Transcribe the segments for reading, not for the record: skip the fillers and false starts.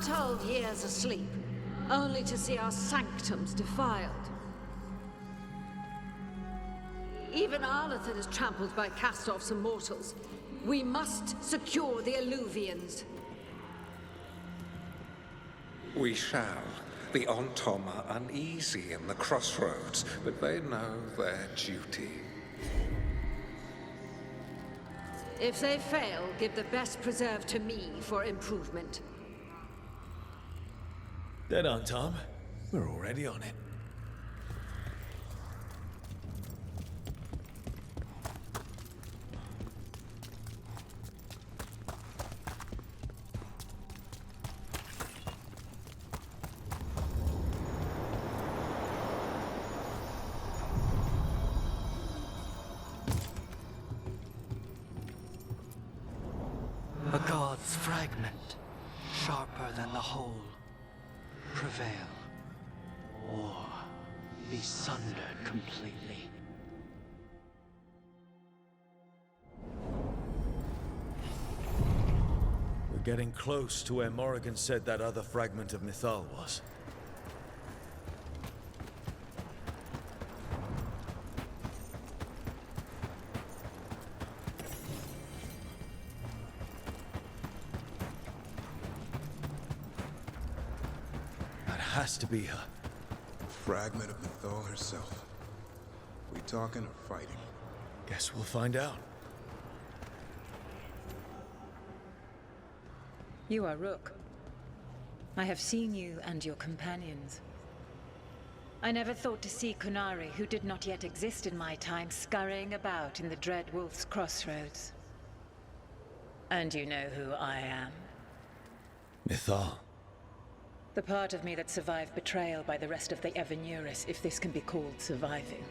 untold years asleep, only to see our sanctums defiled. Even Arlathan is trampled by cast-offs and mortals. We must secure the Alluvians. We shall. The Ontom are uneasy in the crossroads, but they know their duty. If they fail, give the best preserve to me for improvement. Dead on, Tom. We're already on it. A god's fragment, sharper than the whole. Prevail, or be sundered completely. We're getting close to where Morrigan said that other fragment of Mythal was. Has to be her. Fragment of Mythal herself. We talking or fighting? Guess we'll find out. You are Rook. I have seen you and your companions. I never thought to see Kunari, who did not yet exist in my time, scurrying about in the Dread Wolf's crossroads. And you know who I am? Mythal. The part of me that survived betrayal by the rest of the Evanuris, if this can be called surviving.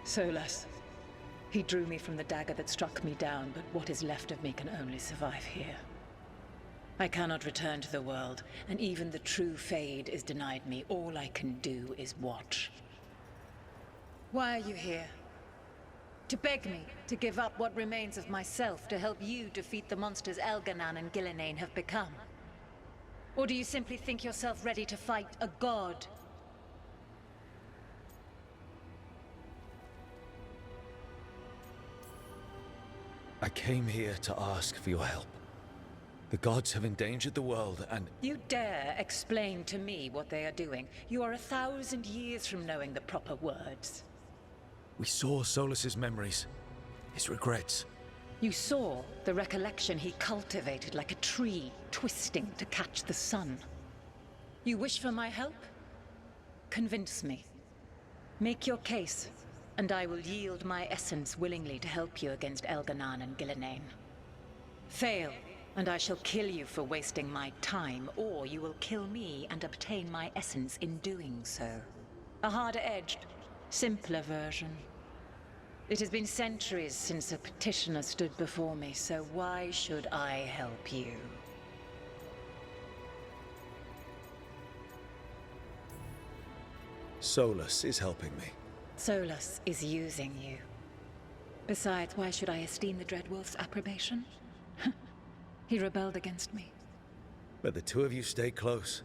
Solus. He drew me from the dagger that struck me down, but what is left of me can only survive here. I cannot return to the world, and even the true Fade is denied me. All I can do is watch. Why are you here? To beg me to give up what remains of myself to help you defeat the monsters Elganan and Gillinane have become? Or do you simply think yourself ready to fight a god? I came here to ask for your help. The gods have endangered the world and... You dare explain to me what they are doing? You are 1,000 years from knowing the proper words. We saw Solus's memories, his regrets. You saw the recollection he cultivated like a tree, twisting to catch the sun. You wish for my help? Convince me. Make your case, and I will yield my essence willingly to help you against Elganan and Gillinane. Fail, and I shall kill you for wasting my time, or you will kill me and obtain my essence in doing so. A harder-edged, simpler version. It has been centuries since a petitioner stood before me, so why should I help you? Solus is helping me. Solus is using you. Besides, why should I esteem the Dreadwolf's approbation? He rebelled against me. But the two of you stay close.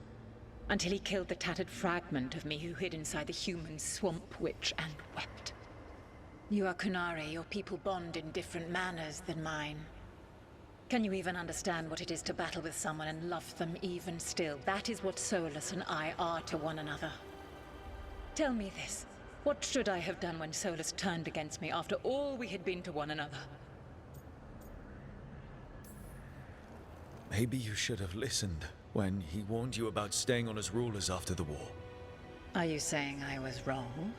Until he killed the tattered fragment of me who hid inside the human swamp witch and wept. You are Kunari, your people bond in different manners than mine. Can you even understand what it is to battle with someone and love them even still? That is what Solus and I are to one another. Tell me this. What should I have done when Solus turned against me after all we had been to one another? Maybe you should have listened when he warned you about staying on as rulers after the war. Are you saying I was wrong?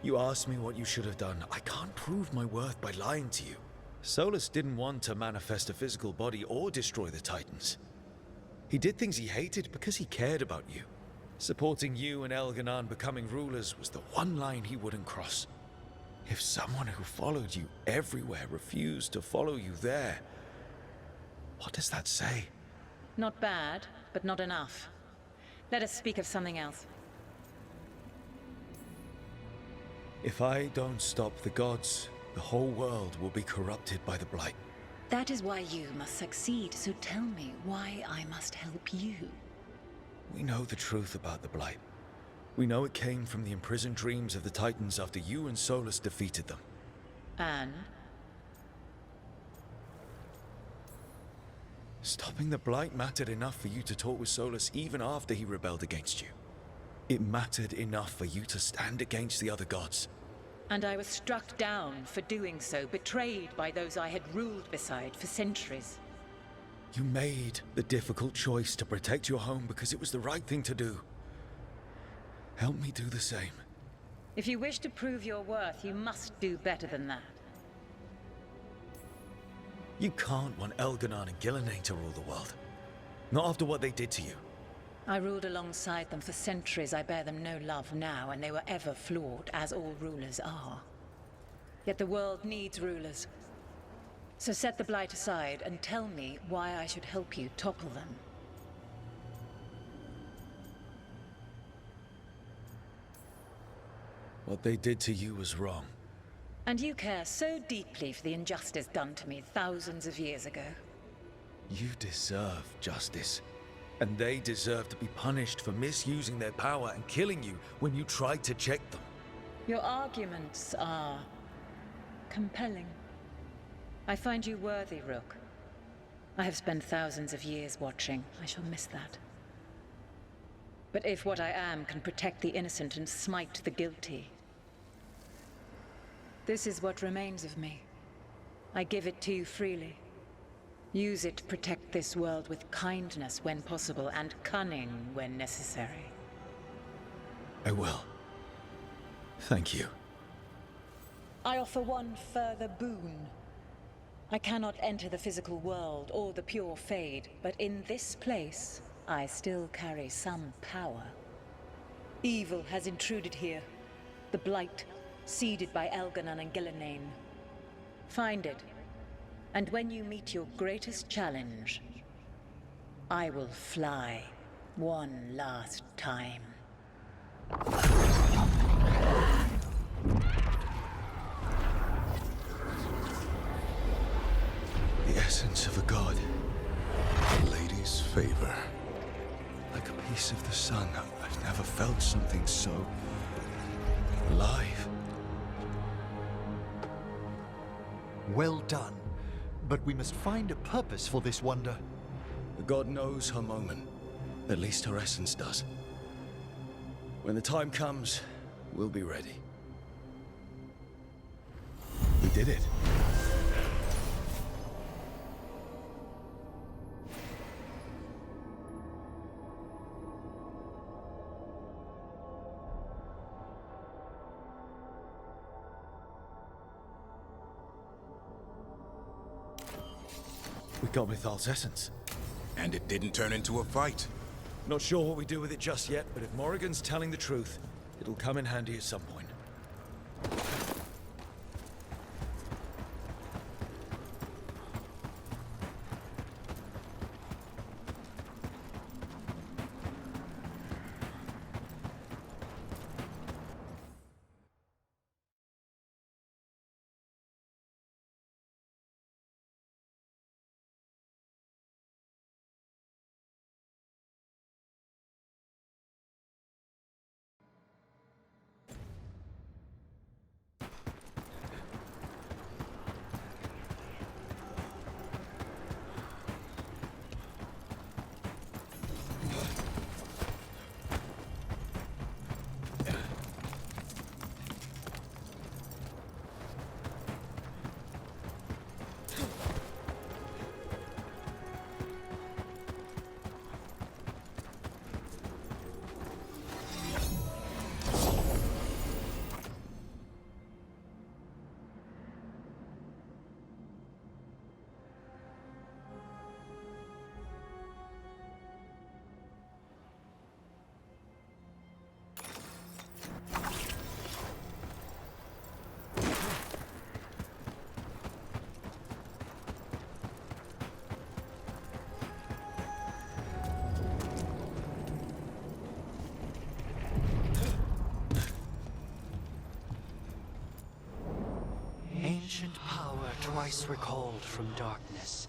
You asked me what you should have done. I can't prove my worth by lying to you. Solus didn't want to manifest a physical body or destroy the Titans. He did things he hated because he cared about you. Supporting you and Elganan becoming rulers was the one line he wouldn't cross. If someone who followed you everywhere refused to follow you there, what does that say? Not bad, but not enough. Let us speak of something else. If I don't stop the gods, the whole world will be corrupted by the Blight. That is why you must succeed, so tell me why I must help you. We know the truth about the Blight. We know it came from the imprisoned dreams of the Titans after you and Solus defeated them. And? Stopping the Blight mattered enough for you to talk with Solus even after he rebelled against you. It mattered enough for you to stand against the other gods. And I was struck down for doing so, betrayed by those I had ruled beside for centuries. You made the difficult choice to protect your home because it was the right thing to do. Help me do the same. If you wish to prove your worth, you must do better than that. You can't want Elganon and Gillenane to rule the world. Not after what they did to you. I ruled alongside them for centuries. I bear them no love now, and they were ever flawed, as all rulers are. Yet the world needs rulers. So set the Blight aside and tell me why I should help you topple them. What they did to you was wrong. And you care so deeply for the injustice done to me thousands of years ago. You deserve justice. And they deserve to be punished for misusing their power and killing you when you tried to check them. Your arguments are compelling. I find you worthy, Rook. I have spent thousands of years watching. I shall miss that. But if what I am can protect the innocent and smite the guilty, this is what remains of me. I give it to you freely. Use it to protect this world with kindness when possible and cunning when necessary. I will. Thank you. I offer one further boon. I cannot enter the physical world or the pure Fade, but in this place, I still carry some power. Evil has intruded here. The Blight, seeded by Elganon and Gillenane. Find it. And when you meet your greatest challenge, I will fly one last time. The essence of a god. The lady's favor. Like a piece of the sun. I've never felt something so alive. Well done. But we must find a purpose for this wonder. The god knows her moment. At least her essence does. When the time comes, we'll be ready. We did it. We got Mythal's essence. And it didn't turn into a fight. Not sure what we do with it just yet, but if Morrigan's telling the truth, it'll come in handy at some point. thrice recalled from darkness.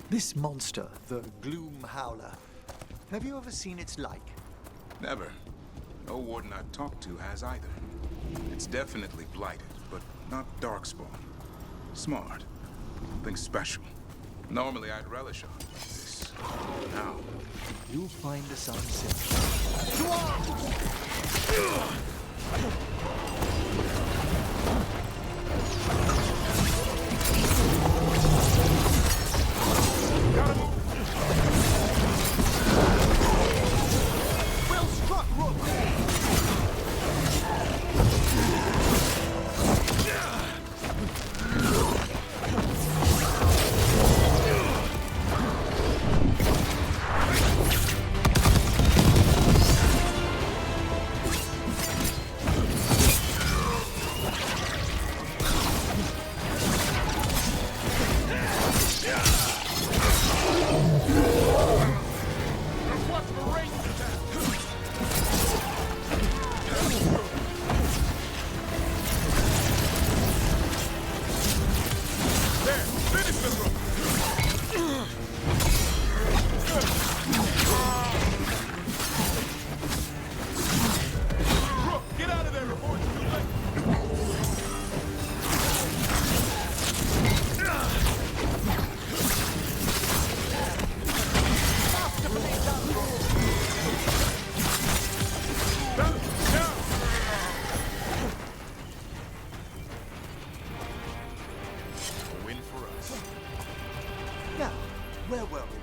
This monster, the Gloom Howler, have you ever seen its like? Never. No warden I've talked to has either. It's definitely blighted, but not darkspawn. Smart. Something special. Normally I'd relish on this. Now, You'll find us on simple. To arms! Well struck, Rook! Now, where were we?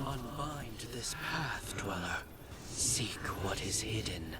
Unbind this path, Dweller. Seek what is hidden.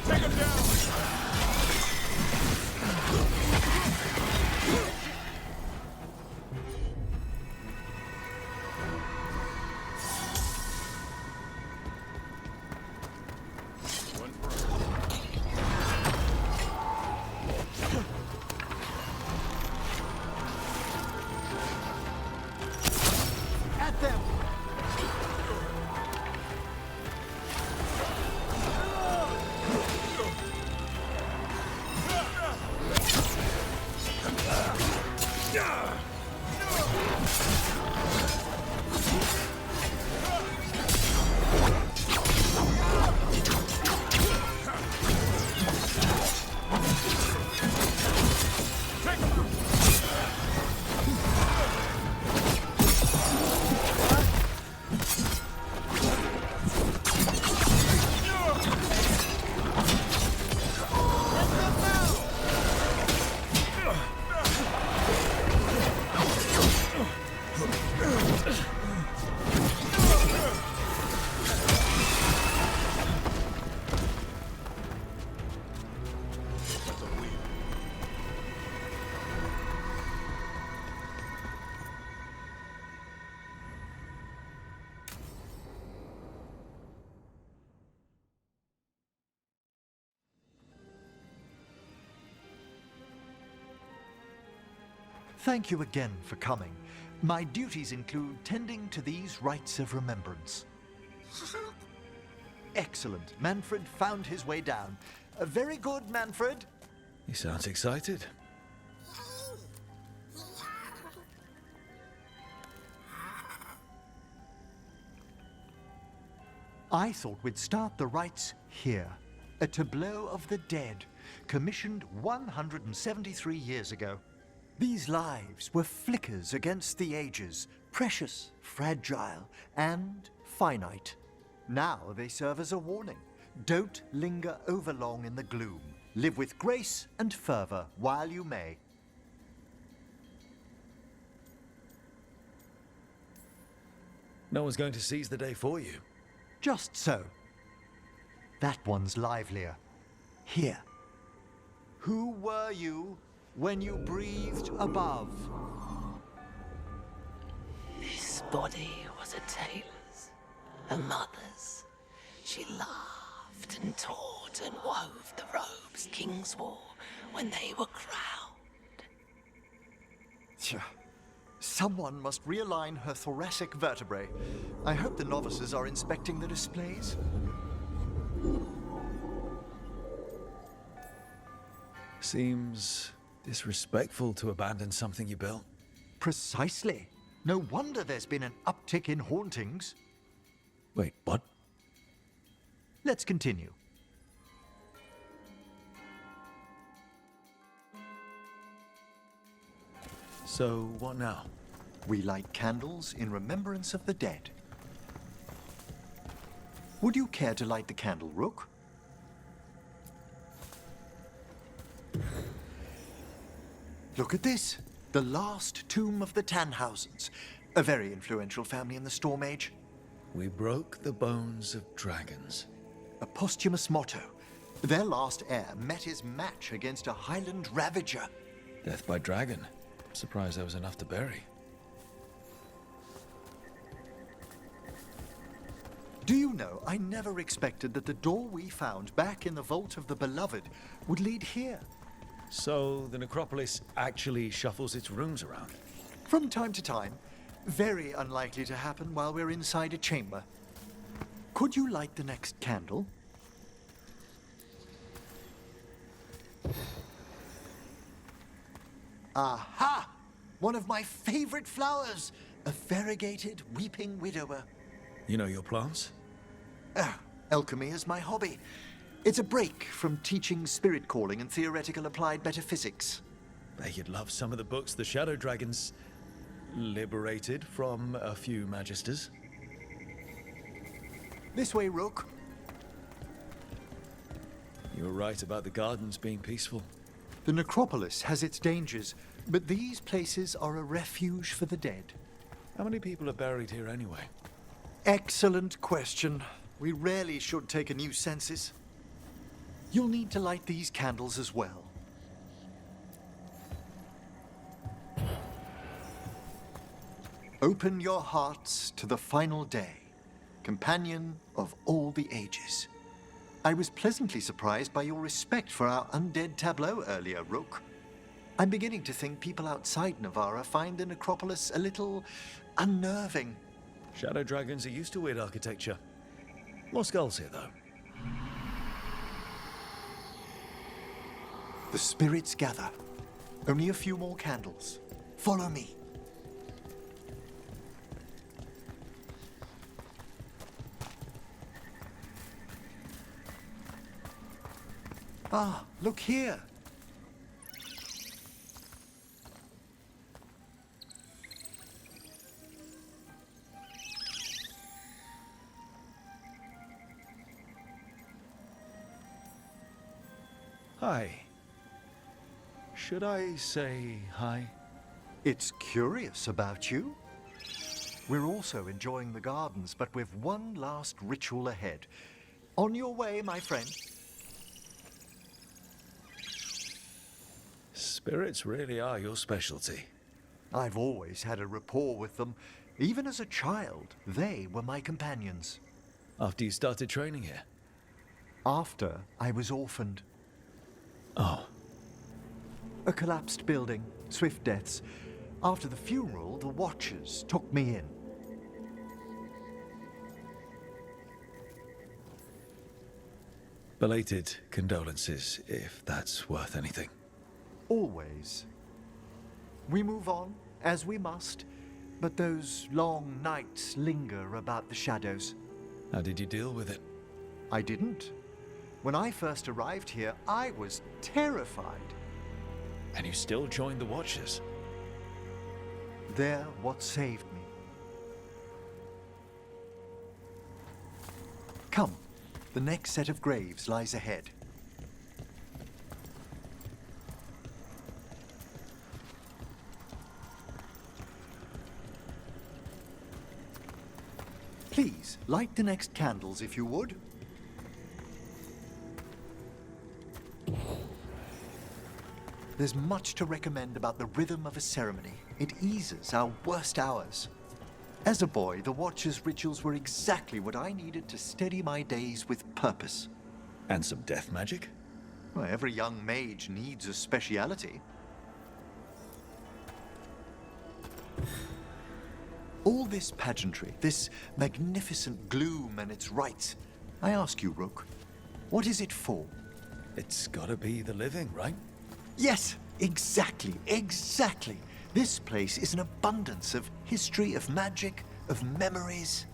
Take him down! At them! Thank you again for coming. My duties include tending to these rites of remembrance. Excellent. Manfred found his way down. Very good, Manfred. He sounds excited. I thought we'd start the rites here. A tableau of the dead, commissioned 173 years ago. These lives were flickers against the ages, precious, fragile, and finite. Now they serve as a warning. Don't linger overlong in the gloom. Live with grace and fervor while you may. No one's going to seize the day for you. Just so. That one's livelier. Here. Who were you when you breathed above? This body was a tailor's, a mother's. She laughed and taught and wove the robes kings wore when they were crowned. Tja. Someone must realign her thoracic vertebrae. I hope the novices are inspecting the displays. Seems disrespectful to abandon something you built. Precisely. No wonder there's been an uptick in hauntings. Wait, what? Let's continue. So, what now? We light candles in remembrance of the dead. Would you care to light the candle, Rook? Look at this. The last tomb of the Tannhausens. A very influential family in the Storm Age. We broke the bones of dragons. A posthumous motto. Their last heir met his match against a Highland Ravager. Death by dragon. Surprised there was enough to bury. Do you know, I never expected that the door we found back in the Vault of the Beloved would lead here. So, the necropolis actually shuffles its rooms around? From time to time. Very unlikely to happen while we're inside a chamber. Could you light the next candle? Aha! One of my favorite flowers! A variegated weeping widower. You know your plants? Alchemy is my hobby. It's a break from teaching spirit calling and theoretical applied metaphysics. Bet you'd love some of the books the Shadow Dragons liberated from a few magisters. This way, Rook. You were right about the gardens being peaceful. The necropolis has its dangers, but these places are a refuge for the dead. How many people are buried here anyway? Excellent question. We rarely should take a new census. You'll need to light these candles as well. Open your hearts to the final day, companion of all the ages. I was pleasantly surprised by your respect for our undead tableau earlier, Rook. I'm beginning to think people outside Navarra find the necropolis a little unnerving. Shadow dragons are used to weird architecture. More skulls here, though. The spirits gather. Only a few more candles. Follow me. Ah, look here. Hi. Should I say hi? It's curious about you. We're also enjoying the gardens, but we've one last ritual ahead. On your way, my friend. Spirits really are your specialty. I've always had a rapport with them. Even as a child, they were my companions. After you started training here? After I was orphaned. Oh. A collapsed building, swift deaths. After the funeral, the Watchers took me in. Belated condolences, if that's worth anything. Always. We move on, as we must, but those long nights linger about the shadows. How did you deal with it? I didn't. When I first arrived here, I was terrified. And you still joined the Watchers? They're what saved me. Come, the next set of graves lies ahead. Please, light the next candles if you would. There's much to recommend about the rhythm of a ceremony. It eases our worst hours. As a boy, the Watcher's rituals were exactly what I needed to steady my days with purpose. And some death magic? Well, every young mage needs a speciality. All this pageantry, this magnificent gloom and its rites, I ask you, Rook, what is it for? It's gotta be the living, right? Yes, exactly, exactly. This place is an abundance of history, of magic, of memories.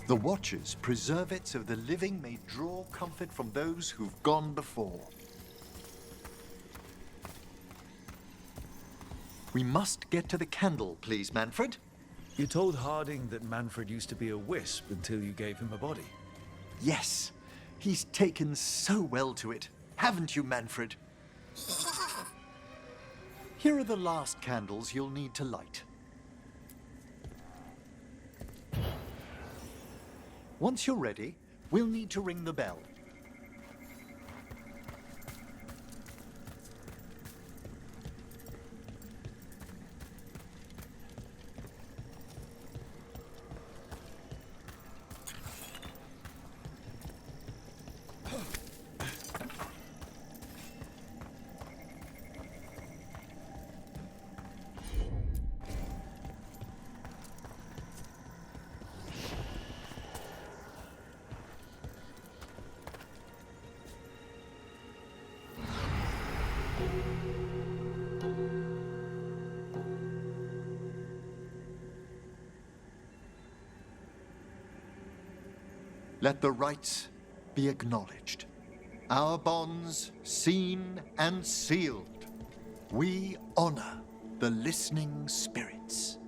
The Watchers preserve it so the living may draw comfort from those who've gone before. We must get to the candle, please, Manfred. You told Harding that Manfred used to be a wisp until you gave him a body. Yes, he's taken so well to it. Haven't you, Manfred? Here are the last candles you'll need to light. Once you're ready, we'll need to ring the bell. Let the rites be acknowledged. Our bonds seen and sealed. We honor the listening spirits.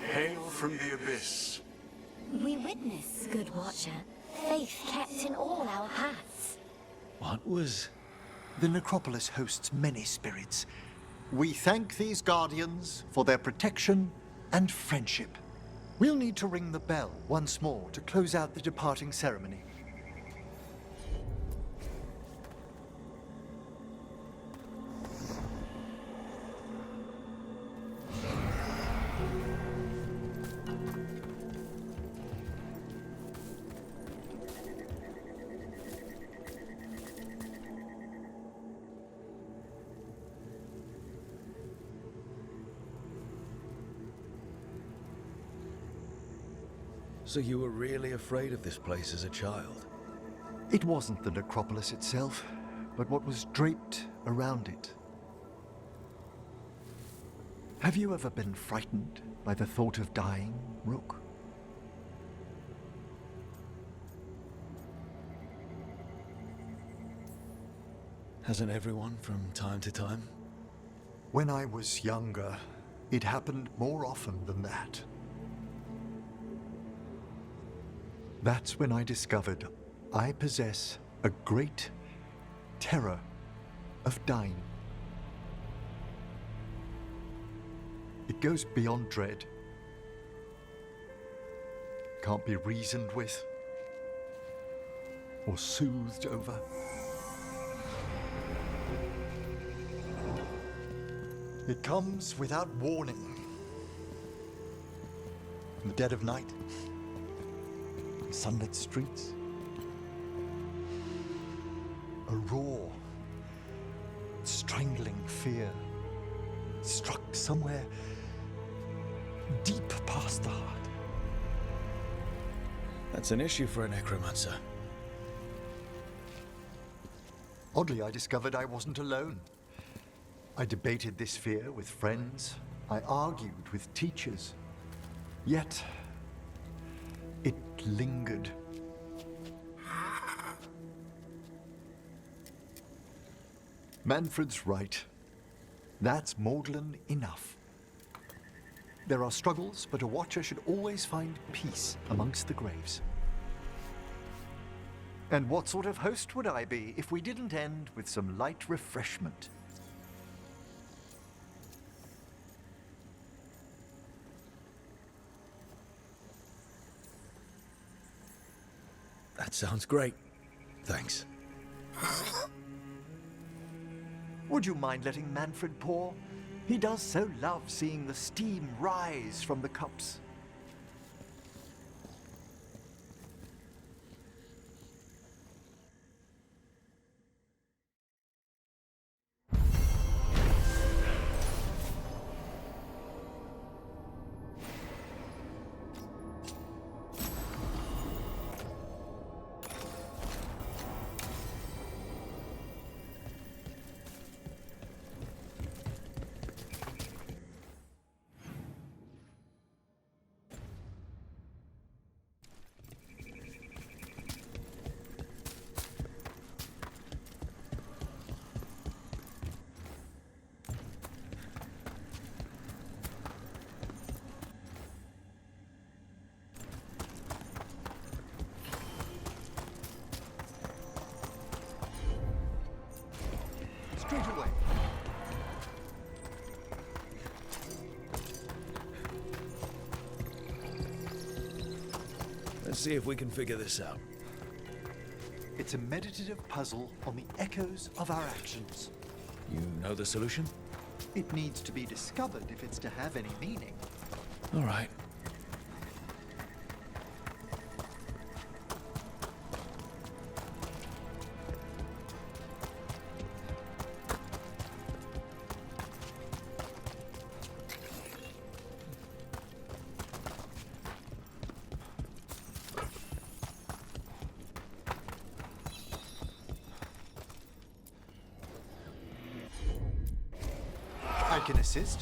Hail from the abyss. We witness, good Watcher, faith kept in all our paths. What was... The necropolis hosts many spirits. We thank these guardians for their protection and friendship. We'll need to ring the bell once more to close out the departing ceremony. So you were really afraid of this place as a child? It wasn't the necropolis itself, but what was draped around it. Have you ever been frightened by the thought of dying, Rook? Hasn't everyone from time to time? When I was younger, it happened more often than that. That's when I discovered I possess a great terror of dying. It goes beyond dread. Can't be reasoned with or soothed over. It comes without warning. In the dead of night, in sunlit streets, a raw, strangling fear struck somewhere deep past the heart. That's an issue for a necromancer. Oddly, I discovered I wasn't alone. I debated this fear with friends. I argued with teachers. Yet, it lingered. Manfred's right. That's maudlin enough. There are struggles, but a watcher should always find peace amongst the graves. And what sort of host would I be if we didn't end with some light refreshment? That sounds great. Thanks. Would you mind letting Manfred pour? He does so love seeing the steam rise from the cups. Straight away. Let's see if we can figure this out. It's a meditative puzzle on the echoes of our actions. You know the solution? It needs to be discovered if it's to have any meaning. All right. I can assist.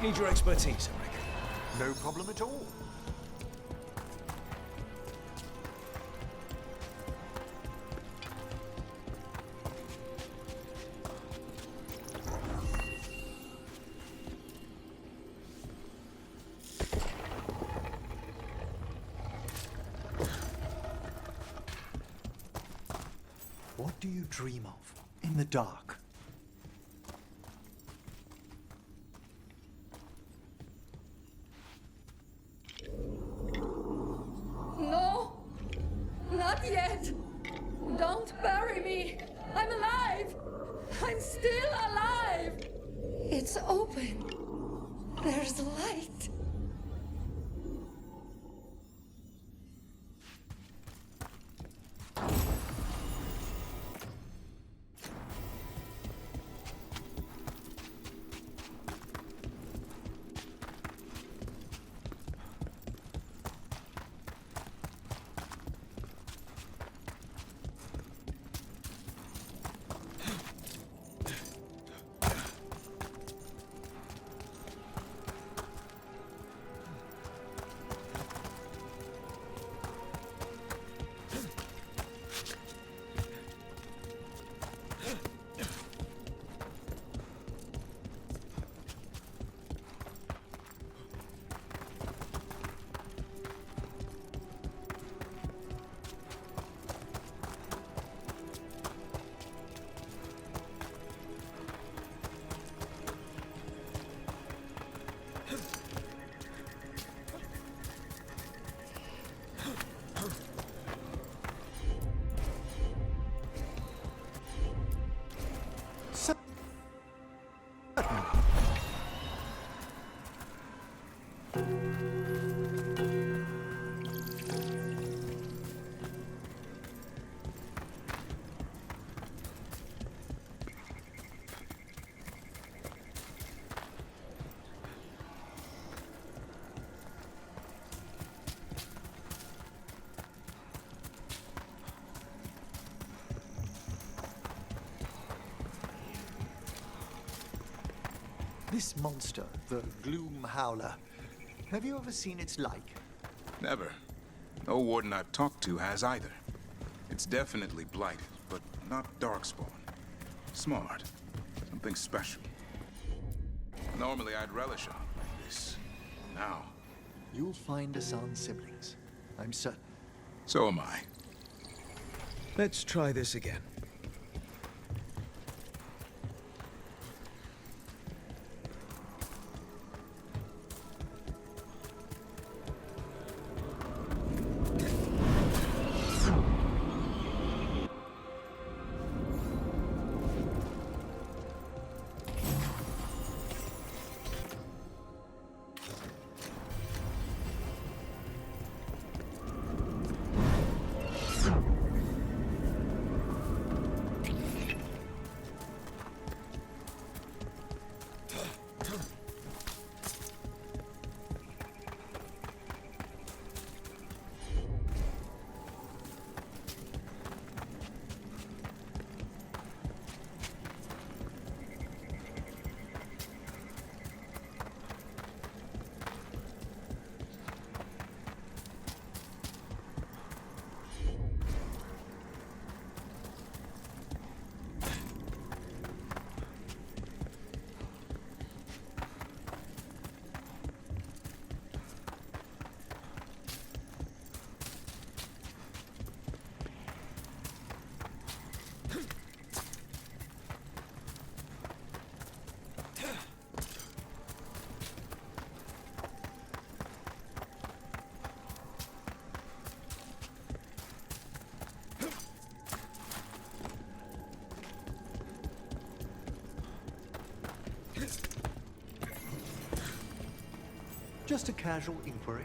Need your expertise, I reckon. No problem at all. What do you dream of in the dark? No! Not yet! Don't bury me! I'm alive! I'm still alive! It's open. There's light. This monster, the Gloom Howler, have you ever seen its like? Never. No warden I've talked to has either. It's definitely blighted, but not darkspawn. Smart. Something special. Normally I'd relish on like this. Now, You'll find Asan's siblings, I'm certain. so am I. Let's try this again. Just a casual inquiry.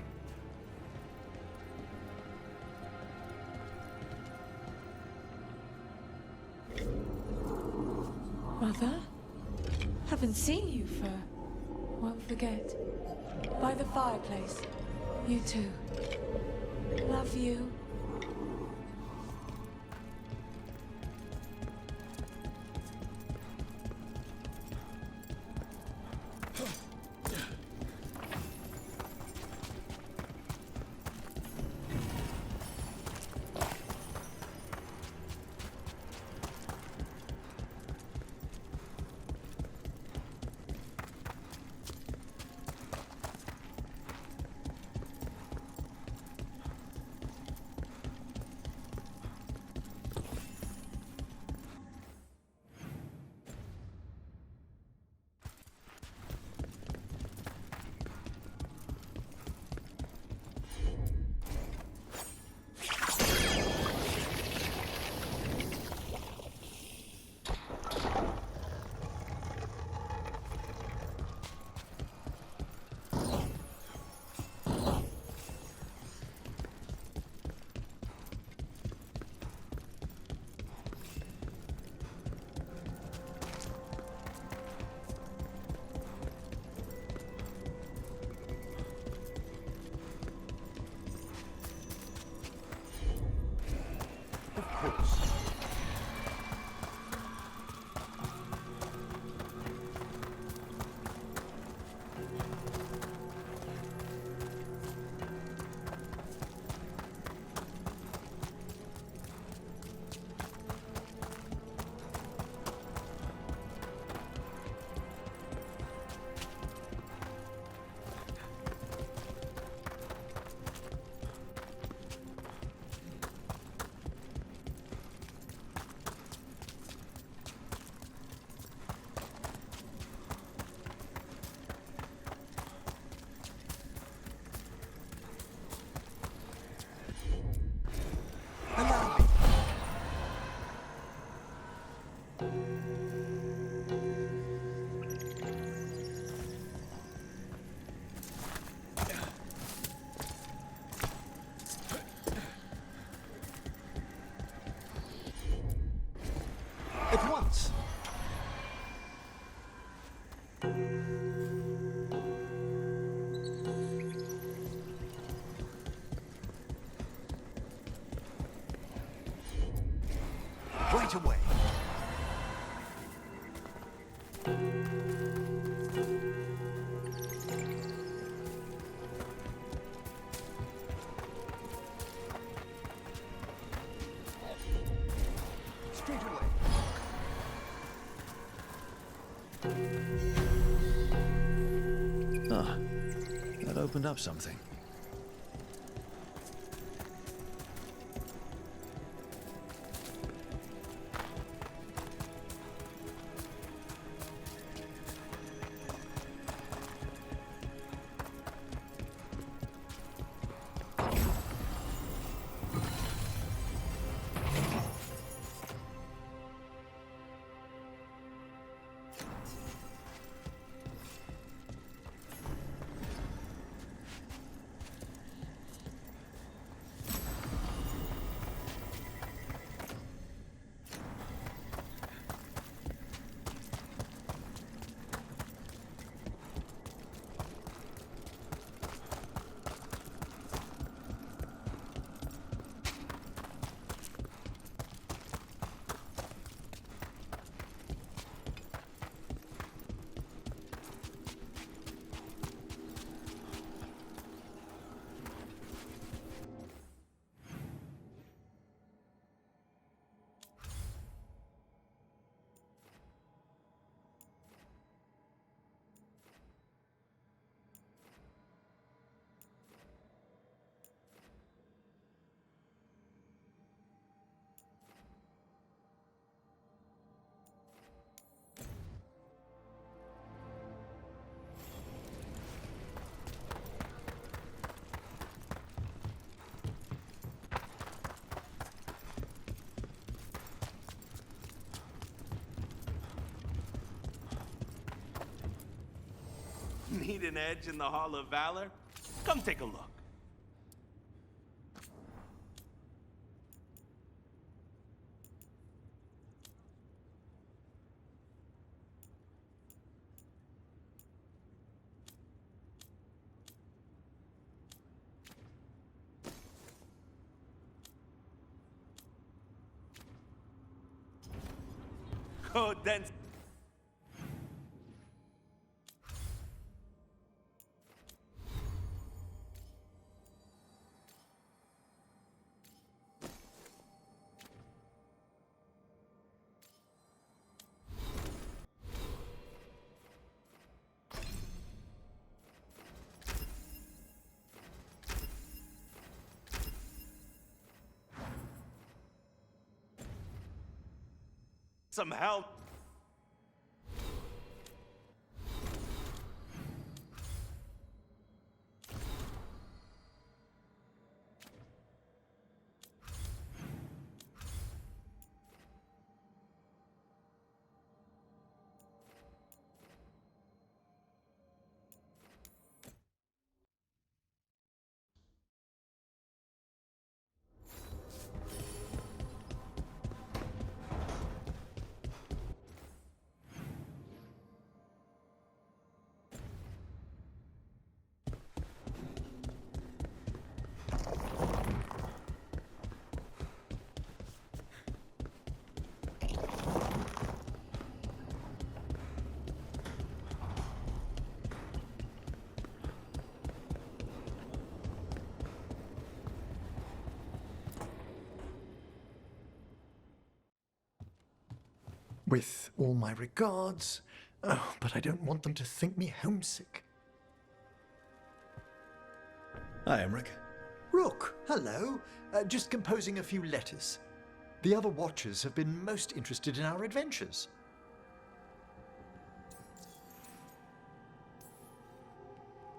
Mother? Haven't seen you for... won't forget. By the fireplace. You too. Love you. Straight away. Straight away. Ah, that opened up something. Need an edge in the Hall of Valor? Come take a look. Go then. Some help. With all my regards. Oh, but I don't want them to think me homesick. Hi, Emmerich. Rook, hello. Just composing a few letters. The other Watchers have been most interested in our adventures.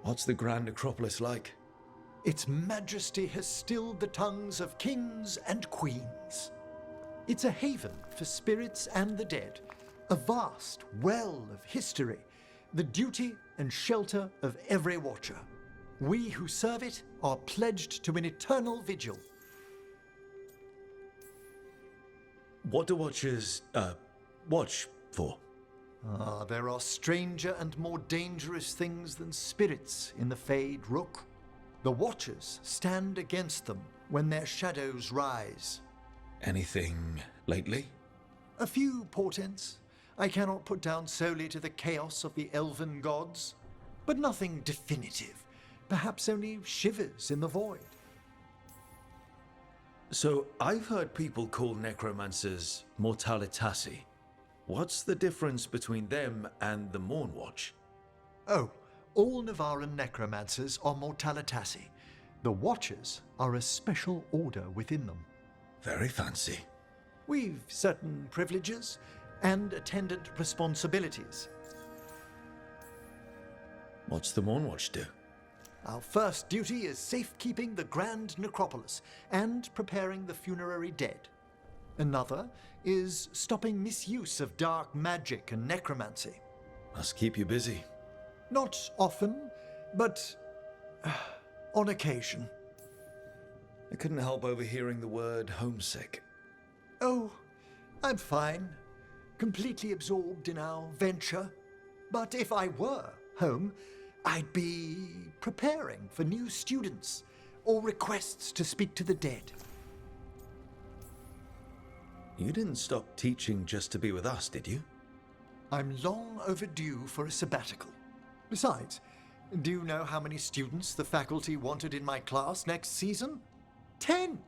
What's the Grand Acropolis like? Its majesty has stilled the tongues of kings and queens. It's a haven for spirits and the dead, a vast well of history, the duty and shelter of every Watcher. We who serve it are pledged to an eternal vigil. What do Watchers, watch for? There are stranger and more dangerous things than spirits in the Fade, Rook. The Watchers stand against them when their shadows rise. Anything lately? A few portents I cannot put down solely to the chaos of the elven gods, but nothing definitive. Perhaps only shivers in the void. So, I've heard people call necromancers mortalitasi. What's the difference between them and the Mournwatch? Oh, all Navaran necromancers are mortalitasi. The Watchers are a special order within them. Very fancy. We've certain privileges and attendant responsibilities. What's the Mournwatch do? Our first duty is safekeeping the Grand Necropolis and preparing the funerary dead. Another is stopping misuse of dark magic and necromancy. Must keep you busy. Not often, but on occasion. I couldn't help overhearing the word homesick. Oh, I'm fine. Completely absorbed in our venture. But if I were home, I'd be preparing for new students or requests to speak to the dead. You didn't stop teaching just to be with us, did you? I'm long overdue for a sabbatical. Besides, do you know how many students the faculty wanted in my class next season? 10!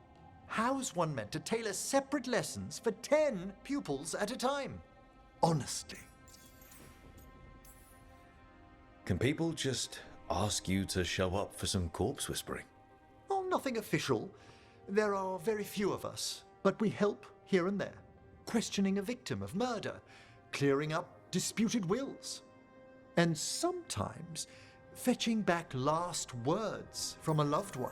How's one meant to tailor separate lessons for 10 pupils at a time? Honestly. Can people just ask you to show up for some corpse whispering? Oh, nothing official. There are very few of us, but we help here and there. Questioning a victim of murder, clearing up disputed wills, and sometimes fetching back last words from a loved one.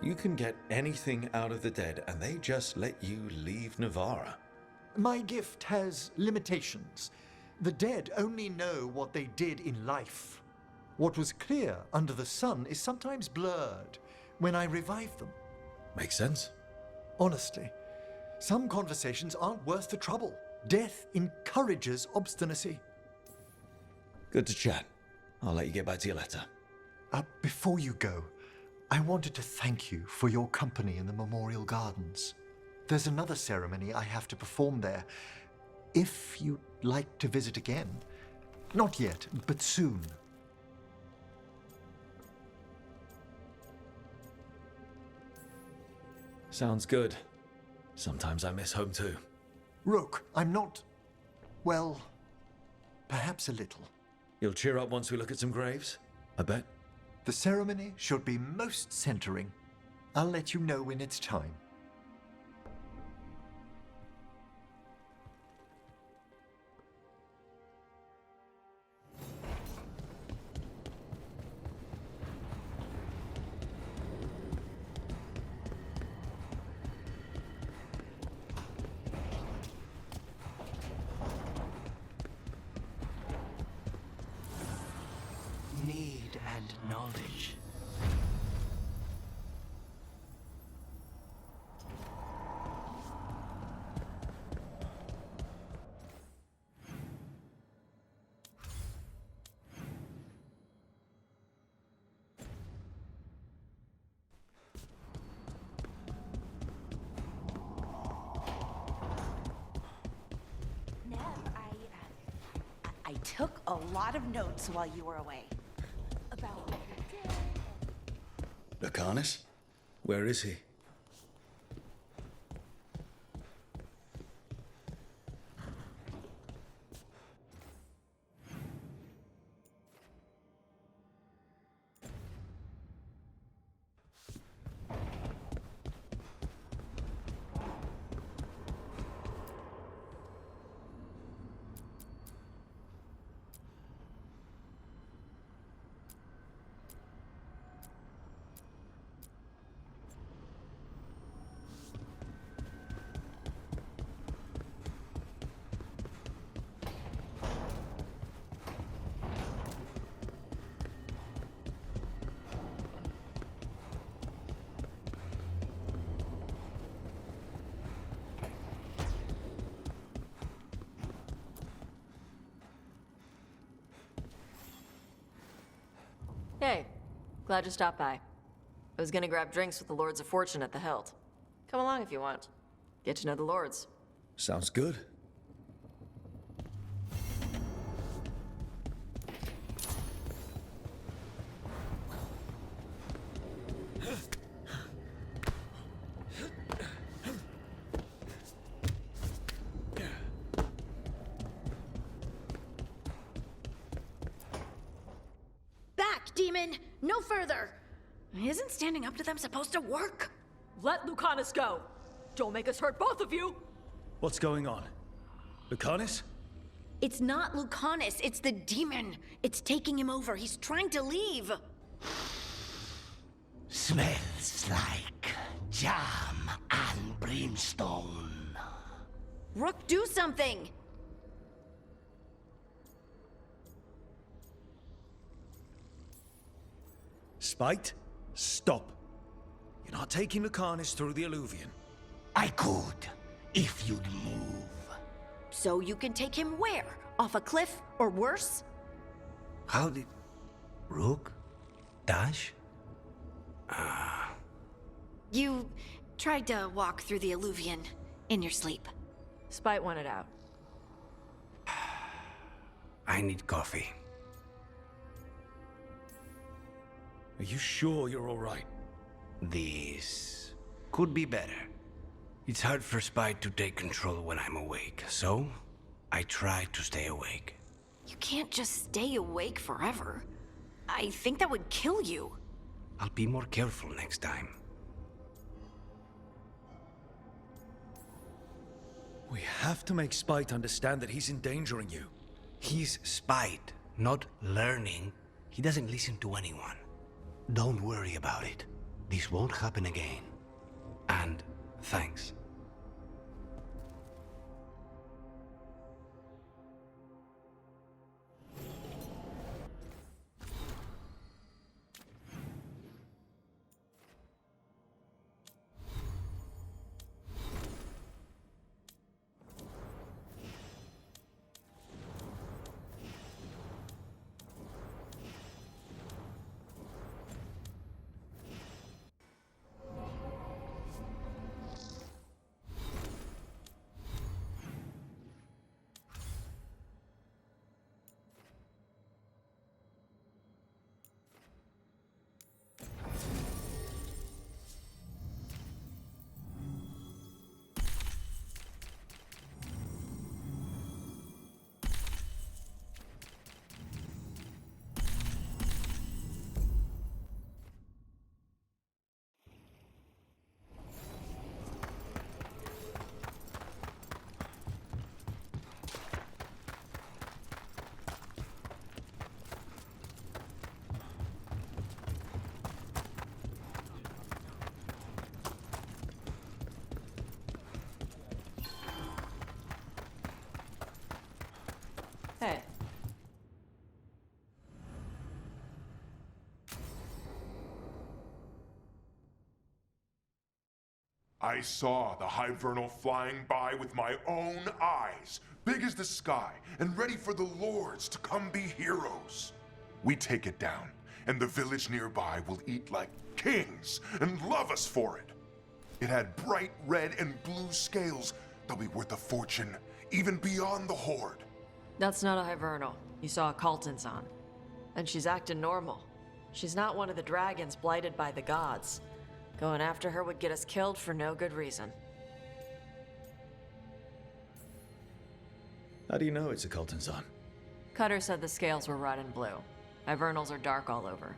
You can get anything out of the dead and they just let you leave Navarra. My gift has limitations. The dead only know what they did in life. What was clear under the sun is sometimes blurred when I revive them. Makes sense. Honestly, some conversations aren't worth the trouble. Death encourages obstinacy. Good to chat. I'll let you get back to your letter. Before you go, I wanted to thank you for your company in the Memorial Gardens. There's another ceremony I have to perform there. If you'd like to visit again. Not yet, but soon. Sounds good. Sometimes I miss home too. Rook, I'm not... well, perhaps a little. You'll cheer up once we look at some graves? I bet. The ceremony should be most centering. I'll let you know when it's time. Need and knowledge. I took a lot of notes while you were away. About what you did. Lucanus? Where is he? Hey, glad you stopped by. I was gonna grab drinks with the Lords of Fortune at the Hilt. Come along if you want. Get to know the lords. Sounds good. Back, demon! No further! Isn't standing up to them supposed to work? Let Lucanus go! Don't make us hurt both of you! What's going on? Lucanus? It's not Lucanus, it's the demon. It's taking him over. He's trying to leave. Smells like jam and brimstone. Rook, do something! Spite? Stop. You're not taking Lucanus through the Alluvion. I could, if you'd move. So you can take him where? Off a cliff, or worse? How did... Rook? Dash? You tried to walk through the Alluvion in your sleep. Spite wanted out. I need coffee. Are you sure you're all right? This could be better. It's hard for Spite to take control when I'm awake, so I try to stay awake. You can't just stay awake forever. I think that would kill you. I'll be more careful next time. We have to make Spite understand that he's endangering you. He's Spite, not learning. He doesn't listen to anyone. Don't worry about it. This won't happen again. And thanks. Hey. I saw the Hivernal flying by with my own eyes, big as the sky, and ready for the lords to come be heroes. We take it down, and the village nearby will eat like kings and love us for it. It had bright red and blue scales. They'll be worth a fortune, even beyond the Horde. That's not a Hivernal. You saw a Kaltanzan. And she's acting normal. She's not one of the dragons blighted by the gods. Going after her would get us killed for no good reason. How do you know it's a Kaltanzan? Cutter said the scales were red and blue. Hivernals are dark all over.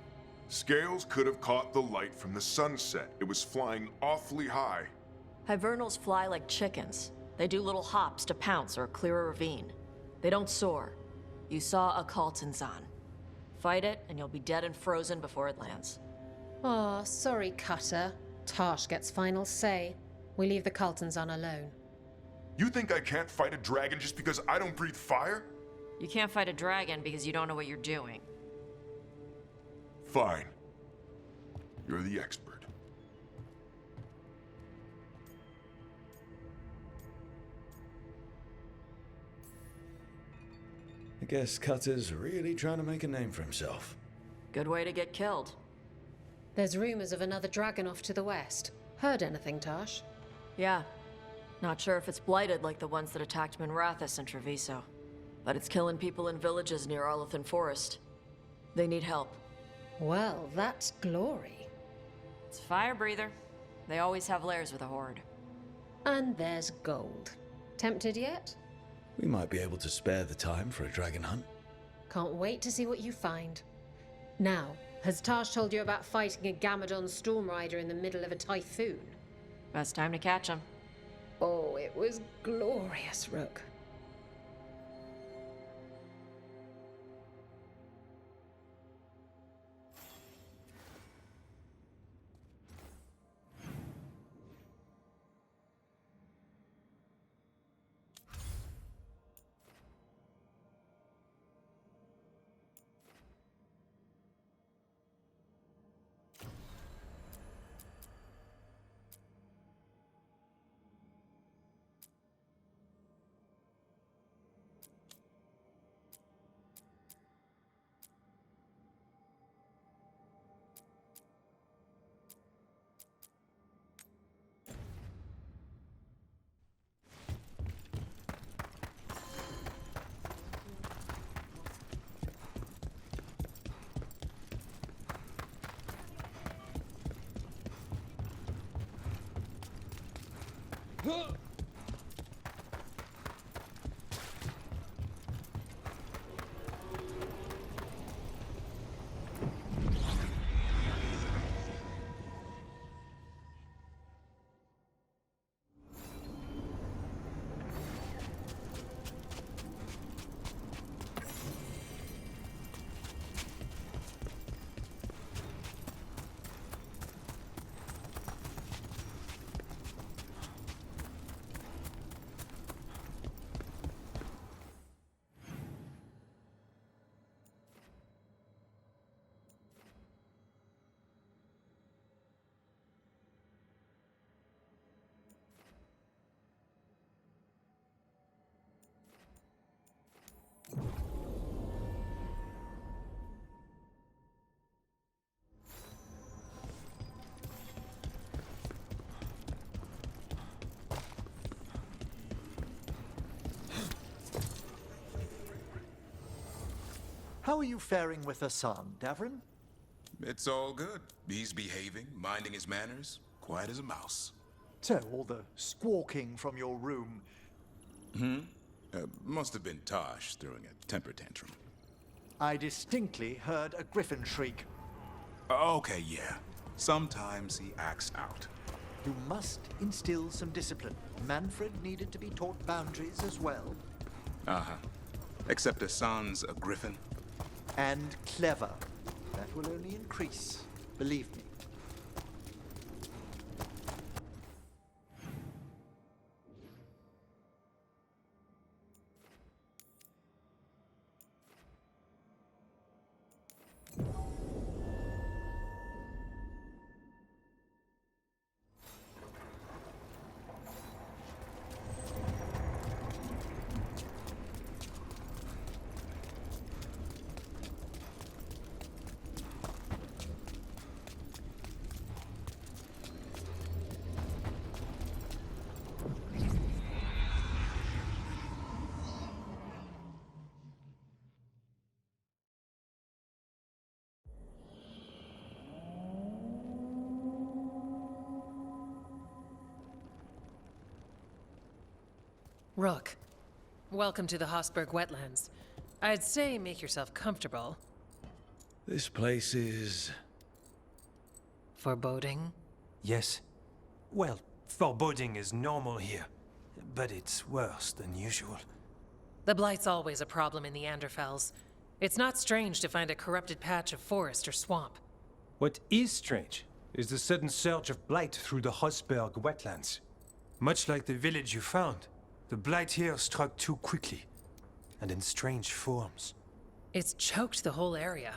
Scales could have caught the light from the sunset. It was flying awfully high. Hivernals fly like chickens. They do little hops to pounce or clear a ravine. They don't soar. You saw a Kaltanzan. Fight it, and you'll be dead and frozen before it lands. Aw, sorry, Cutter. Tarsh gets final say. We leave the Kaltanzan alone. You think I can't fight a dragon just because I don't breathe fire? You can't fight a dragon because you don't know what you're doing. Fine. You're the expert. I guess Cutter's really trying to make a name for himself. Good way to get killed. There's rumors of another dragon off to the west. Heard anything, Tarsh? Yeah. Not sure if it's blighted like the ones that attacked Minrathous and Treviso. But it's killing people in villages near Arlethan Forest. They need help. Well, that's glory. It's a fire breather. They always have lairs with a horde. And there's gold. Tempted yet? We might be able to spare the time for a dragon hunt. Can't wait to see what you find. Now, has Tash told you about fighting a Gamadon storm rider in the middle of a typhoon? Best time to catch him. Oh, it was glorious, Rook. How are you faring with Hassan, Davrin? It's all good. He's behaving, minding his manners, quiet as a mouse. So, all the squawking from your room... Must have been Tosh throwing a temper tantrum. I distinctly heard a griffin shriek. Okay, yeah. Sometimes he acts out. You must instill some discipline. Manfred needed to be taught boundaries as well. Uh-huh. Except Hassan's a griffin. And clever. That will only increase, believe me. Rook, welcome to the Hosberg wetlands. I'd say make yourself comfortable. This place is... foreboding? Yes. Well, foreboding is normal here, but it's worse than usual. The Blight's always a problem in the Anderfels. It's not strange to find a corrupted patch of forest or swamp. What is strange is the sudden surge of blight through the Hosberg wetlands. Much like the village you found, the blight here struck too quickly, and in strange forms. It's choked the whole area,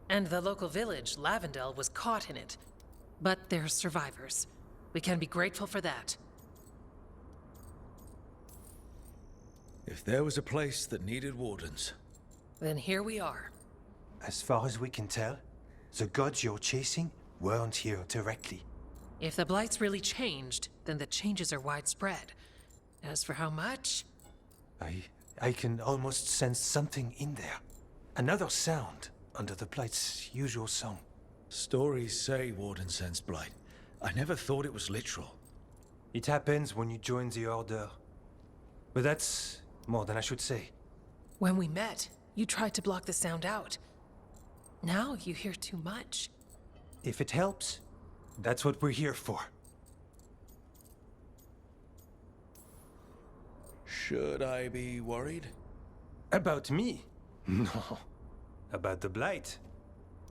and the local village, Lavendel, was caught in it. But they're survivors. We can be grateful for that. If there was a place that needed wardens... Then here we are. As far as we can tell, the gods you're chasing weren't here directly. If the Blight's really changed, then the changes are widespread. As for how much? I can almost sense something in there. Another sound under the Blight's usual song. Stories say Warden sensed blight. I never thought it was literal. It happens when you join the Order. But that's more than I should say. When we met, you tried to block the sound out. Now you hear too much. If it helps, that's what we're here for. Should I be worried? About me? No. About the Blight?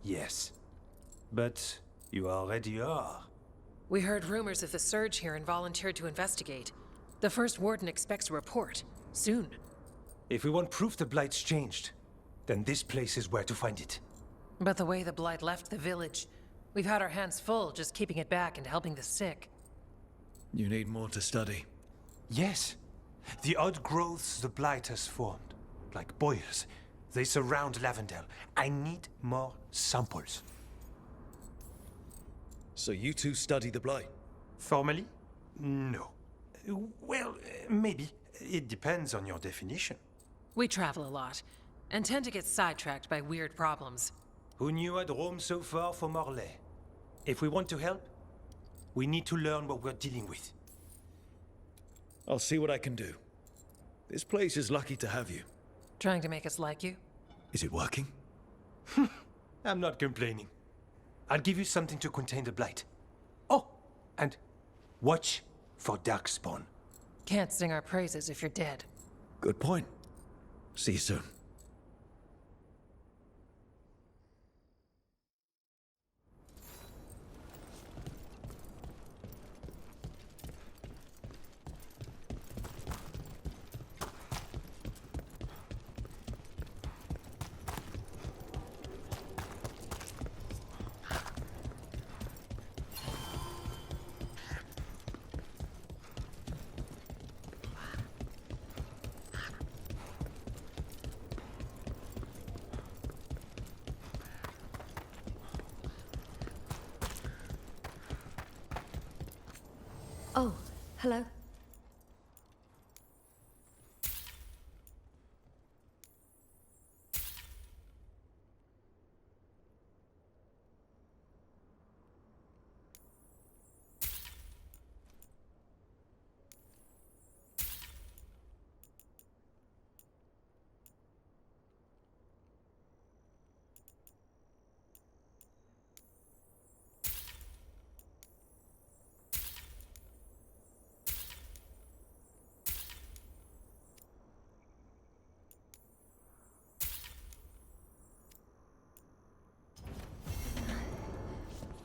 Yes. But you already are. We heard rumors of the surge here and volunteered to investigate. The First Warden expects a report. Soon. If we want proof the Blight's changed, then this place is where to find it. But the way the Blight left the village, we've had our hands full just keeping it back and helping the sick. You need more to study. Yes. The odd growths the Blight has formed, like boils, they surround Lavendel. I need more samples. So you two study the blight? Formally? No. Well, maybe. It depends on your definition. We travel a lot, and tend to get sidetracked by weird problems. Who knew I'd roam so far for Morlaix? If we want to help, we need to learn what we're dealing with. I'll see what I can do. This place is lucky to have you. Trying to make us like you? Is it working? I'm not complaining. I'll give you something to contain the blight. Oh, and watch for Darkspawn. Can't sing our praises if you're dead. Good point. See you soon. Oh, hello.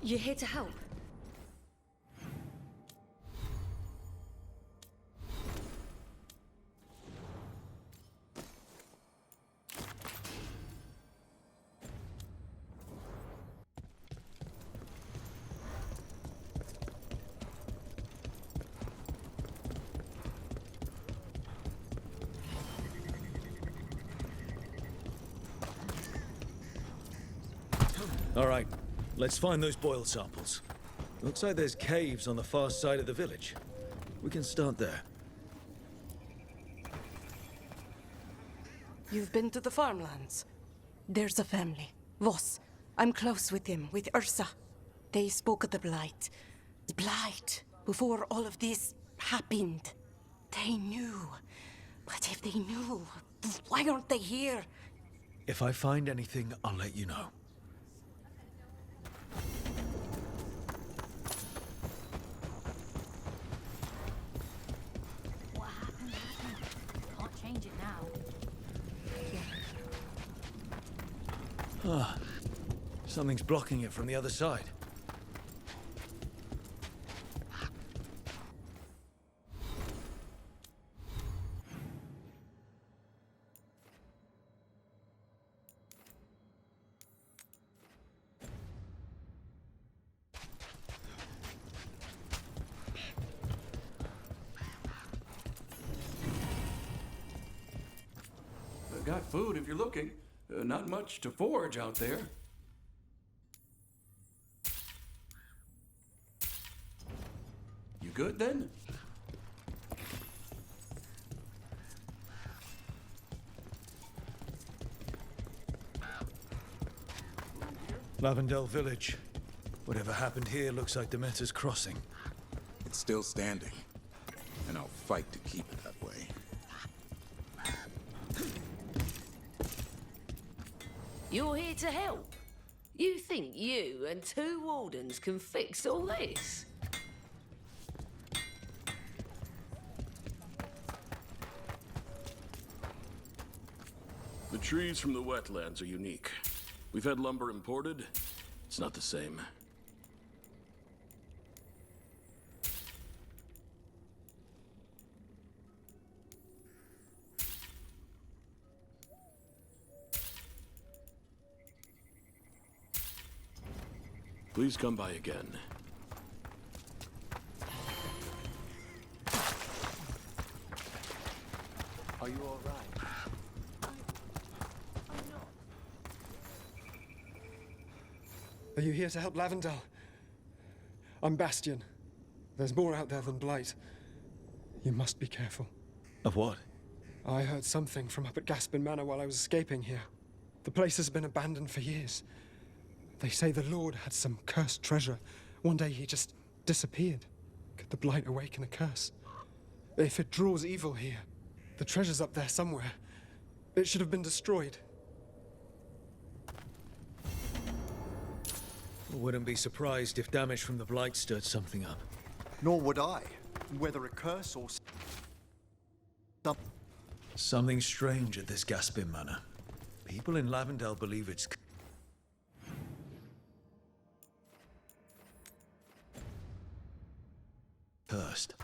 You're here to help? All right, let's find those boil samples. Looks like there's caves on the far side of the village. We can start there. You've been to the farmlands. There's a family. Voss. I'm close with him, with Ursa. They spoke of the Blight. The Blight. Before all of this happened. They knew. But if they knew, why aren't they here? If I find anything, I'll let you know. What happened? Can't change it now. Ah, something's blocking it from the other side. Got food if you're looking. Not much to forage out there. You good then? Lavendel Village. Whatever happened here looks like Demeter's Crossing. It's still standing, and I'll fight to keep it that way. You're here to help? You think you and 2 wardens can fix all this? The trees from the wetlands are unique. We've had lumber imported. It's not the same. Please come by again. Are you all right? Are you here to help Lavendel? I'm Bastion. There's more out there than Blight. You must be careful. Of what? I heard something from up at Gaspin Manor while I was escaping here. The place has been abandoned for years. They say the Lord had some cursed treasure. One day he just disappeared. Could the Blight awaken a curse? If it draws evil here, the treasure's up there somewhere. It should have been destroyed. Wouldn't be surprised if damage from the Blight stirred something up. Nor would I. Whether a curse or Something strange at this Gaspin Manor. People in Lavendel believe it's cursed.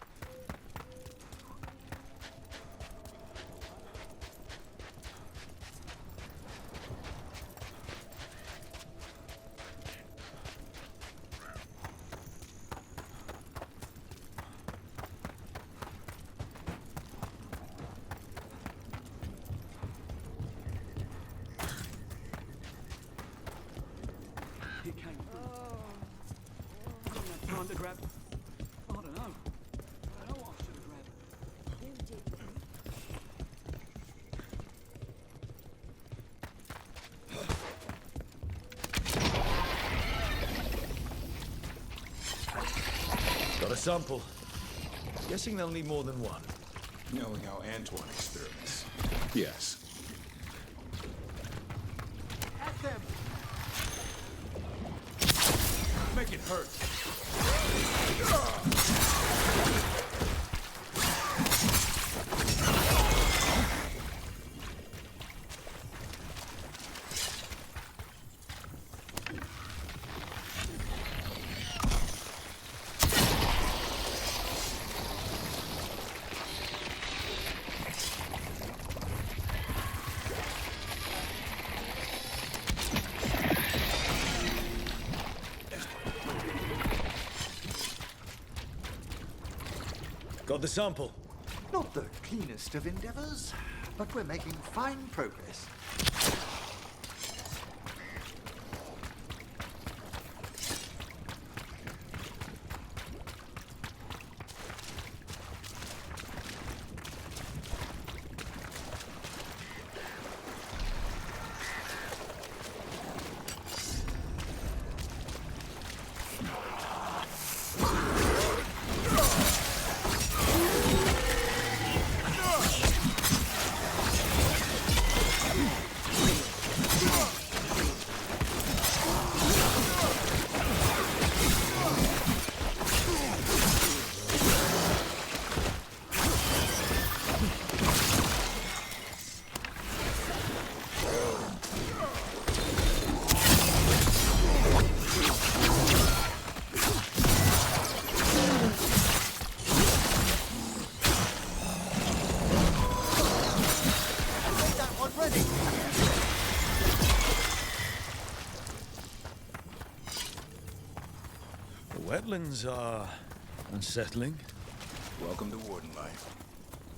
He came through. Time to grab. I don't know. I know what I should have grabbed. Got a sample. Guessing they'll need more than one. Knowing how Antoine experiments. Yes. At them! Make it hurt. Got the sample. Not the cleanest of endeavors, but we're making fine progress. Wetlands are unsettling. Welcome to Warden life.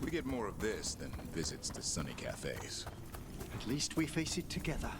We get more of this than visits to sunny cafes. At least we face it together.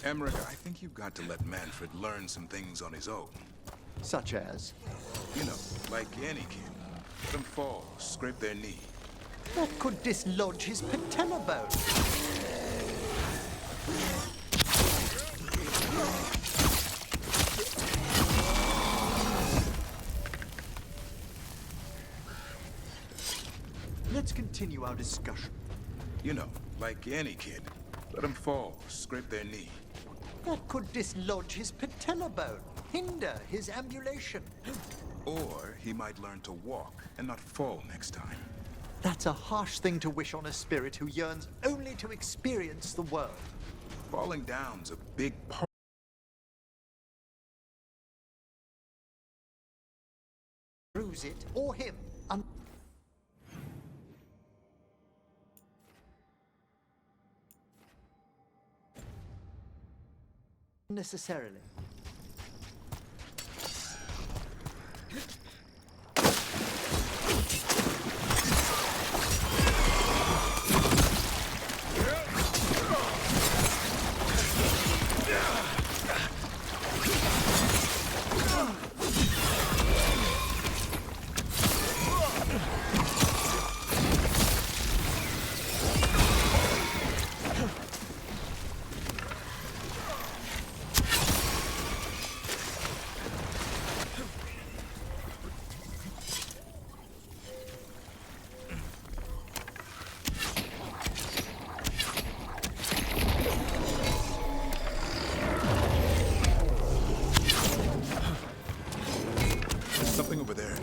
Emmerich, I think you've got to let Manfred learn some things on his own. Such as? You know, like any kid. Let them fall, scrape their knee. That could dislodge his patella bone. Let's continue our discussion. You know, like any kid. Let them fall, scrape their knee. That could dislodge his patella bone, hinder his ambulation. Or he might learn to walk and not fall next time. That's a harsh thing to wish on a spirit who yearns only to experience the world. Falling down's a big part. Bruise it, or him. Unnecessarily. Something over there.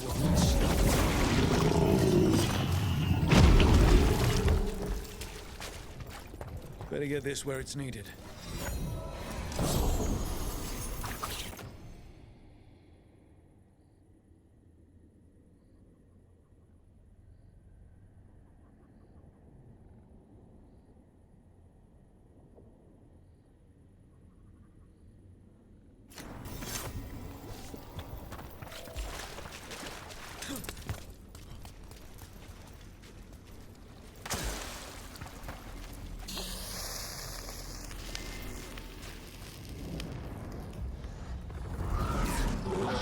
won't stop. Better get this where it's needed.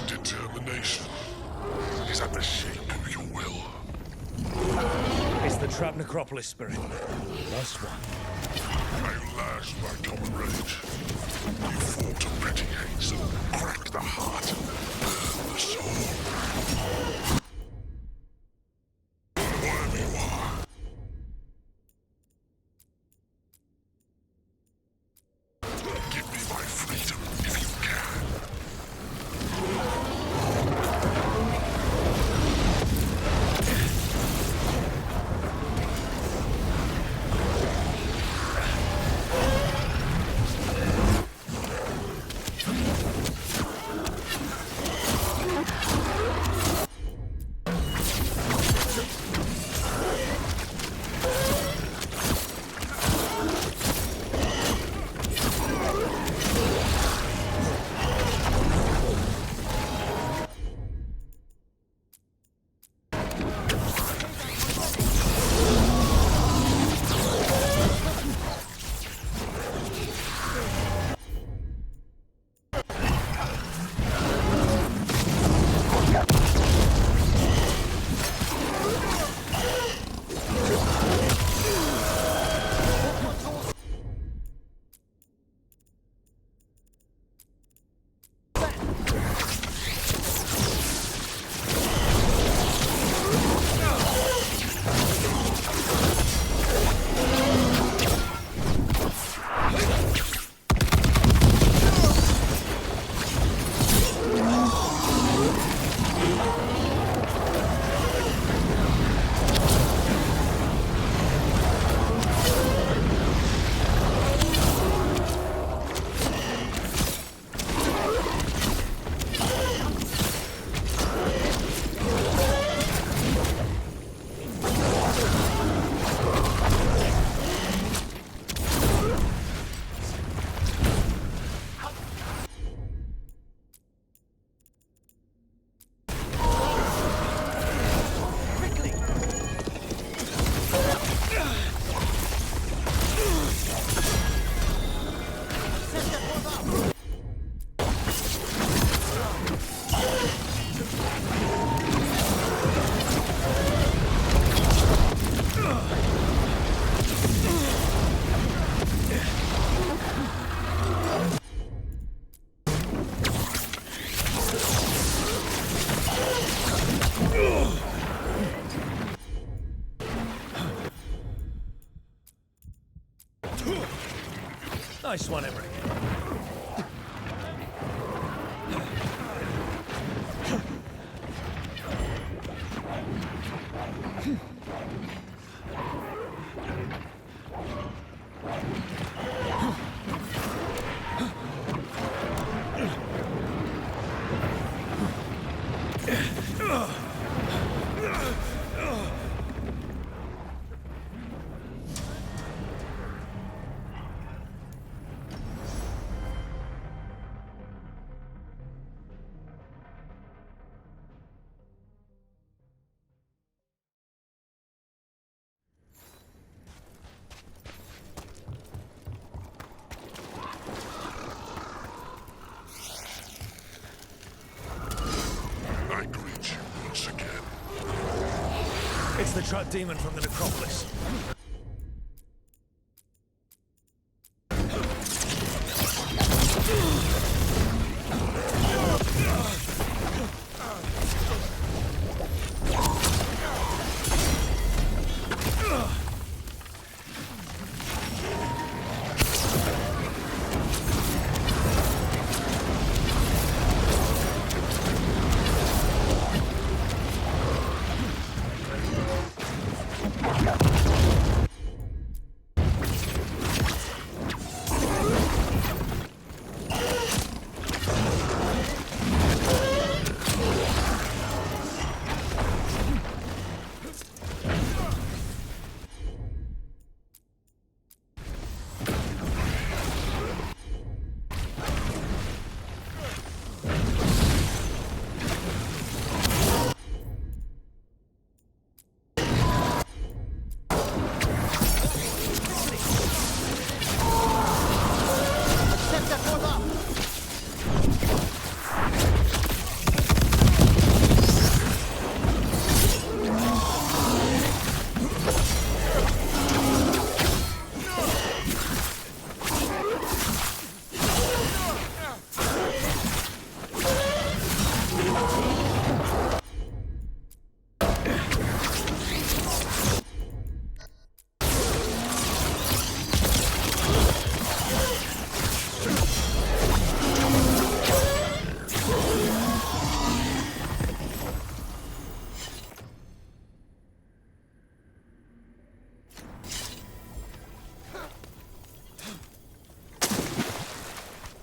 Determination is at the shape of your will. It's the Trap Necropolis spirit. Last one. I last my common rage. You fought a petty haze and cracked the heart and burned the soul. Wherever you are, give me my freedom if you can. Nice one, Emery. It's the Trap Demon from the Necropolis.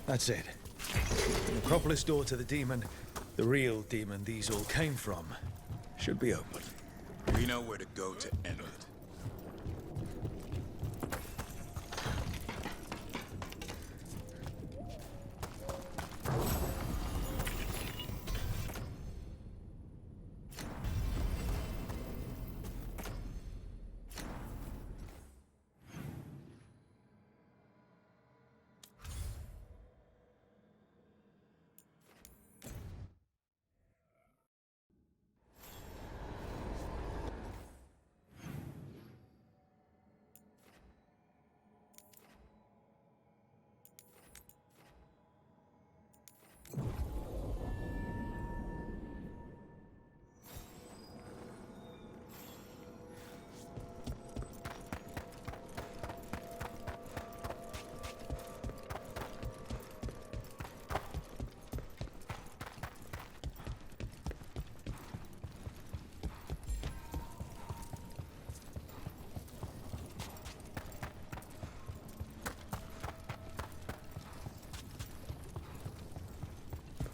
That's it. The Necropolis door to the demon, the real demon these all came from, should be open. We know where to go to end it.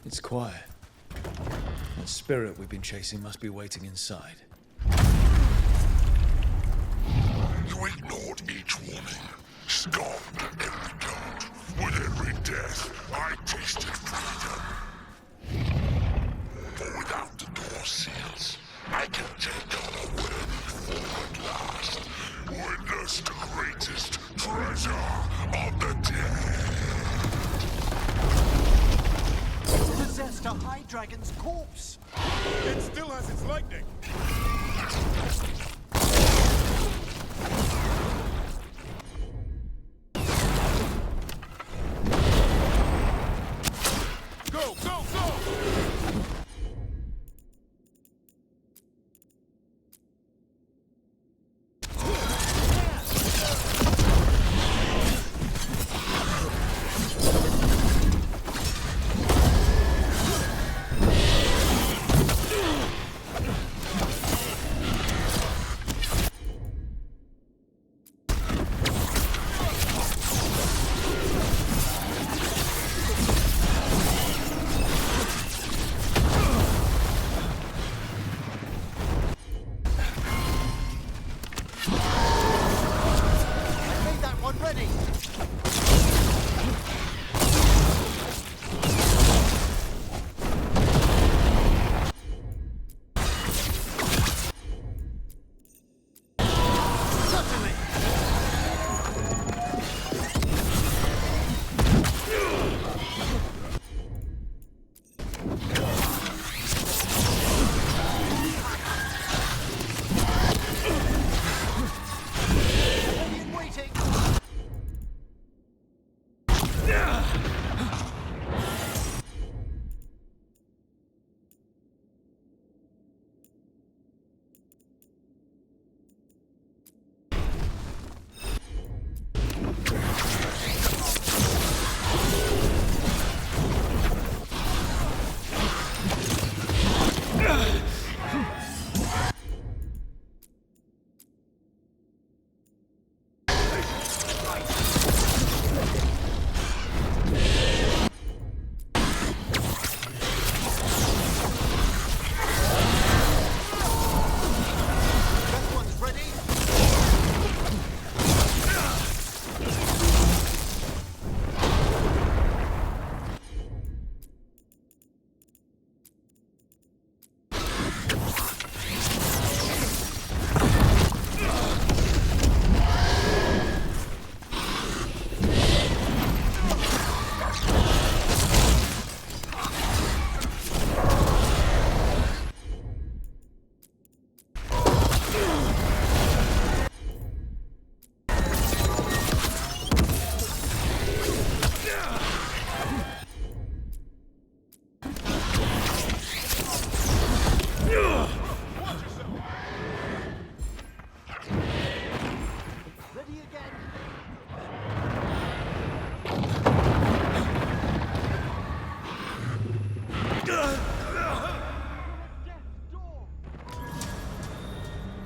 It's quiet. That spirit we've been chasing must be waiting inside. You ignored each warning, scoffed at every taunt. With every death, I tasted freedom. For without the door seals, I can take unaware forward last. Witness the greatest treasure of the dead. Possessed a high dragon's corpse. It still has its lightning. Go, go, go!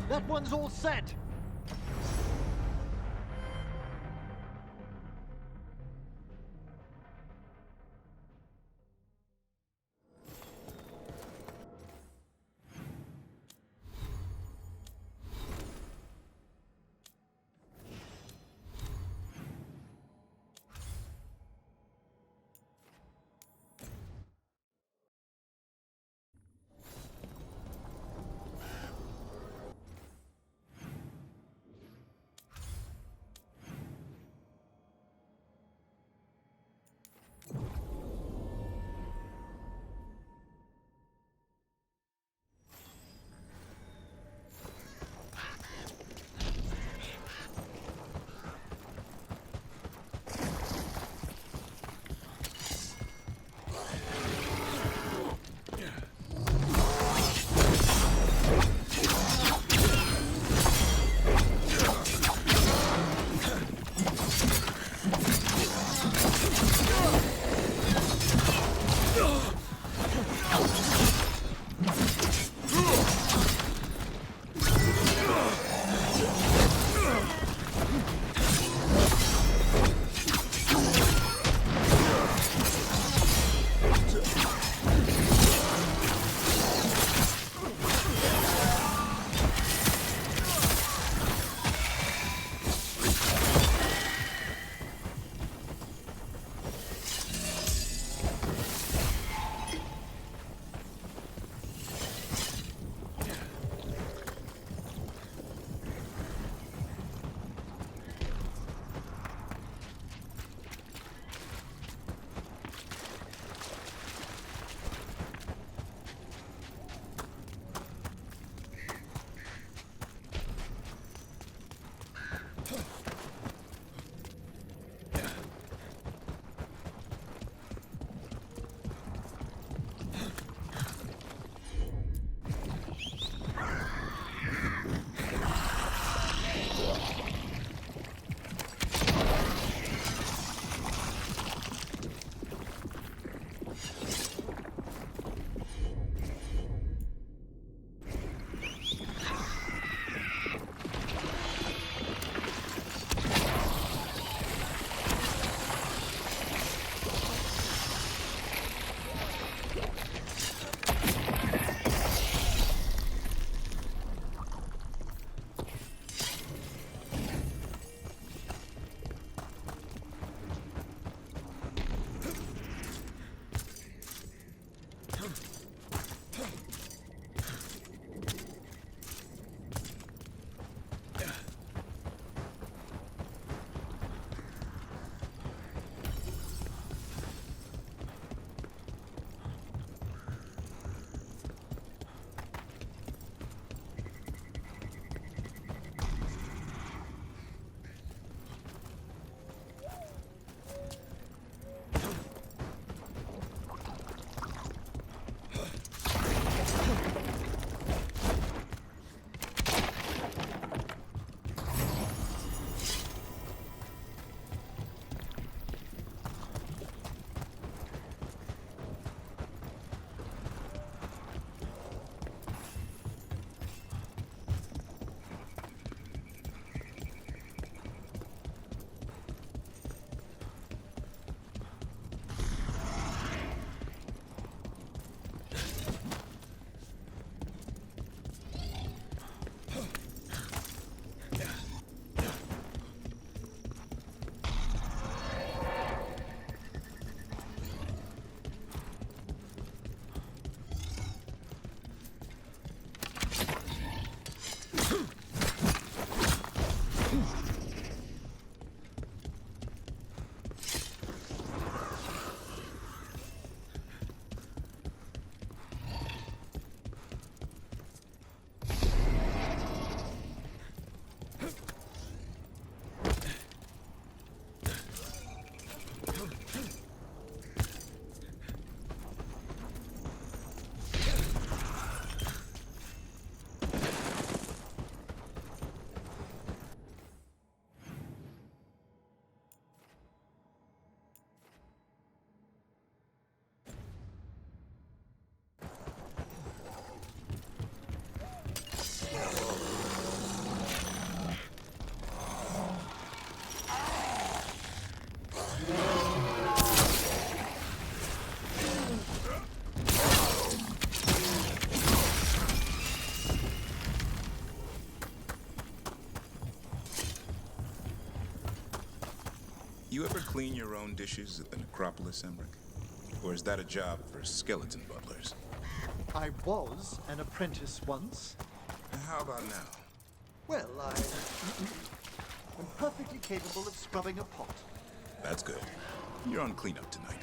That one's all set. You ever clean your own dishes at the necropolis, Emmerich? Or is that a job for skeleton butlers? I was an apprentice once. How about now? Well, I'm perfectly capable of scrubbing a pot. That's good. You're on cleanup tonight.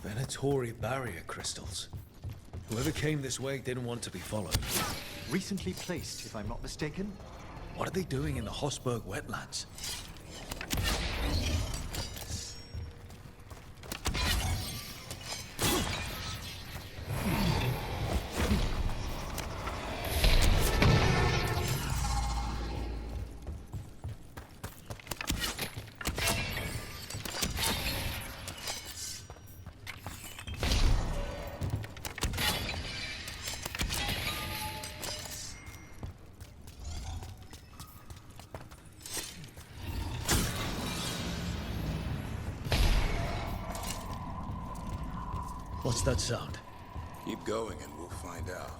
Venatori barrier crystals. Whoever came this way didn't want to be followed. Recently placed, if I'm not mistaken. What are they doing in the Hossberg wetlands? What's that sound? Keep going and we'll find out.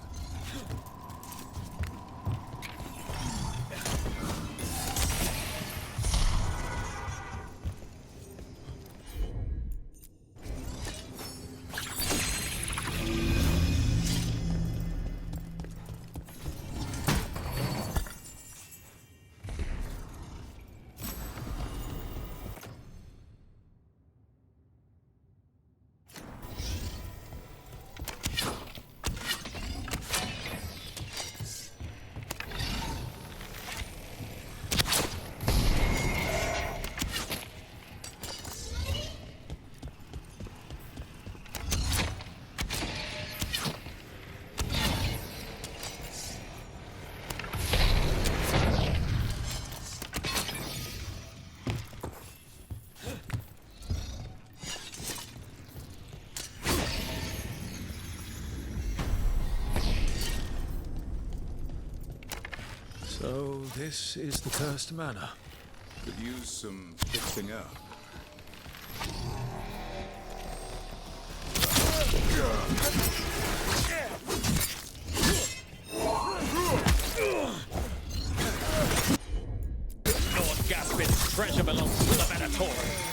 So, this is the cursed manor. Could use some fixing up. Lord Gaspin's treasure belongs to the Venatori.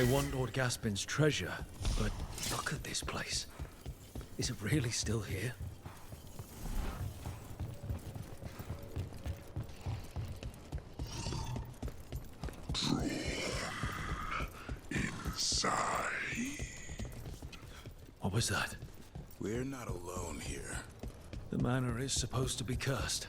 They want Lord Gaspin's treasure, but look at this place. Is it really still here? Inside. What was that? We're not alone here. The manor is supposed to be cursed.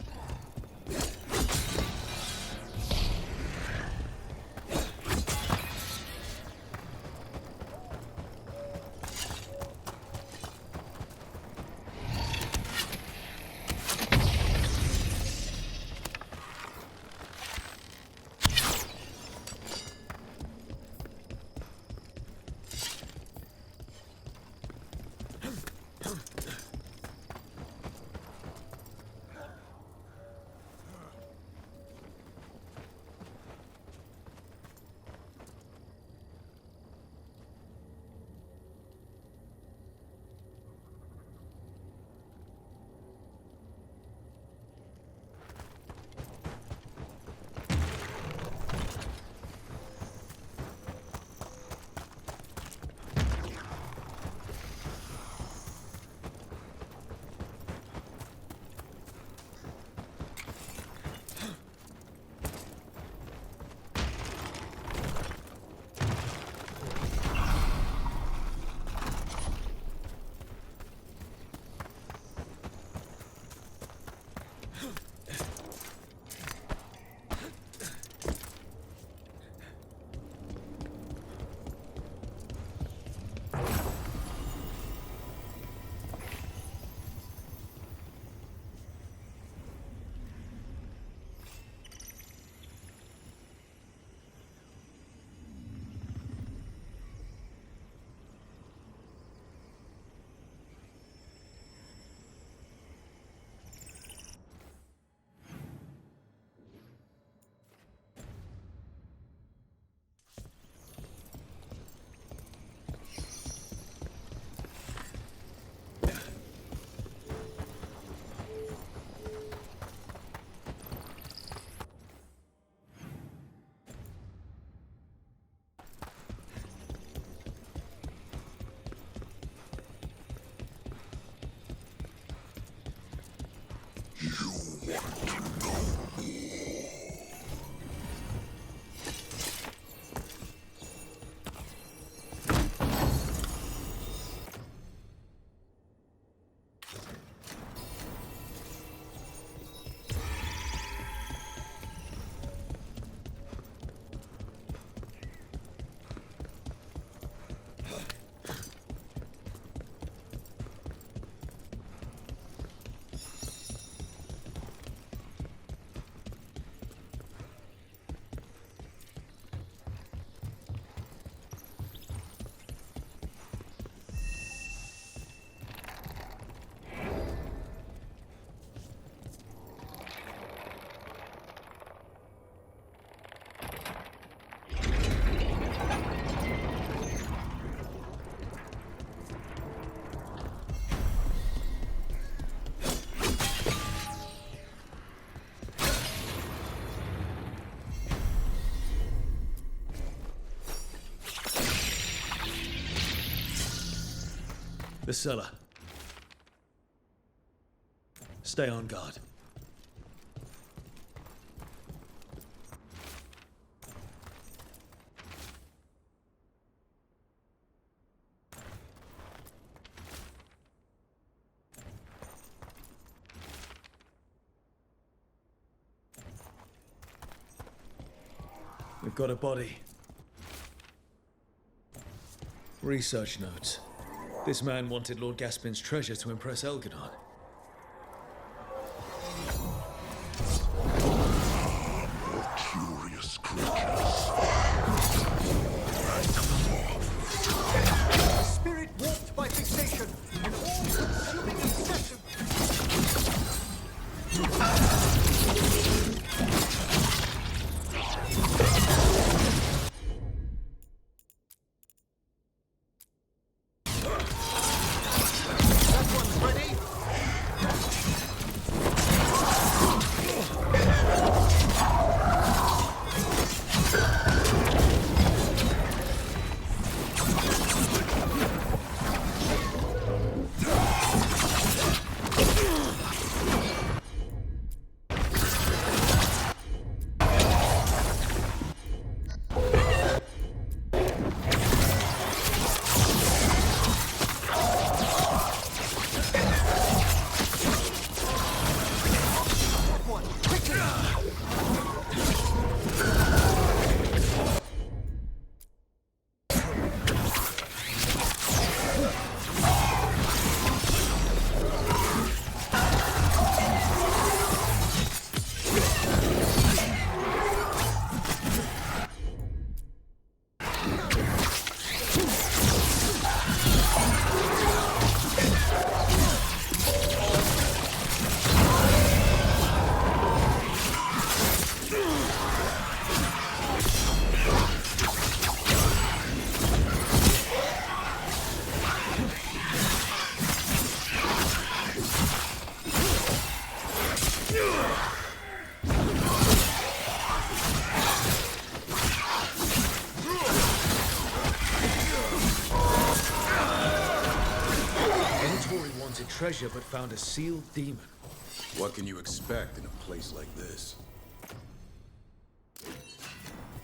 The cellar. Stay on guard. We've got a body. Research notes. This man wanted Lord Gaspin's treasure to impress Elgadon. More curious creatures. A spirit warped by fixation, an all-consuming obsession. That one's ready. treasure but found a sealed demon. What can you expect in a place like this?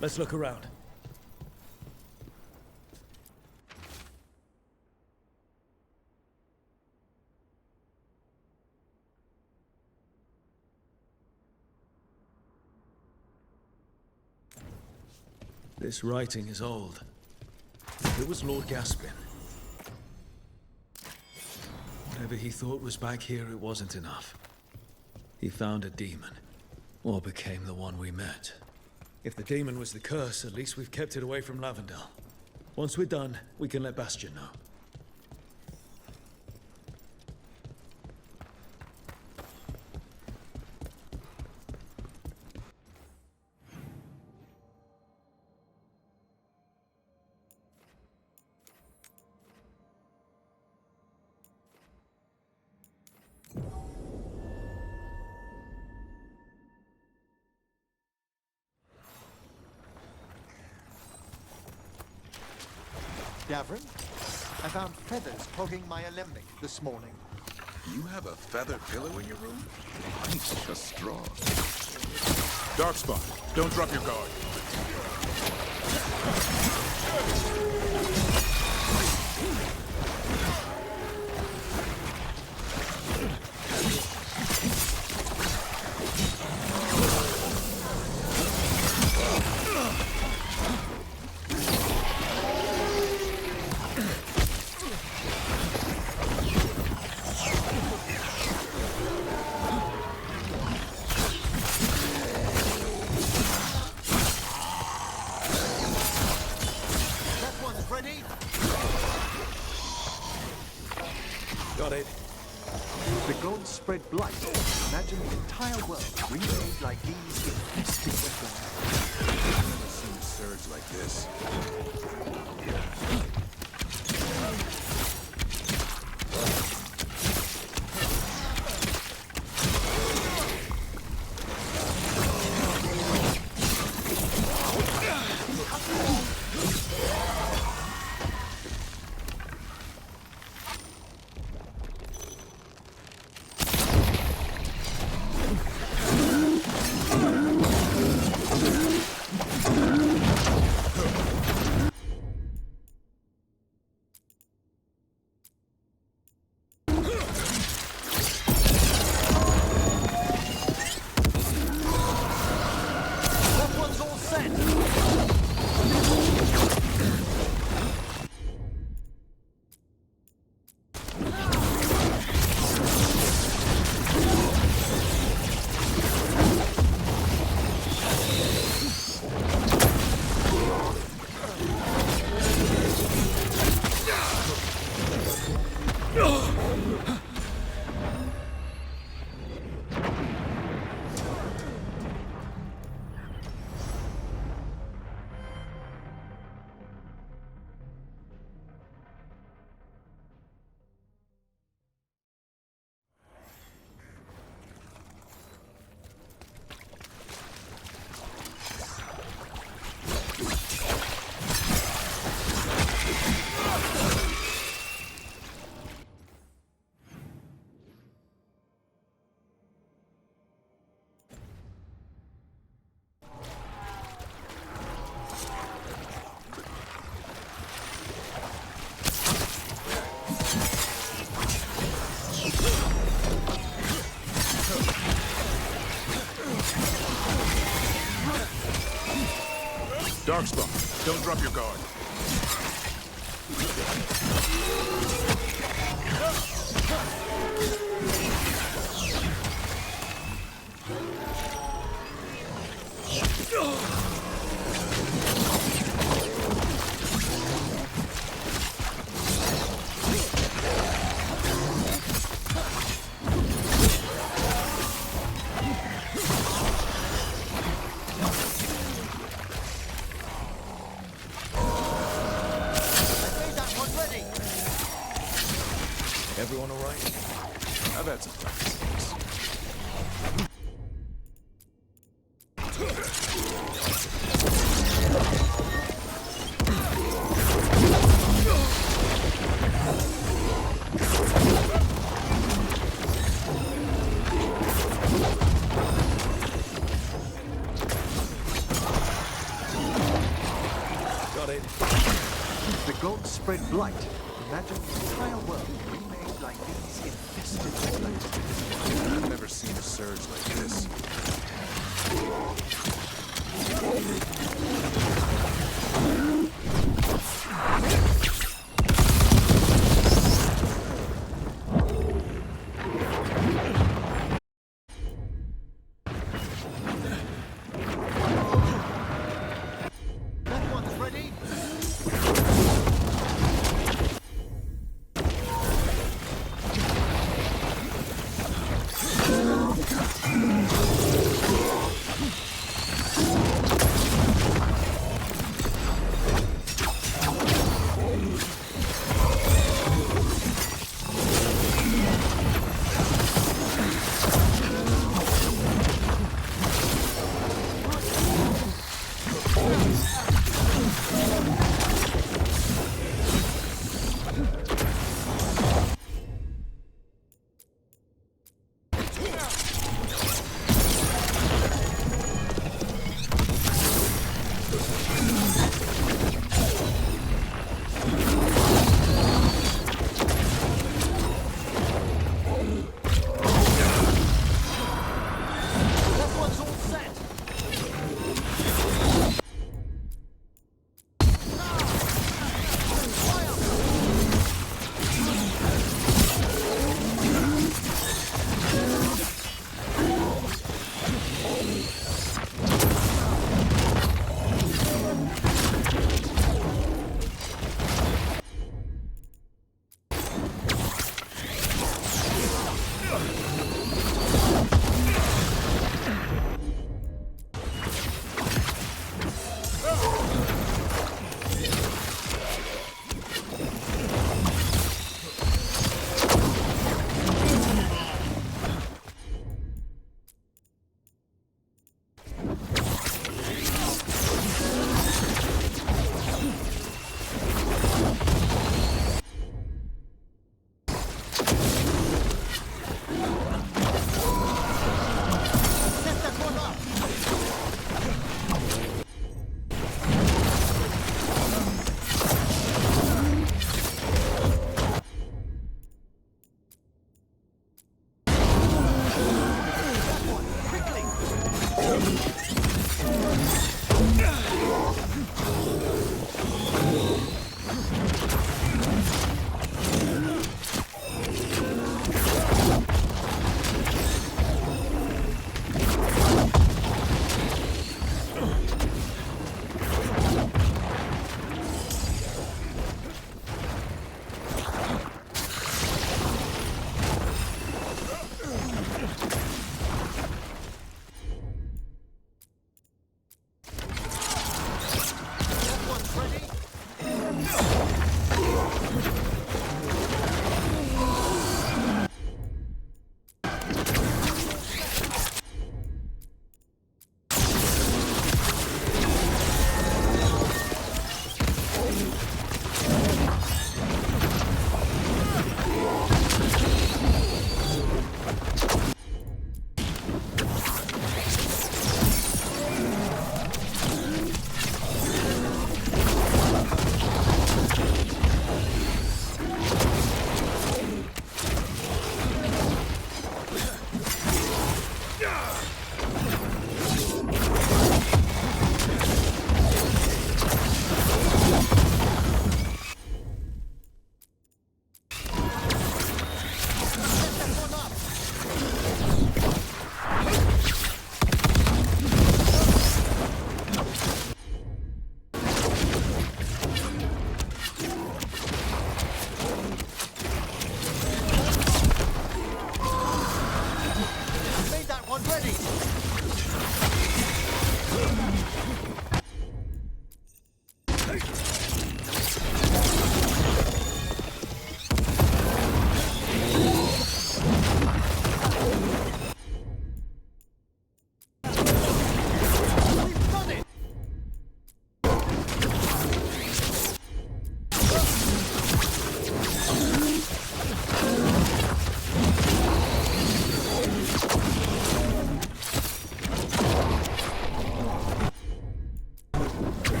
Let's look around. This writing is old. It was Lord Gaspin. Whatever he thought was back here, it wasn't enough. He found a demon, or became the one we met. If the demon was the curse, at least we've kept it away from Lavendel. Once we're done, we can let Bastion know. Davrin, I found feathers clogging my alembic this morning. You have a feather pillow in your room? Mine's just straw. Darkspawn, don't drop your guard. Got it. The gods spread blight. Imagine the entire world remade like these infested wetlands. I've never seen a surge like this. Darkspawn, don't drop your guard. Everyone all right? I've had some practice. The gods spread blight. Imagine the entire world remade like these infested wetlands. I've never seen a surge like this. Everyone's ready?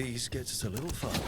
these gets us a little farther.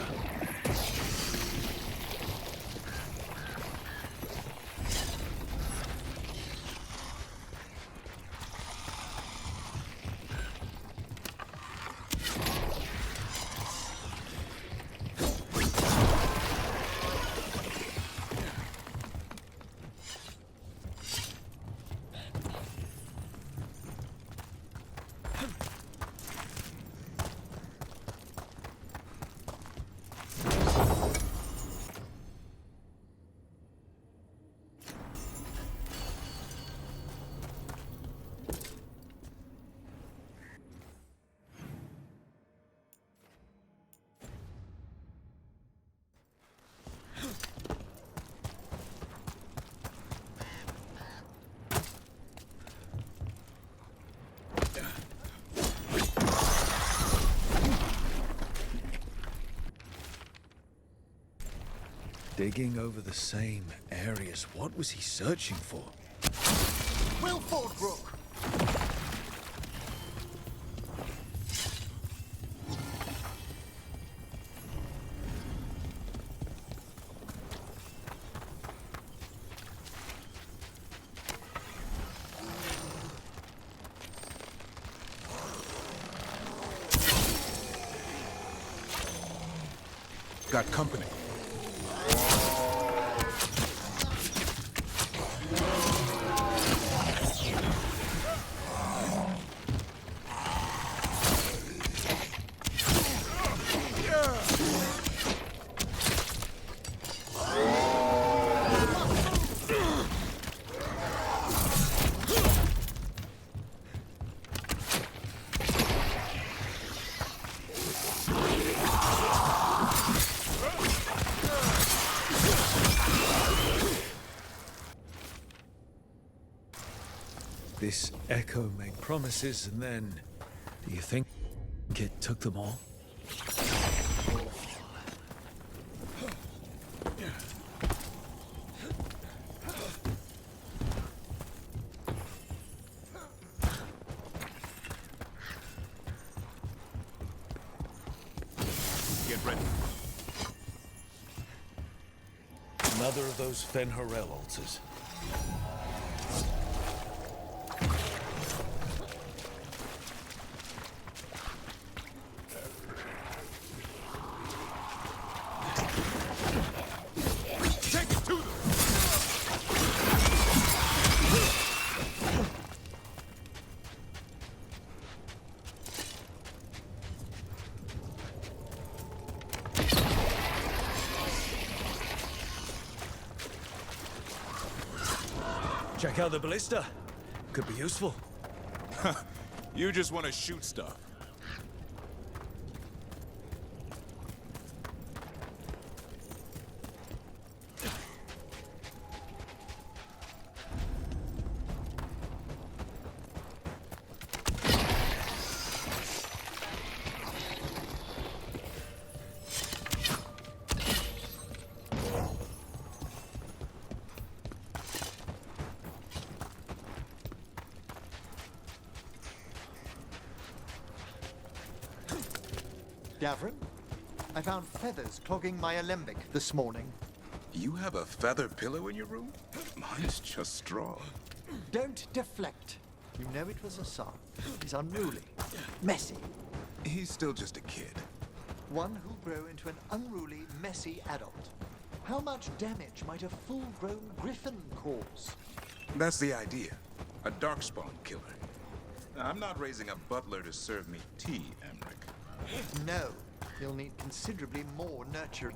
Digging over the same areas. What was he searching for? Wilford Brook! Got company. This echo made promises, and then... Do you think it took them all? Get ready. Another of those Fen'Harel altars. Check out the ballista. Could be useful. You just want to shoot stuff. Gavrin, I found feathers clogging my alembic this morning. You have a feather pillow in your room? Mine's just straw. Don't deflect. You know it was a son. He's unruly, messy. He's still just a kid. One who'll grow into an unruly, messy adult. How much damage might a full-grown griffin cause? That's the idea. A darkspawn killer. I'm not raising a butler to serve me tea, Emmerich. No, he'll need considerably more nurturing.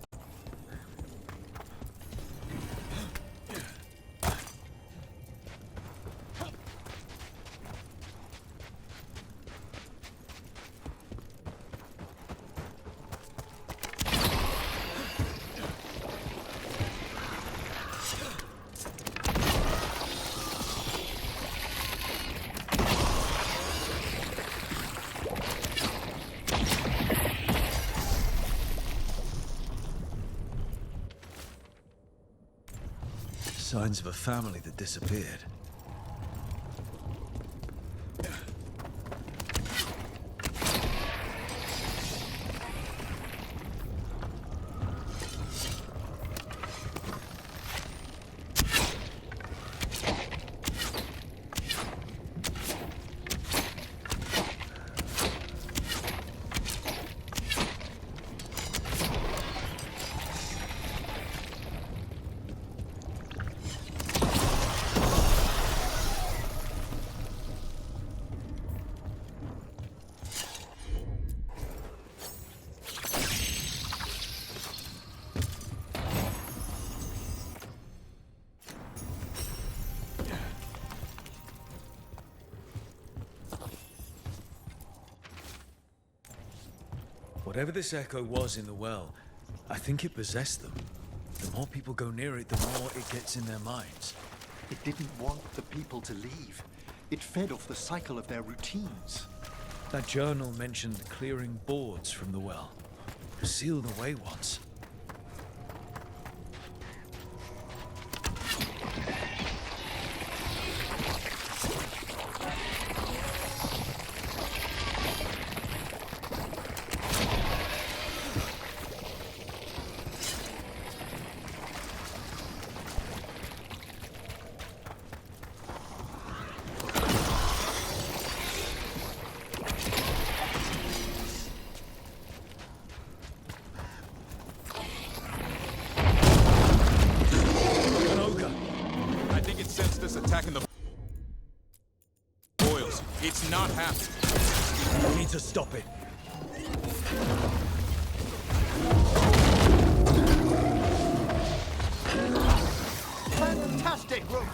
Signs of a family that disappeared. Whatever this echo was in the well, I think it possessed them. The more people go near it, the more it gets in their minds. It didn't want the people to leave. It fed off the cycle of their routines. That journal mentioned clearing boards from the well. It was sealed away once. Attacking the boils. It's not happening. We need to stop it. Fantastic, Rook!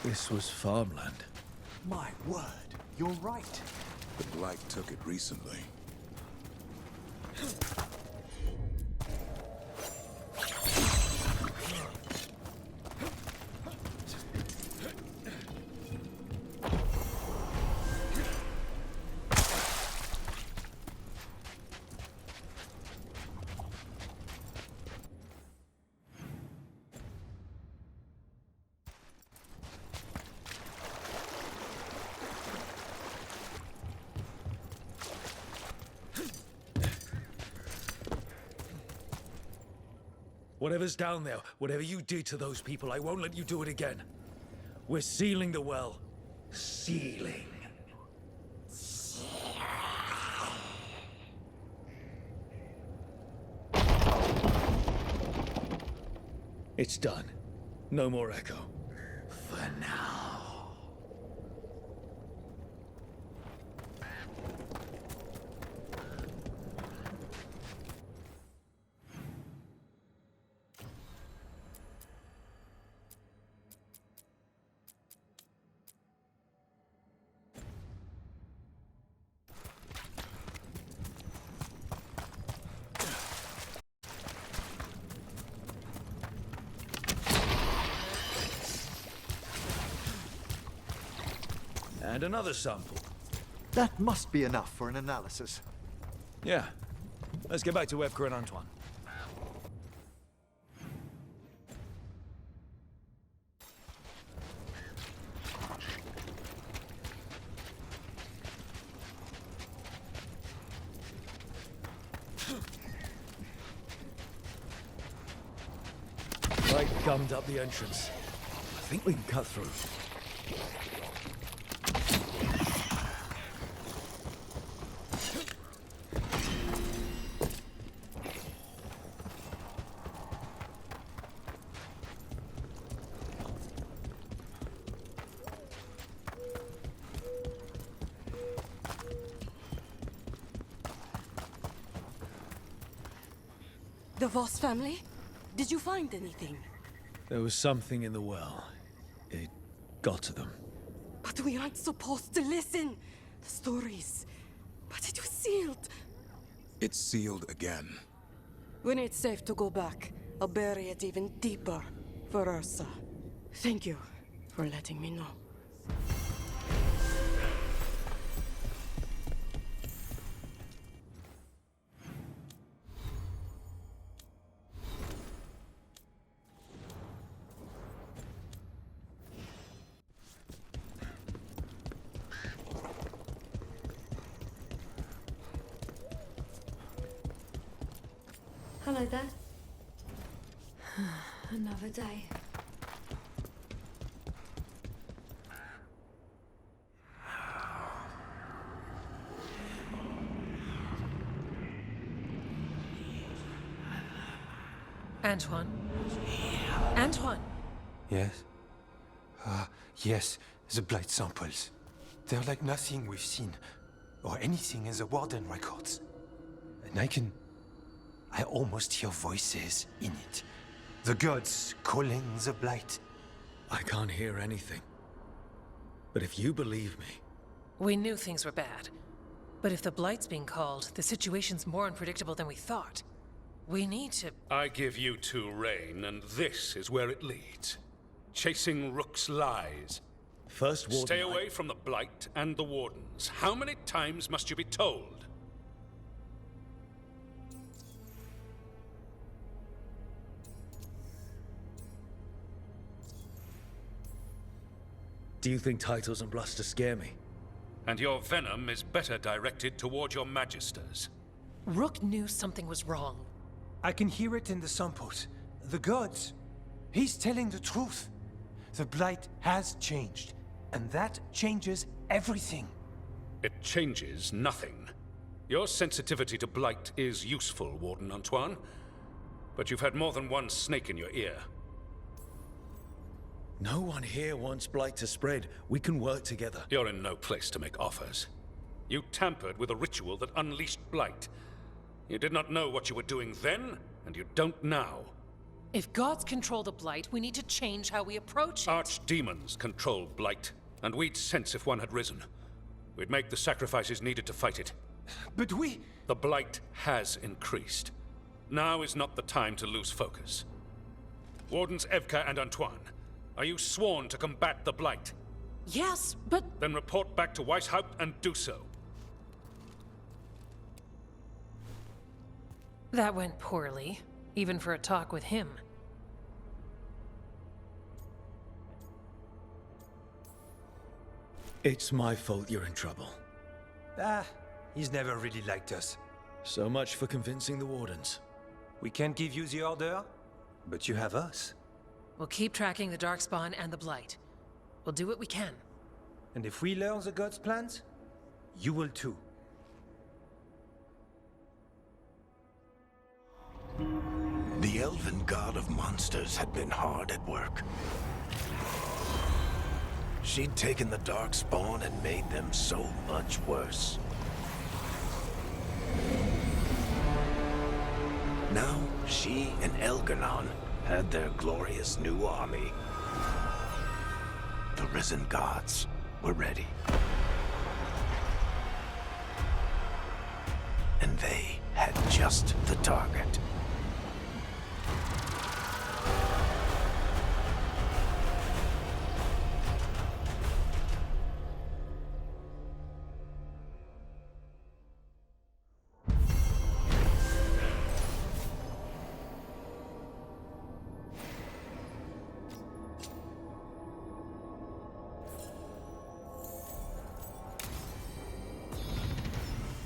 This was farmland. My word, you're right. The Blight took it recently. Whatever's down there, whatever you did to those people, I won't let you do it again. We're sealing the well. Sealing. It's done. No more echo. For now. And another sample. That must be enough for an analysis. Yeah. Let's get back to Evka and Antoine. Right, gummed up the entrance. I think we can cut through. The Voss family? Did you find anything? There was something in the well. It got to them. But we aren't supposed to listen. The stories. But it was sealed. It's sealed again. When it's safe to go back, I'll bury it even deeper for Ursa. Thank you for letting me know. Hello there. Another day. Antoine? Antoine! Yes? Yes, the blight samples. They're like nothing we've seen, or anything in the Warden records. And I almost hear voices in it. The gods calling the blight. I can't hear anything. But if you believe me... We knew things were bad. But if the blight's being called, the situation's more unpredictable than we thought. We need to... I give you two reign, and this is where it leads. Chasing Rook's lies. First Warden... Stay away from the Blight and the Wardens. How many times must you be told? Do you think titles and bluster scare me? And your venom is better directed toward your magisters. Rook knew something was wrong. I can hear it in the samples. The gods. He's telling the truth. The blight has changed, and that changes everything. It changes nothing. Your sensitivity to blight is useful, Warden Antoine. But you've had more than one snake in your ear. No one here wants blight to spread. We can work together. You're in no place to make offers. You tampered with a ritual that unleashed blight. You did not know what you were doing then, and you don't now. If gods control the blight, we need to change how we approach it. Archdemons control blight, and we'd sense if one had risen. We'd make the sacrifices needed to fight it. But we... The blight has increased. Now is not the time to lose focus. Wardens Evka and Antoine, are you sworn to combat the blight? Yes, but... Then report back to Weishaupt and do so. That went poorly, even for a talk with him. It's my fault you're in trouble. He's never really liked us. So much for convincing the Wardens. We can't give you the order, but you have us. We'll keep tracking the Darkspawn and the Blight. We'll do what we can. And if we learn the gods' plans, you will too. The elven god of monsters had been hard at work. She'd taken the Darkspawn and made them so much worse. Now, she and Elgarnon had their glorious new army. The risen gods were ready. And they had just the target.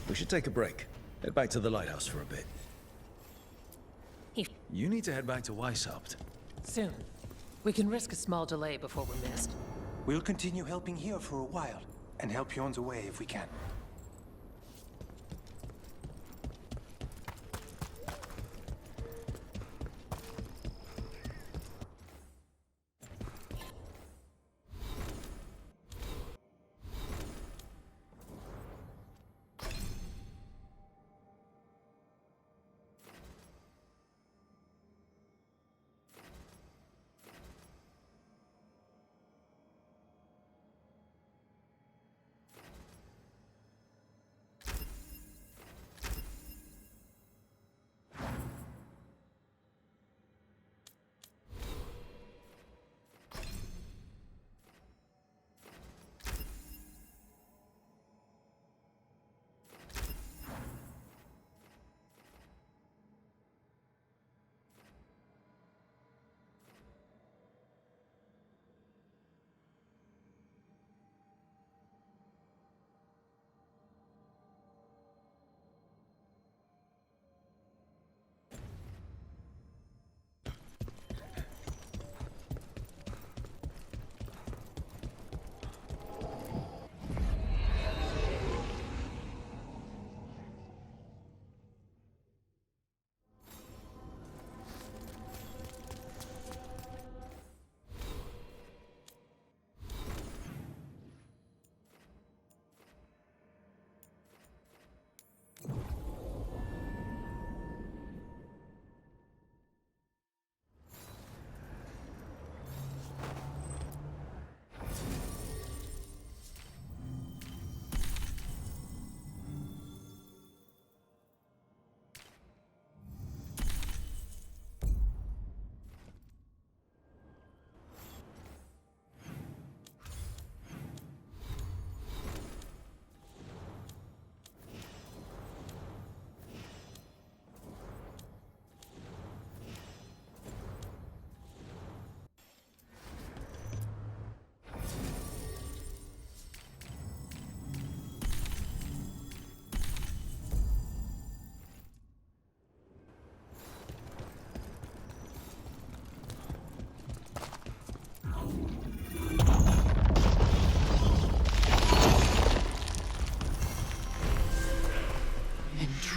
We should take a break. Head back to the lighthouse for a bit. You need to head back to Weishaupt. Soon. We can risk a small delay before we're missed. We'll continue helping here for a while, and help you on the way if we can.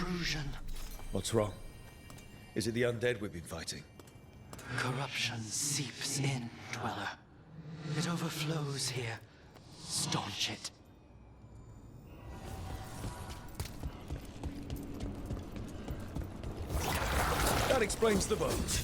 intrusion. What's wrong? Is it the undead we've been fighting? Corruption seeps in, Dweller. It overflows here. Staunch it. That explains the boat.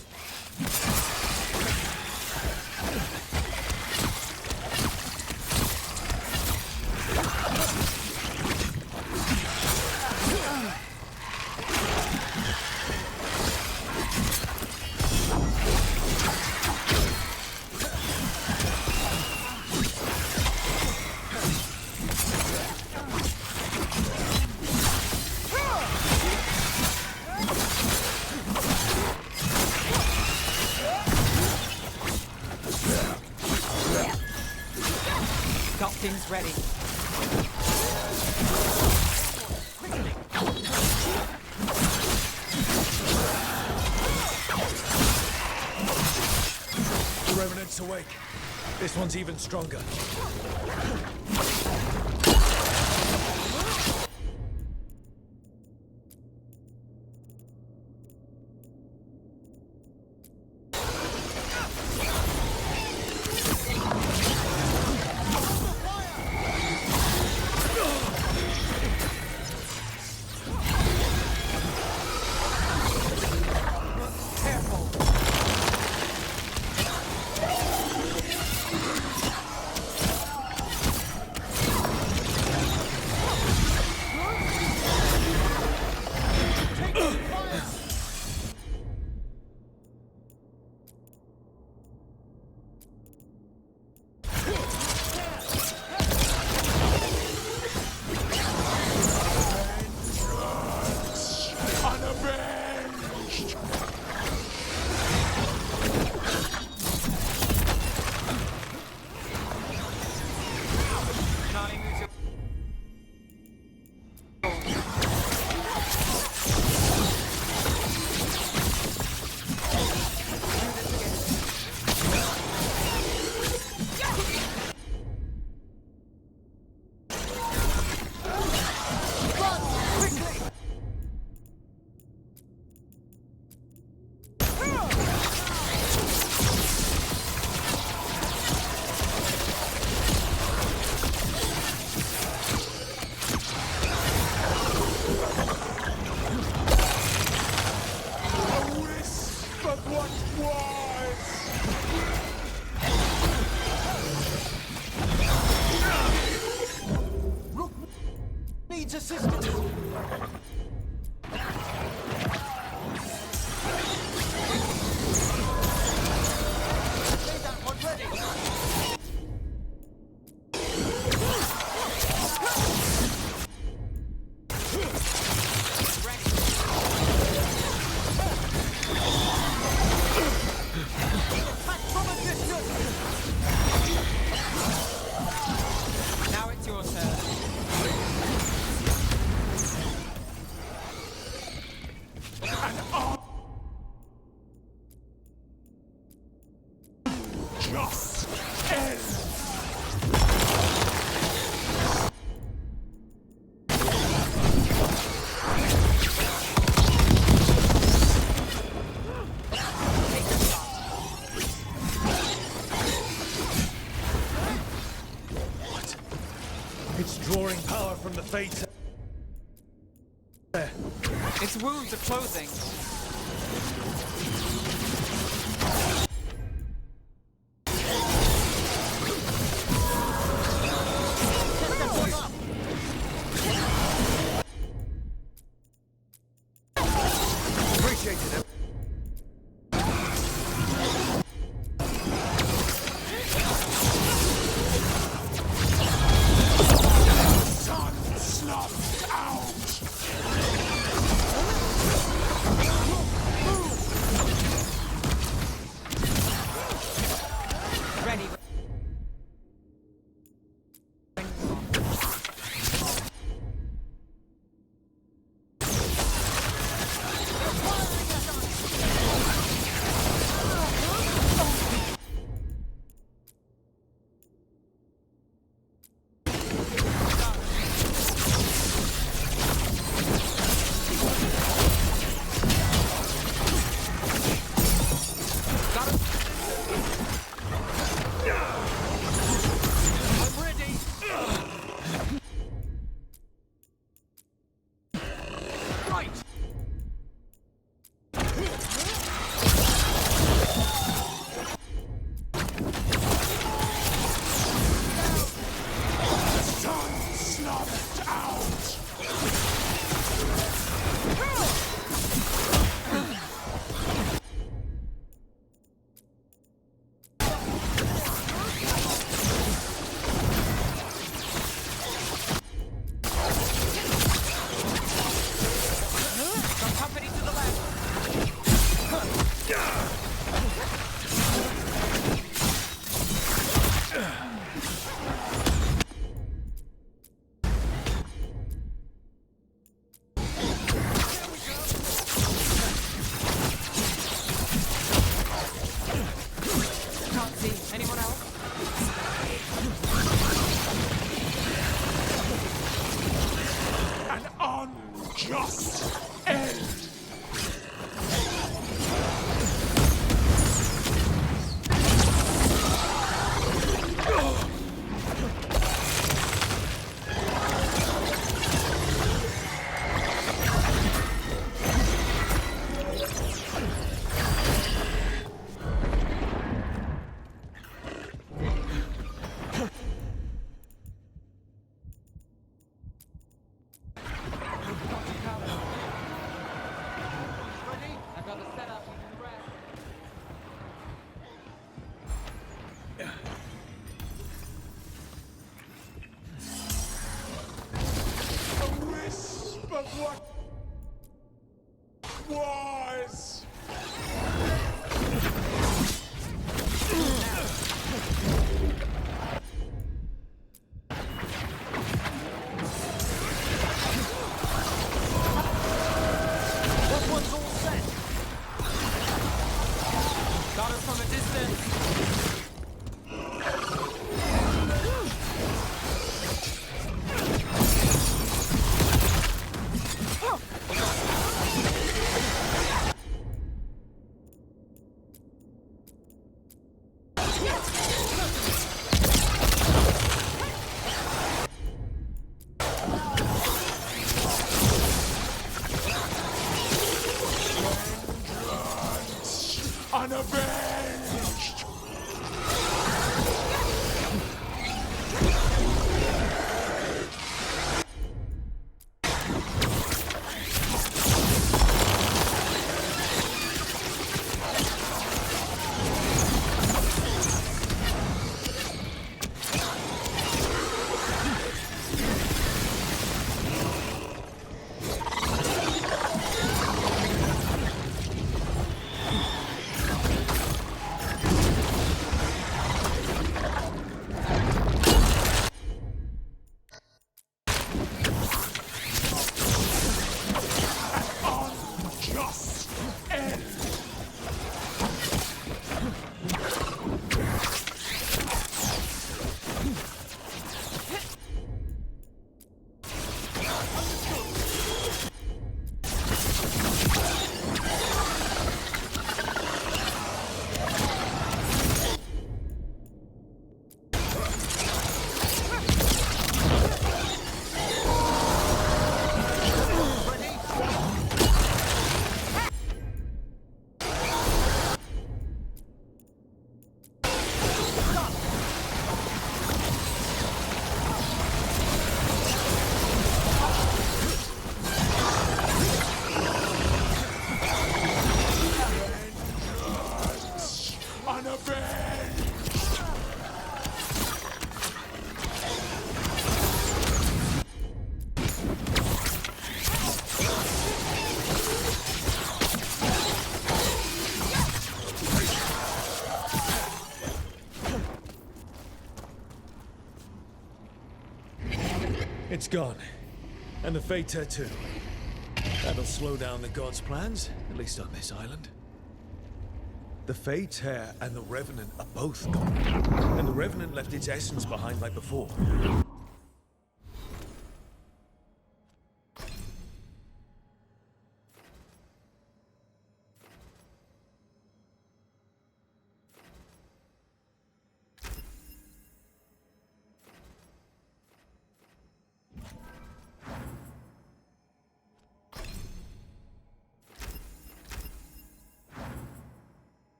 Got things ready. The Revenant's awake. This one's even stronger. Needs assistance. Now it's your turn. It's drawing power from the Fates. Its wounds are closing. Appreciate it. Ready. Was! That one's all set. Got her from a distance. Unavenged! Unjust end! Unavenged! It's gone. And the Fate Tattoo. That'll slow down the gods' plans, at least on this island. The Fate's hair and the Revenant are both gone. And the Revenant left its essence behind like before.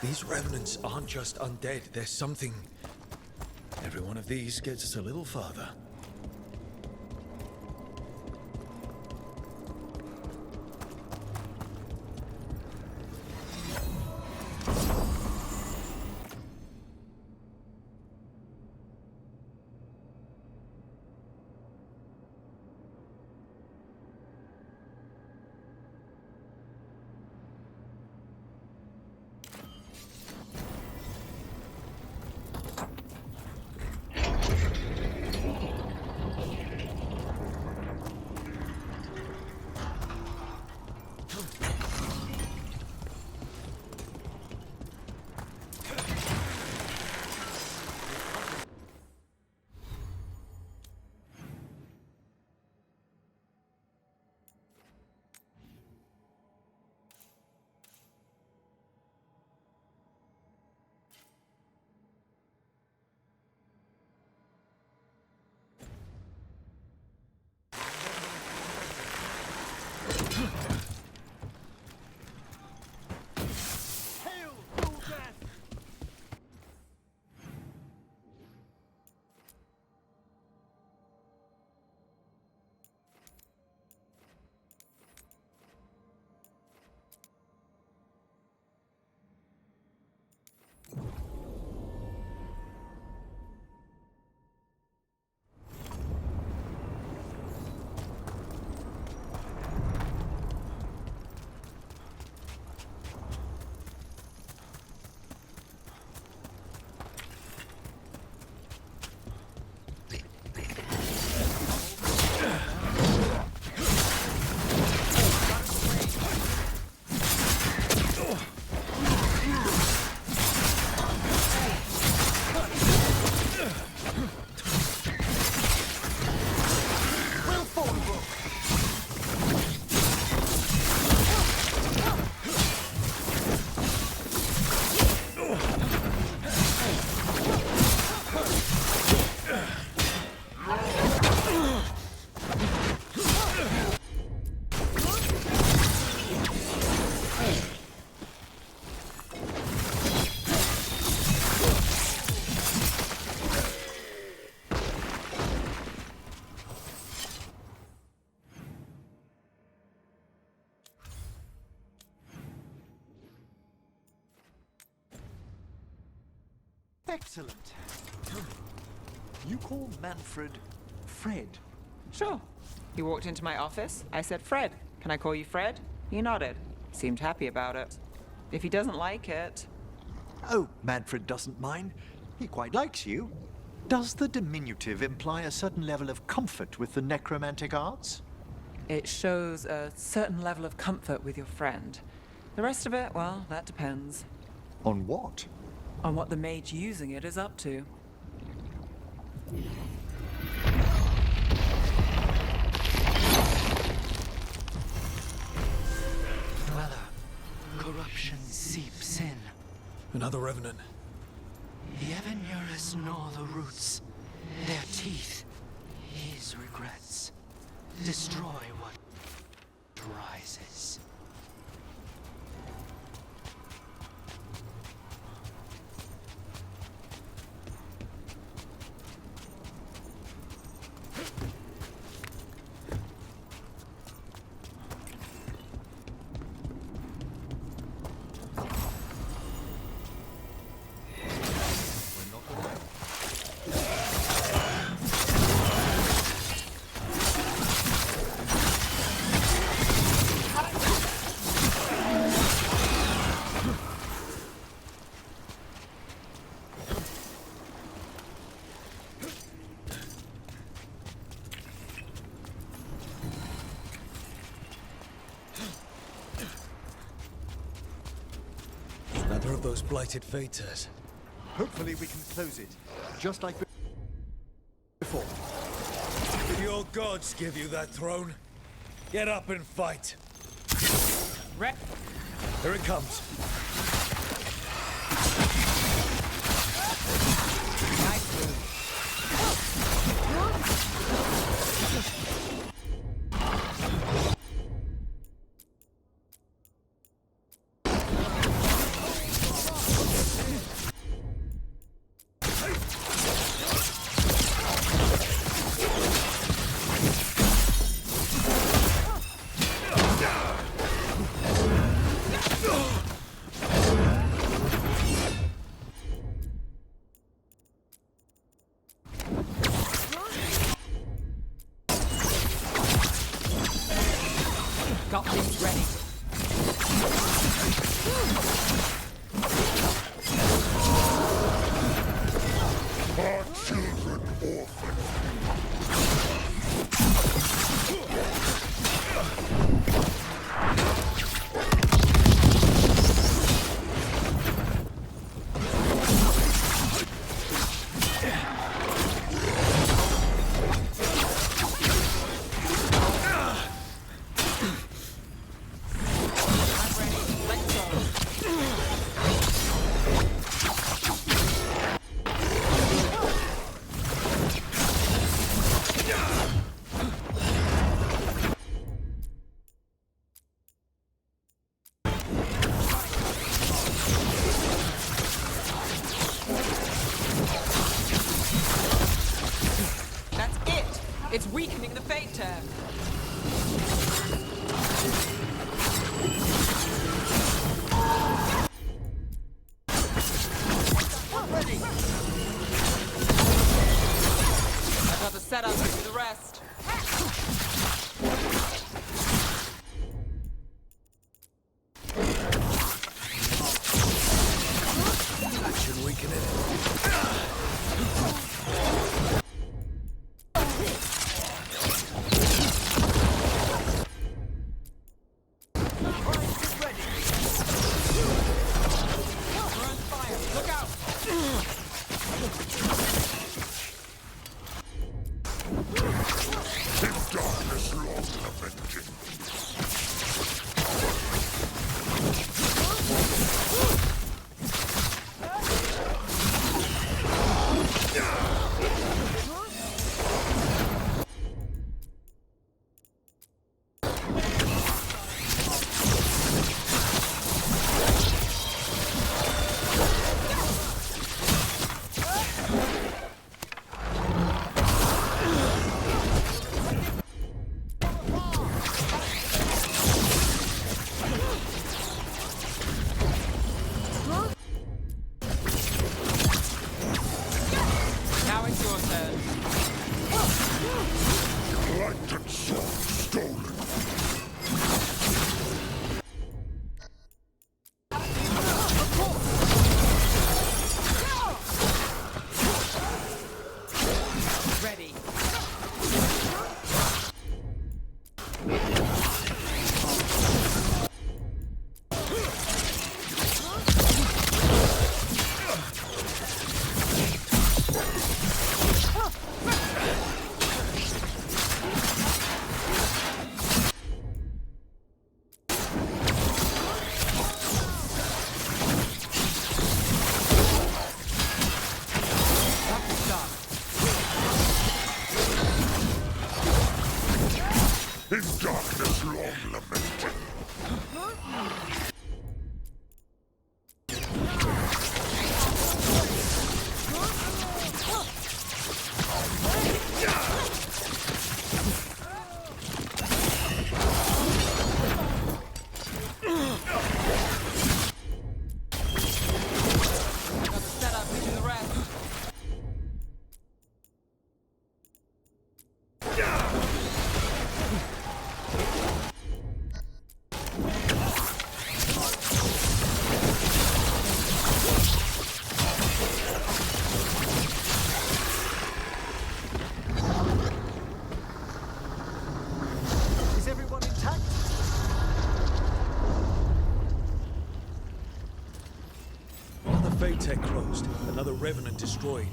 These revenants aren't just undead, there's something. Every one of these gets us a little farther. Excellent. You call Manfred Fred? Sure. He walked into my office. I said, Fred, can I call you Fred? He nodded. Seemed happy about it. If he doesn't like it... Oh, Manfred doesn't mind. He quite likes you. Does the diminutive imply a certain level of comfort with the necromantic arts? It shows a certain level of comfort with your friend. The rest of it, well, that depends. On what? On what the mage using it is up to. Dweller, corruption seeps in. Another revenant. The ever nearest gnaw the roots. Their teeth, his regrets. Destroy what rises. Another of those blighted Vators. Hopefully we can close it, just like before. Did your gods give you that throne? Get up and fight. Here it comes. Nice move. Got things ready. Our children orphaned. weakening the fate term. Ready. I've got the setup to do the rest. That should weaken it. In darkness long lamented. Tech closed, another revenant destroyed,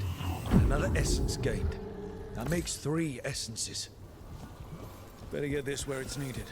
and another essence gained. That makes 3 essences. Better get this where it's needed.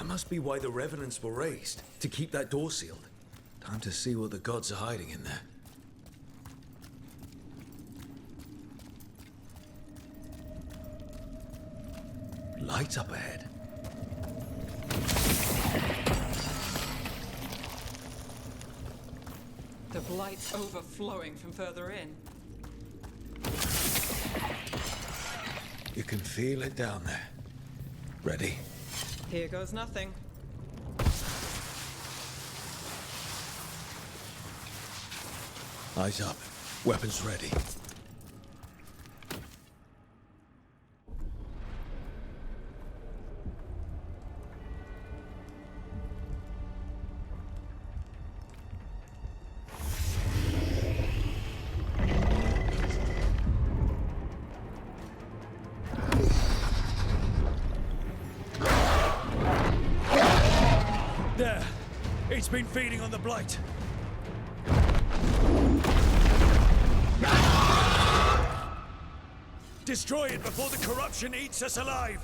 Must be why the revenants were raised, to keep that door sealed. Time to see what the gods are hiding in there. Lights up ahead. The blight's overflowing from further in. You can feel it down there. Ready? Here goes nothing. Eyes up. Weapons ready. There! It's been feeding on the blight. Destroy it before the corruption eats us alive!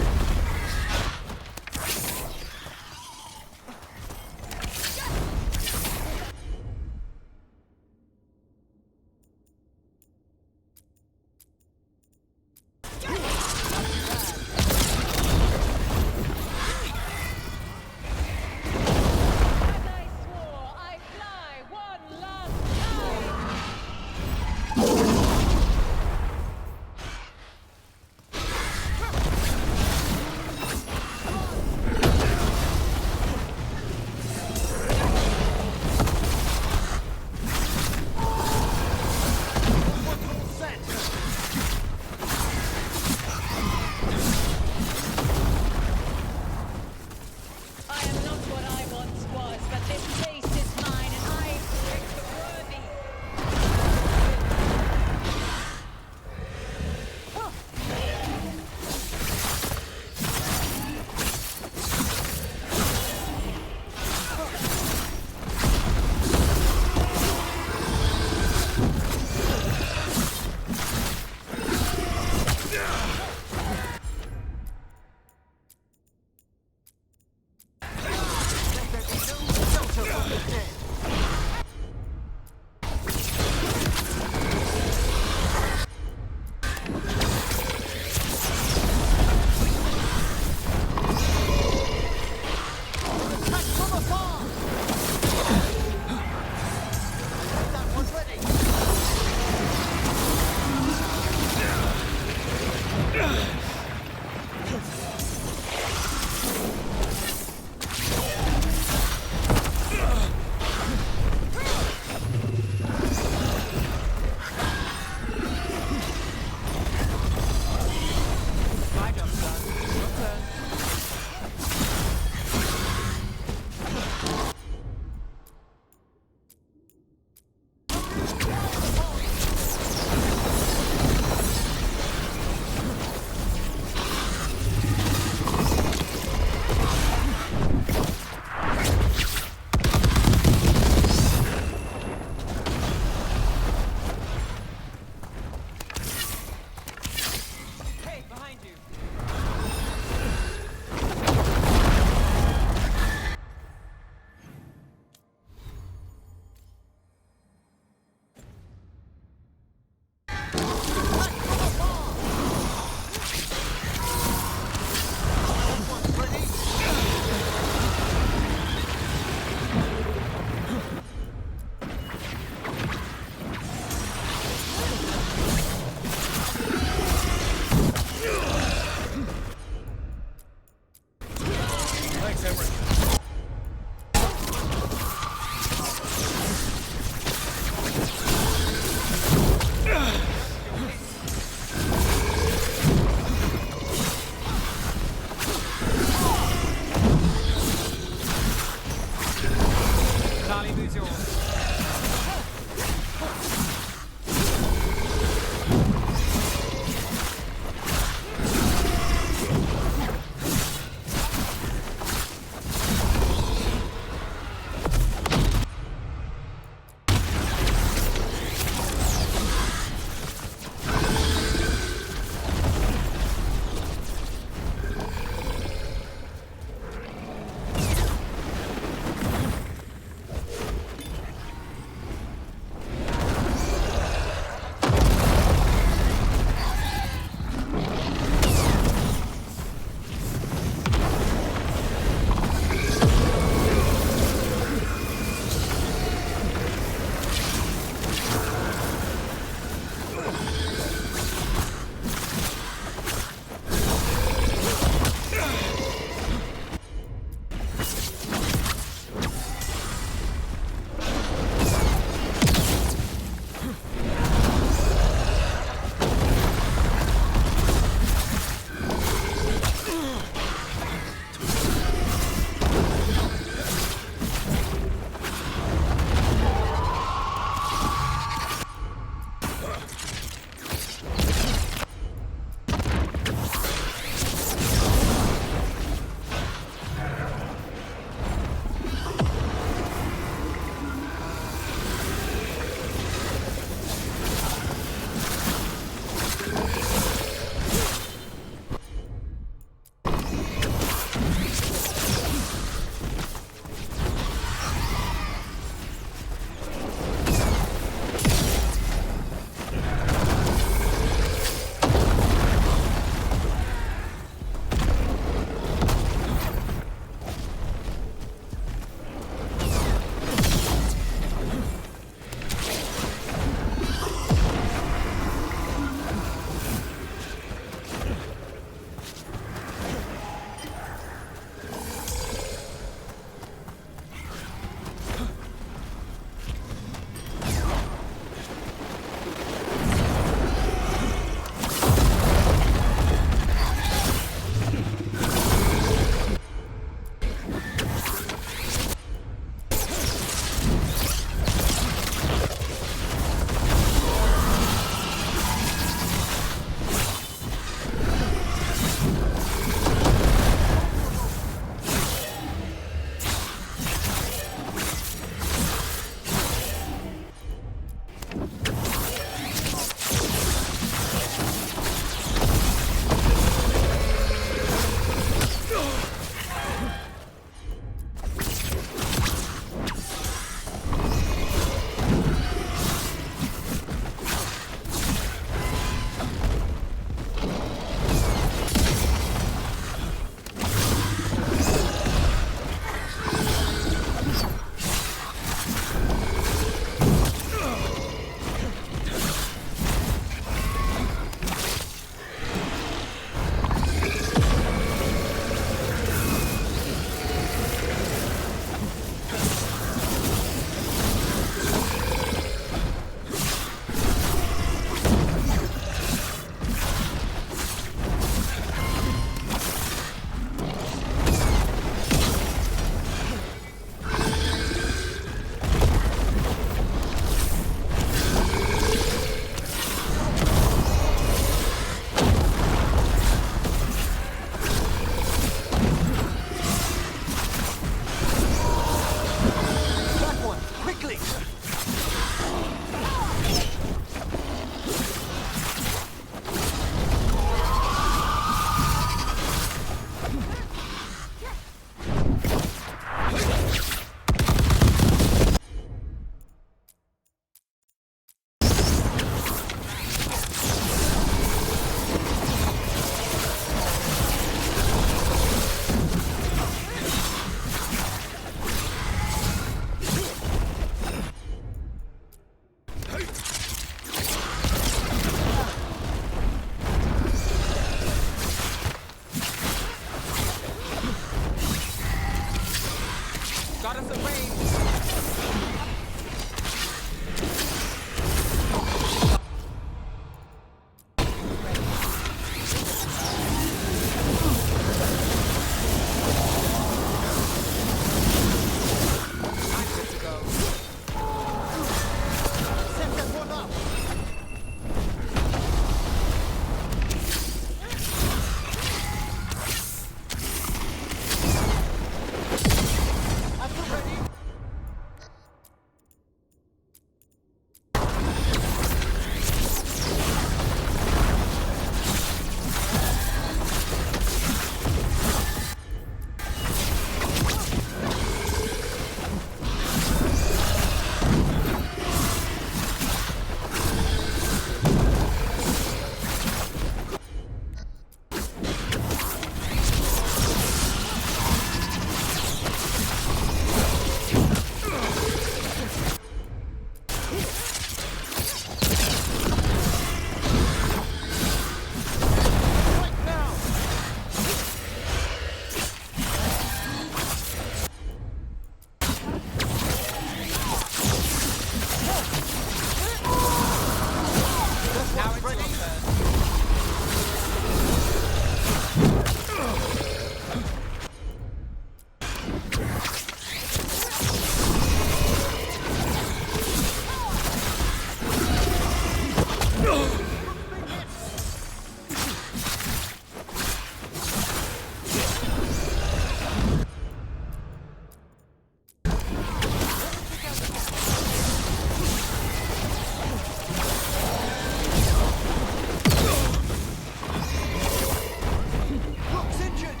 Rook's injured!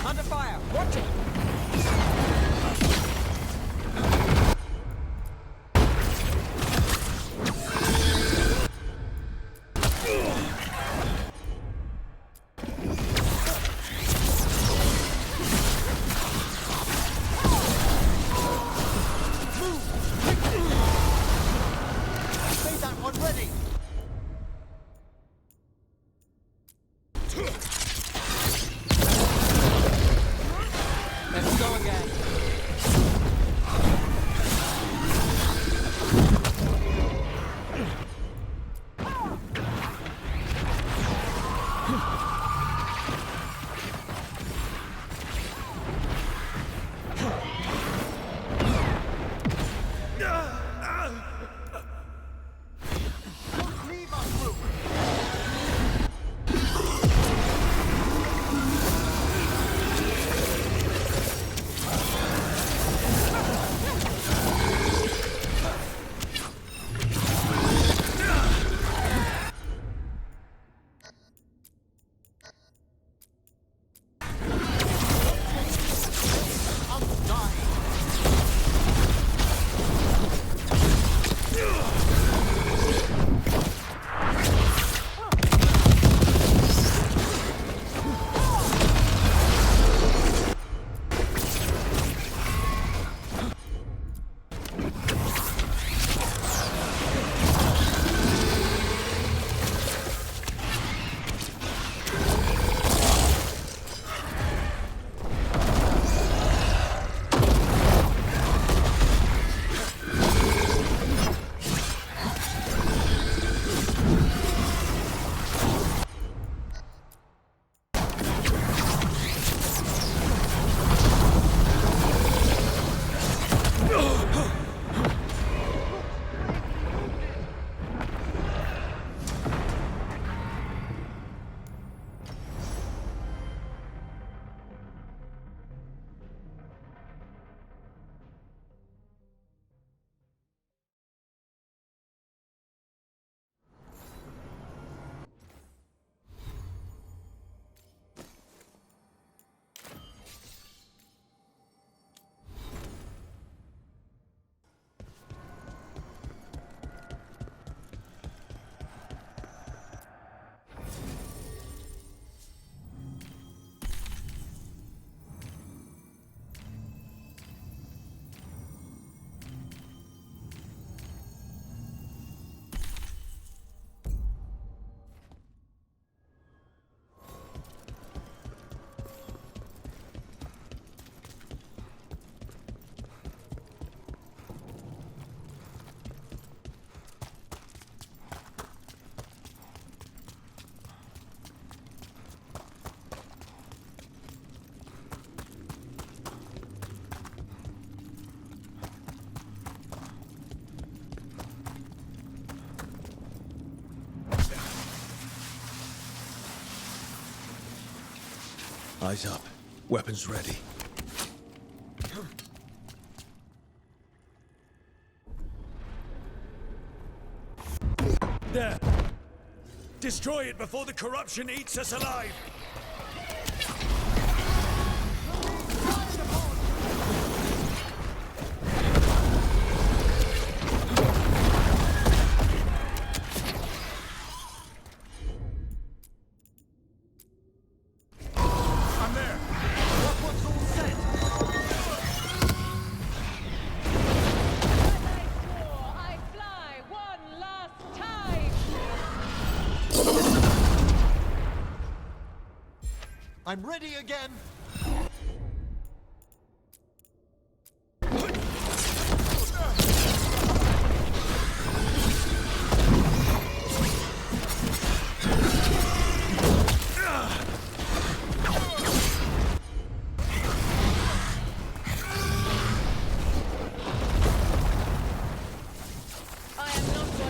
Under fire! Watch it! Made that one ready! Let's go again. Don't leave us, Rook! I'm dying! Eyes up. Weapons ready. There! Destroy it before the corruption eats us alive! I'm there! That one's all set! I fly one last time! I'm ready again! I am not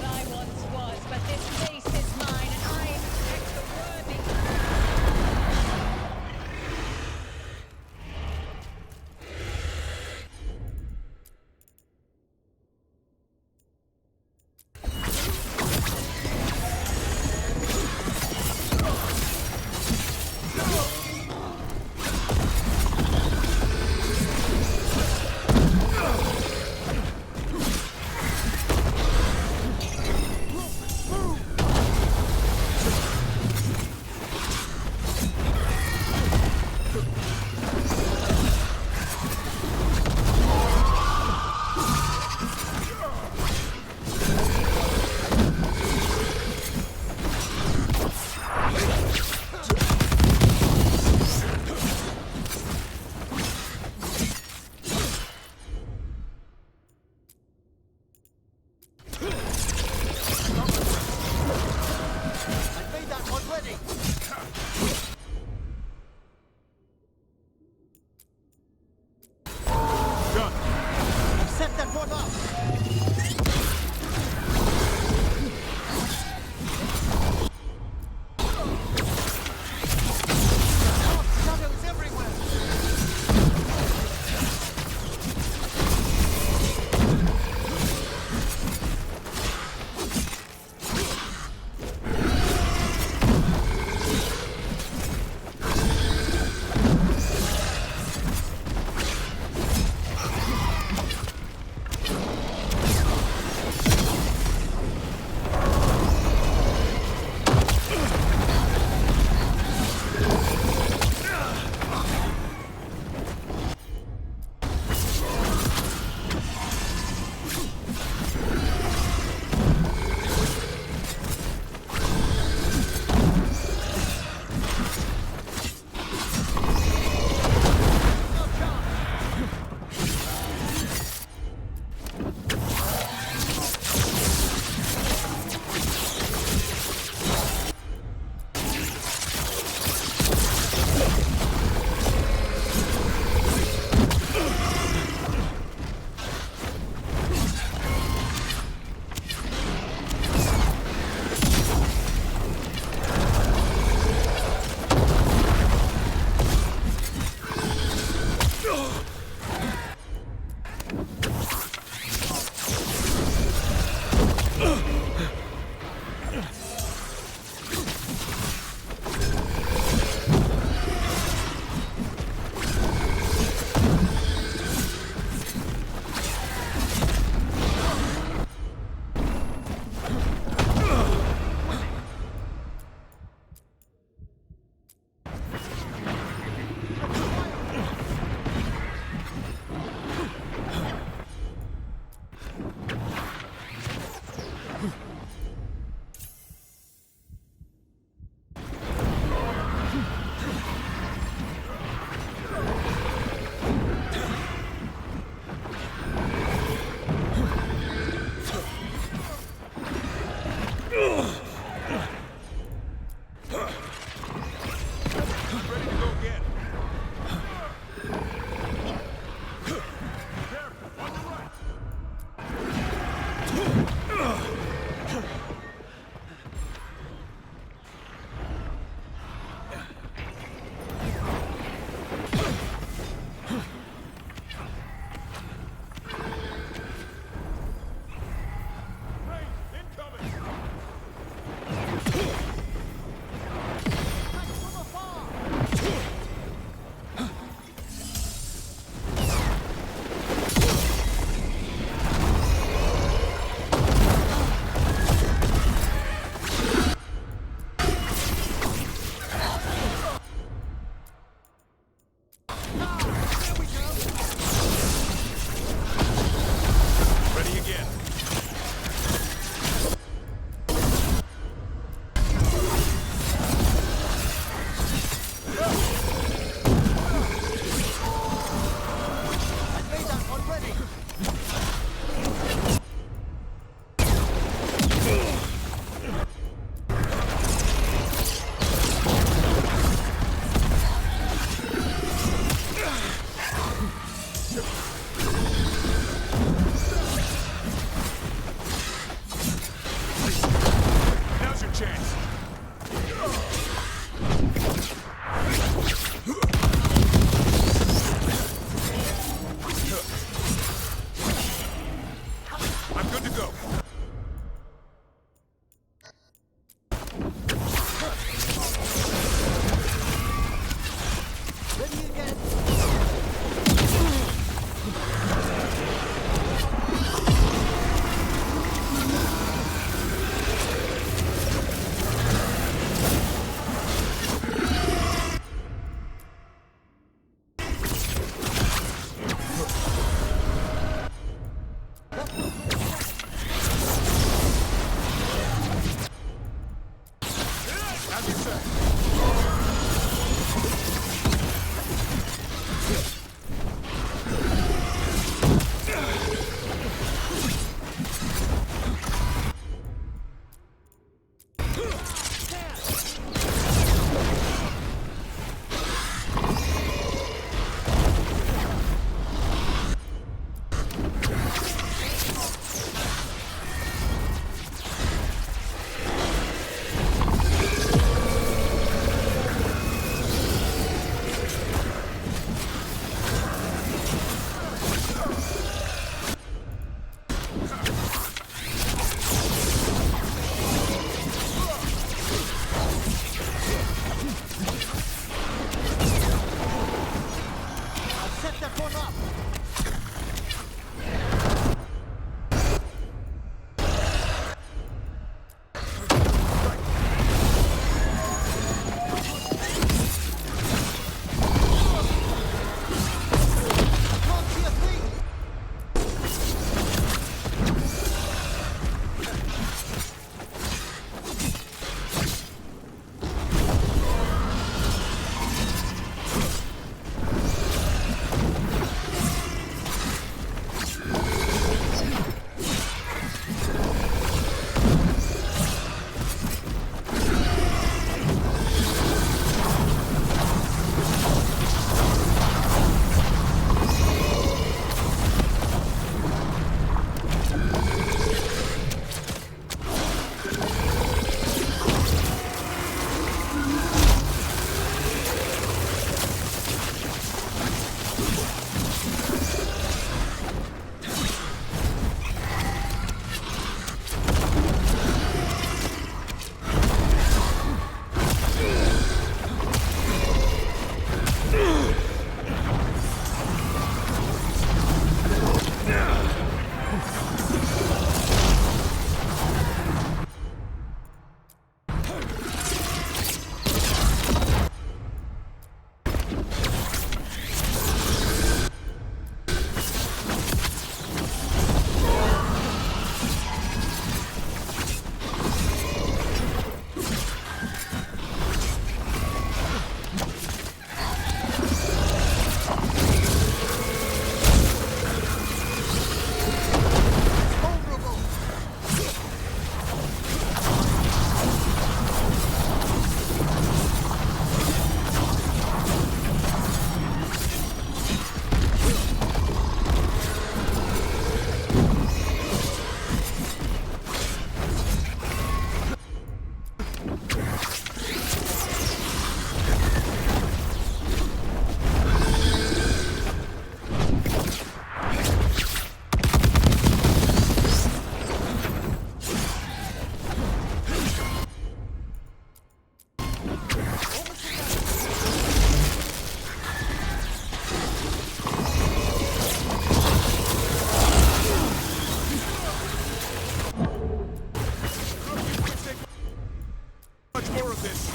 this!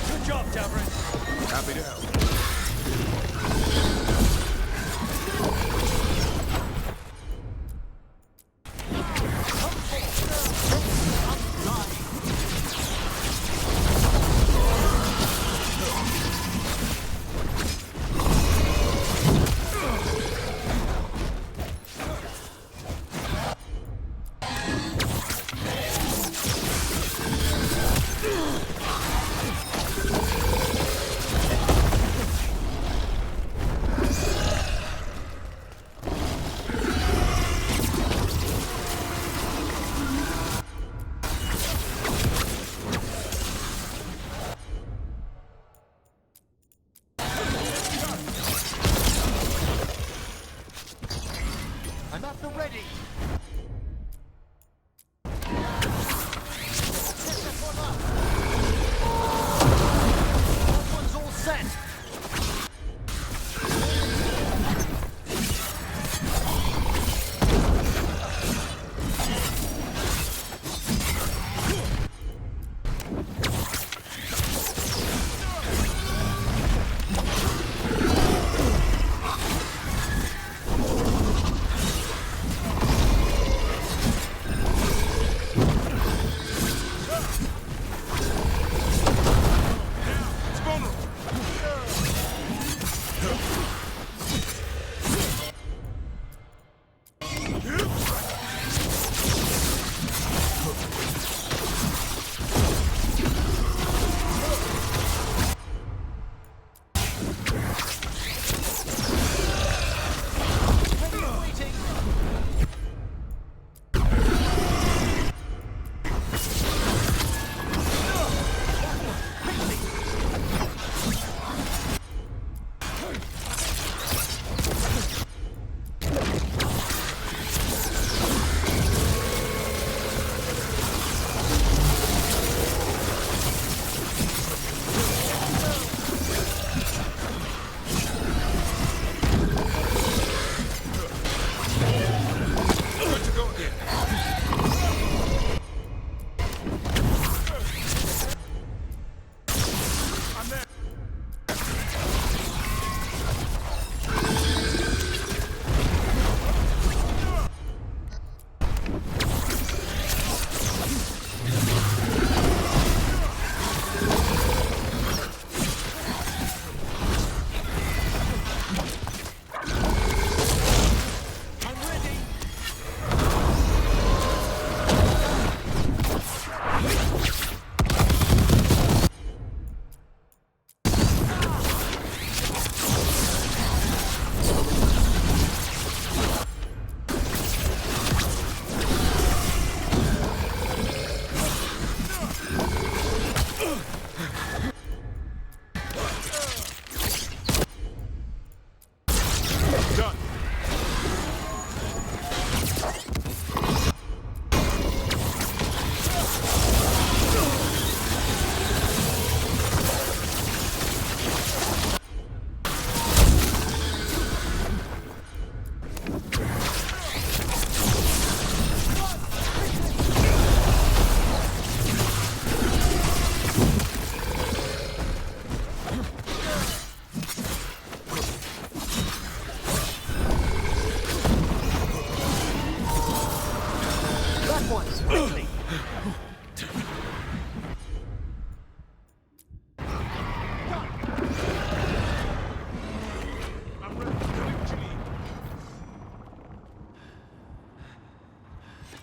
Good job, Tavern. Happy to help. I'm at the ready. Set that one up. That one's all set.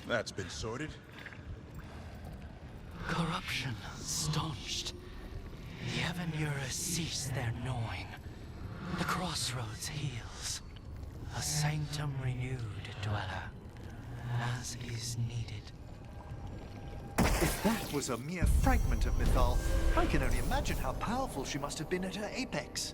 That's been sorted. Corruption staunched. The Evanura cease their gnawing. The crossroads heals. A sanctum renewed, dweller, as is needed. If that was a mere fragment of Mythal, I can only imagine how powerful she must have been at her apex.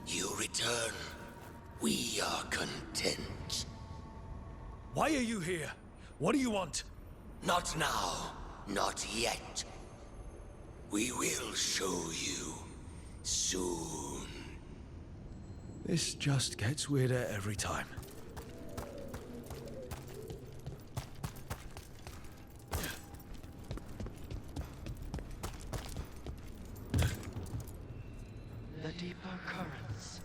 You return. We are content. Why are you here? What do you want? Not now. Not yet. We will show you soon. This just gets weirder every time. The deeper currents.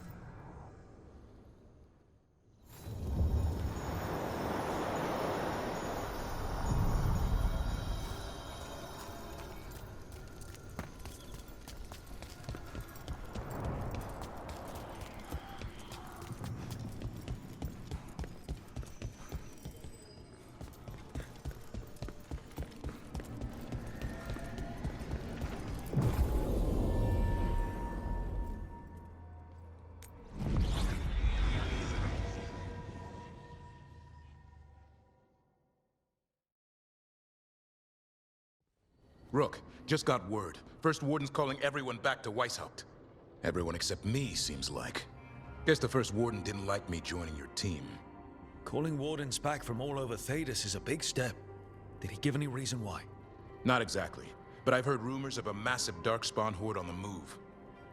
Rook, just got word. First Warden's calling everyone back to Weishaupt. Everyone except me, seems like. Guess the First Warden didn't like me joining your team. Calling Wardens back from all over Thedas is a big step. Did he give any reason why? Not exactly, but I've heard rumors of a massive Darkspawn horde on the move.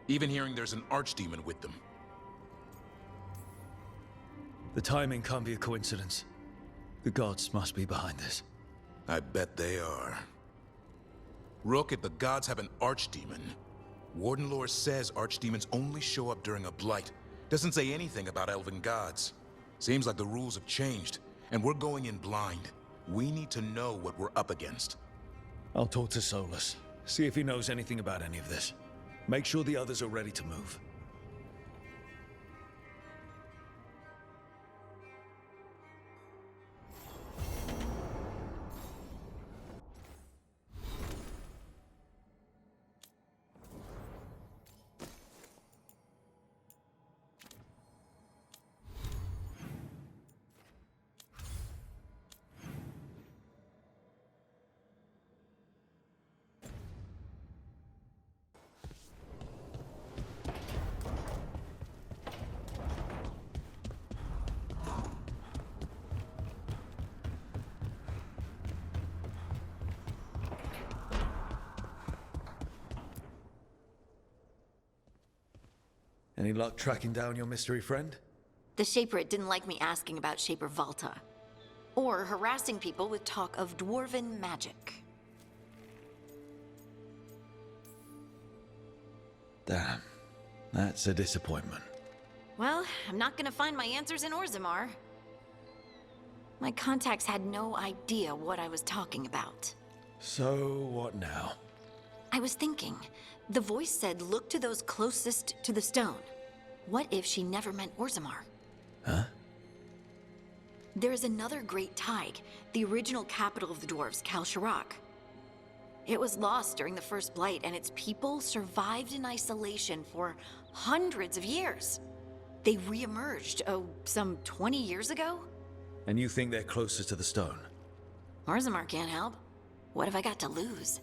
Even hearing there's an archdemon with them. The timing can't be a coincidence. The gods must be behind this. I bet they are. Rook, if the gods have an archdemon, Warden lore says archdemons only show up during a blight. Doesn't say anything about elven gods. Seems like the rules have changed, and we're going in blind. We need to know what we're up against. I'll talk to Solus, see if he knows anything about any of this. Make sure the others are ready to move. Any luck tracking down your mystery friend? The Shaperate didn't like me asking about Shaper Valta, or harassing people with talk of dwarven magic. Damn, that's a disappointment. Well, I'm not gonna find my answers in Orzammar. My contacts had no idea what I was talking about. So, what now? I was thinking, the voice said look to those closest to the stone. What if she never meant Orzammar? Huh? There is another great Tig, the original capital of the dwarves, Kalsharak. It was lost during the First Blight, and its people survived in isolation for hundreds of years. They re-emerged, some 20 years ago? And you think they're closer to the stone? Orzammar can't help. What have I got to lose?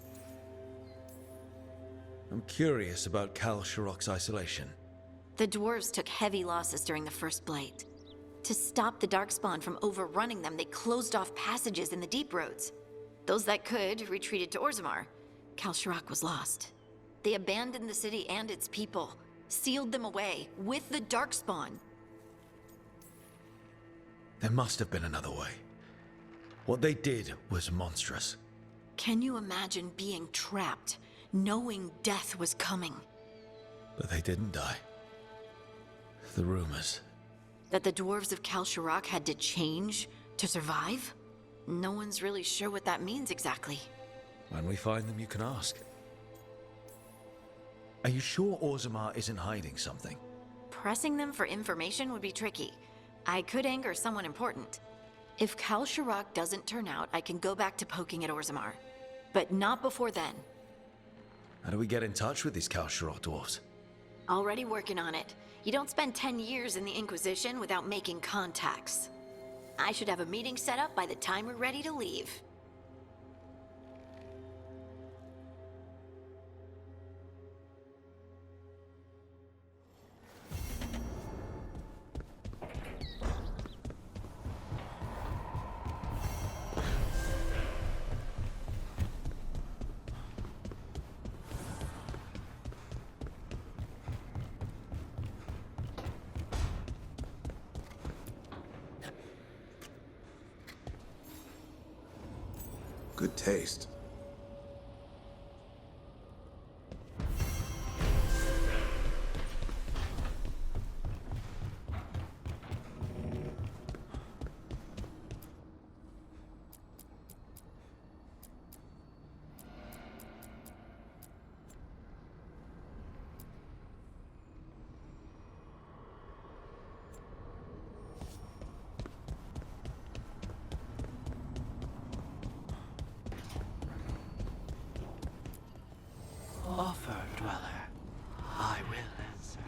I'm curious about Kal Shirok's isolation. The dwarves took heavy losses during the First Blight. To stop the Darkspawn from overrunning them, they closed off passages in the deep roads. Those that could retreated to Orzammar. Kal Shirok was lost. They abandoned the city and its people, sealed them away with the Darkspawn. There must have been another way. What they did was monstrous. Can you imagine being trapped, knowing death was coming? But they didn't die. The rumors. That the dwarves of Kal Shirok had to change to survive? No one's really sure what that means exactly. When we find them, you can ask. Are you sure Orzammar isn't hiding something? Pressing them for information would be tricky. I could anger someone important. If Kal Shirok doesn't turn out, I can go back to poking at Orzammar. But not before then. How do we get in touch with these Kal Shirok dwarves? Already working on it. You don't spend 10 years in the Inquisition without making contacts. I should have a meeting set up by the time we're ready to leave. Good taste. Offer, Dweller. I will answer.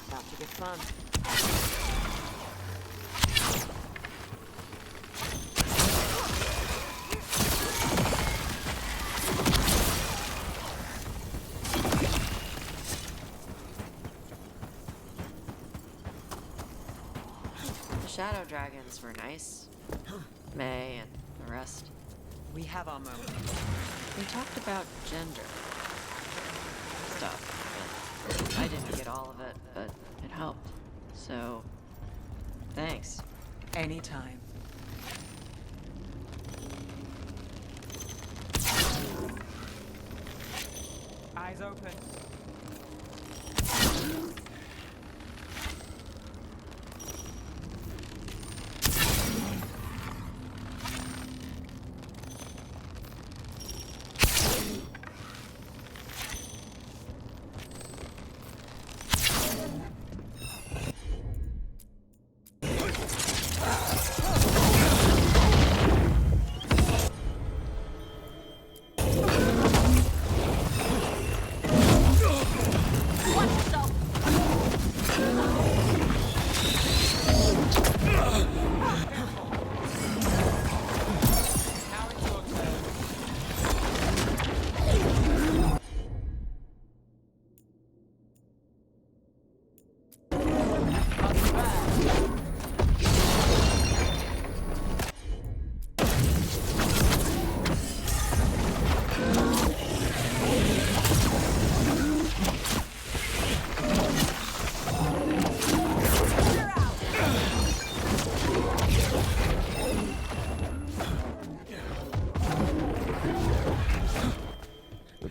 About to get fun. The shadow dragons were nice. May and the rest. We have our moments. We talked about gender stuff, didn't get all of it, but it helped. So, thanks. Anytime. Eyes open.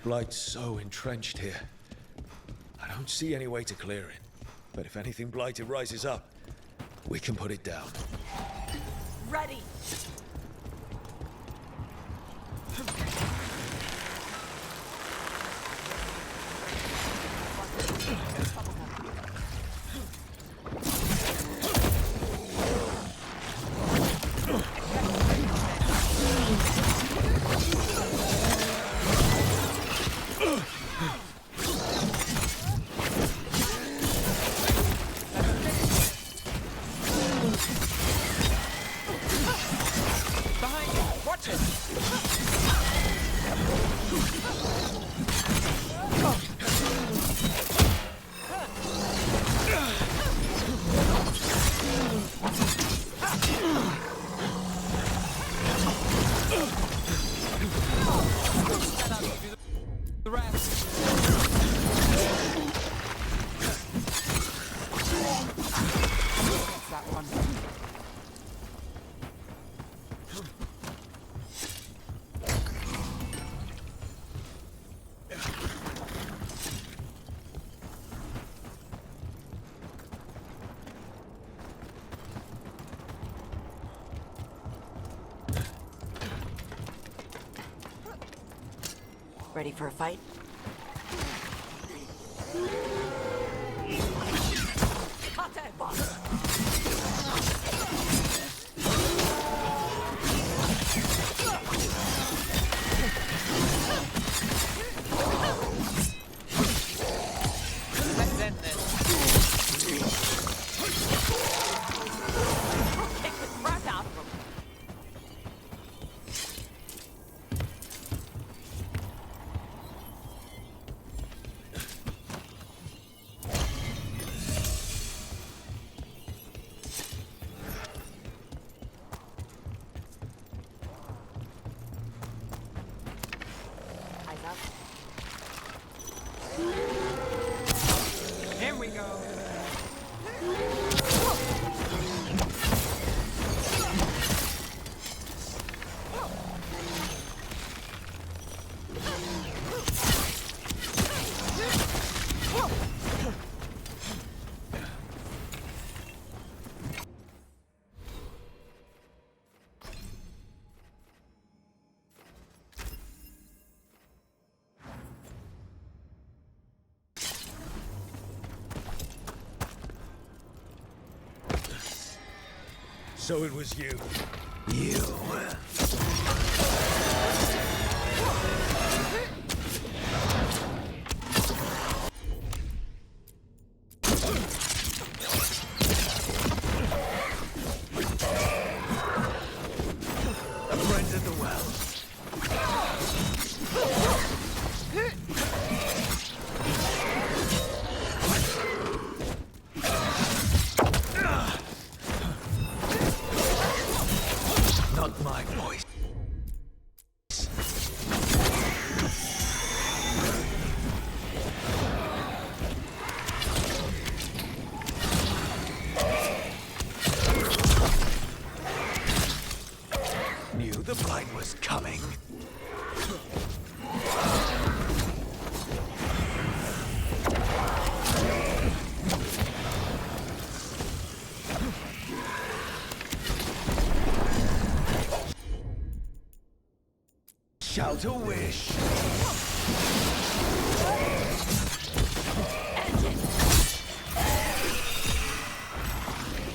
Blight's so entrenched here. I don't see any way to clear it. But if anything blighted rises up, we can put it down. Ready! Ready for a fight? Let's end this. Kick the crap out of them! Here we go. So it was you. A friend at the well. Not my voice. was coming. Shout a wish.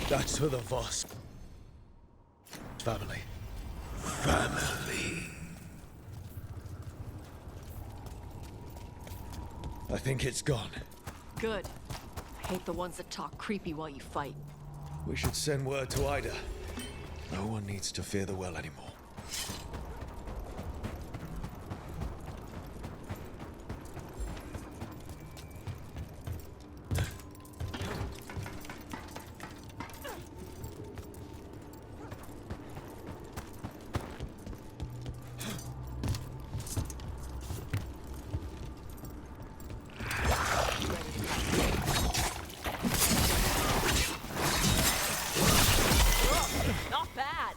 That's for the Voss family. Family. I think it's gone. Good. I hate the ones that talk creepy while you fight. We should send word to Ida. No one needs to fear the well anymore. Not bad.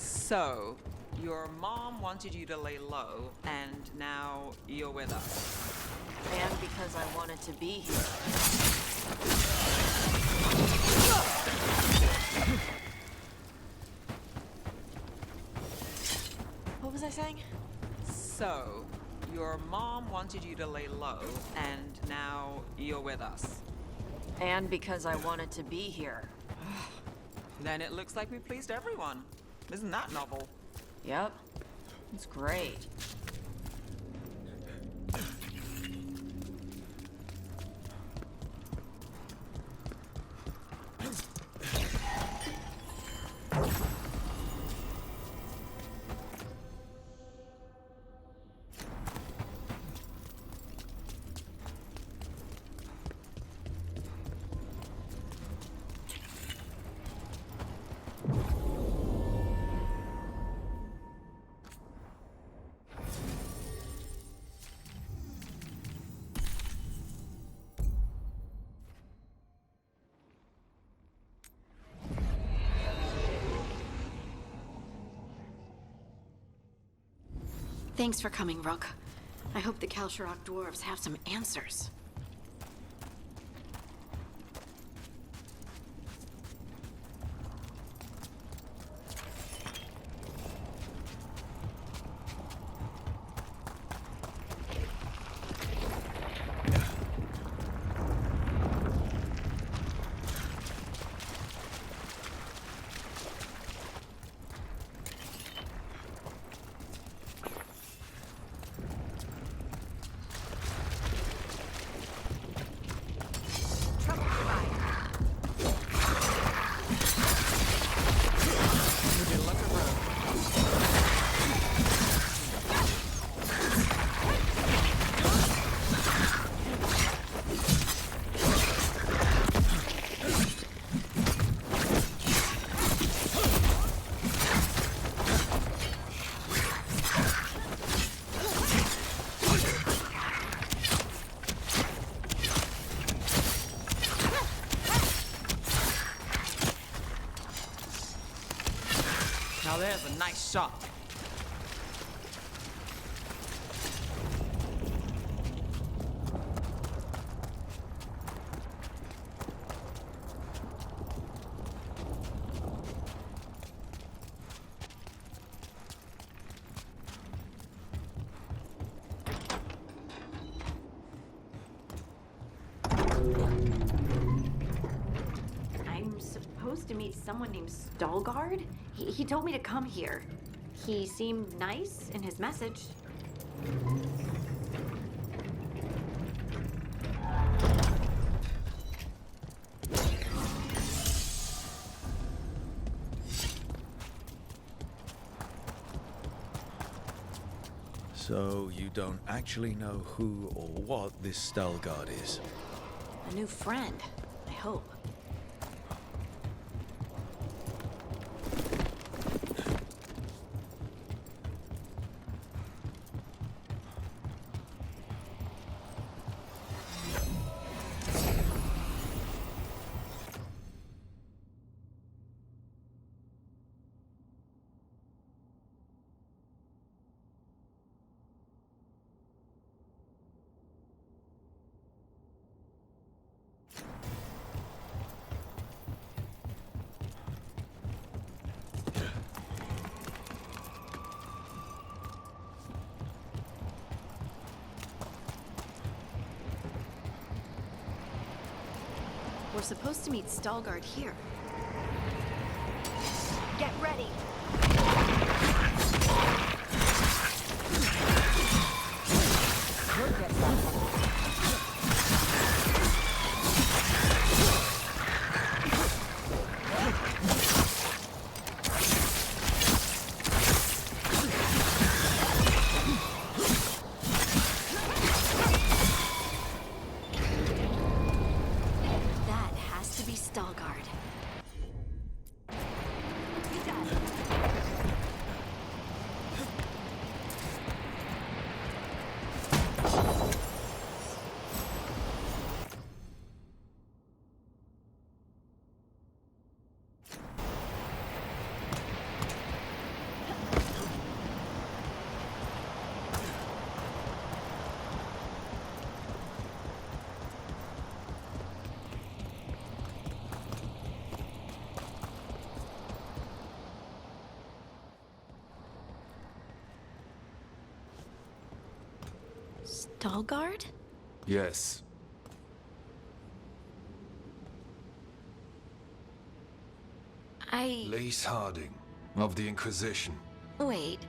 So, your mom wanted you to lay low, and now you're with us. And because I wanted to be here. What was I saying? So, your mom wanted you to lay low, and now you're with us. And because I wanted to be here. Then it looks like we pleased everyone. Isn't that novel? Yep. It's great. Thanks for coming, Rook. I hope the Kalsharok dwarves have some answers. Now there's a nice shot. supposed to meet someone named Stalgard. He told me to come here. He seemed nice in his message. So you don't actually know who or what this Stalgard is? A new friend, I hope. We're supposed to meet Stalgard here. Get ready! That has to be Stalgard. Stalgard? Yes. Lace Harding, of the Inquisition. Wait,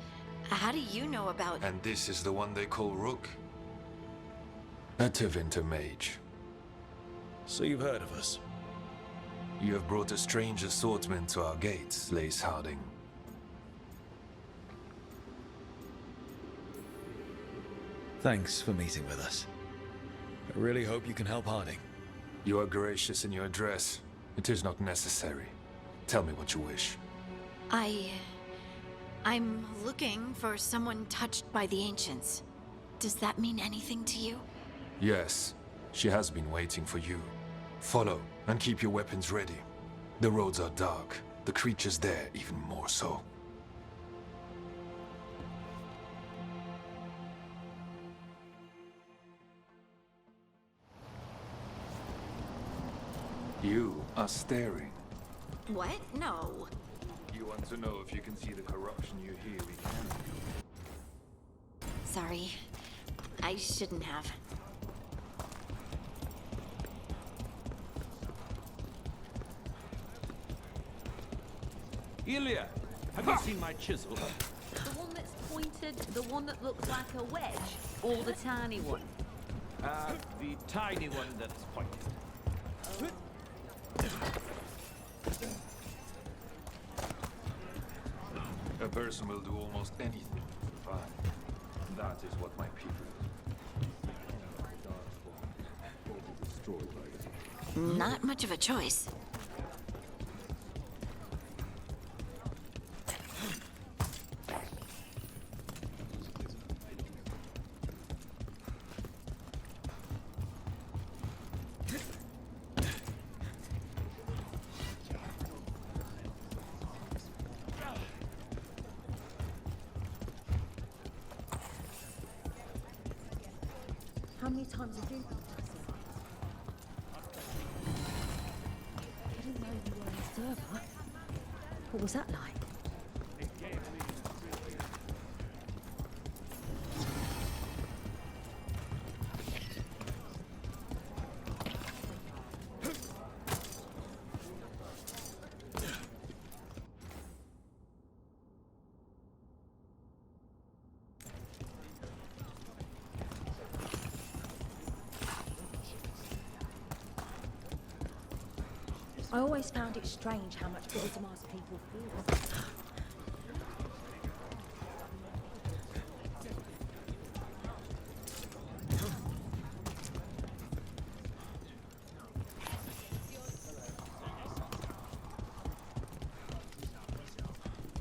how do you know about... And this is the one they call Rook? A Tevinter mage. So you've heard of us? You have brought a strange assortment to our gates, Lace Harding. Thanks for meeting with us. I really hope you can help Harding. You are gracious in your address. It is not necessary. Tell me what you wish. I'm looking for someone touched by the Ancients. Does that mean anything to you? Yes, she has been waiting for you. Follow, and keep your weapons ready. The roads are dark. The creatures there even more so. You are staring. What? No. You want to know if you can see the corruption you hear we can. Sorry. I shouldn't have. Ilya, have you seen my chisel? The one that's pointed, the one that looks like a wedge, or the tiny one? The tiny one that's pointed. A person will do almost anything to survive. That is what my people do. Not much of a choice. How many times have you been to this? I didn't know you were a server. What was that like? I always found it strange how much bigger to Mars people feel.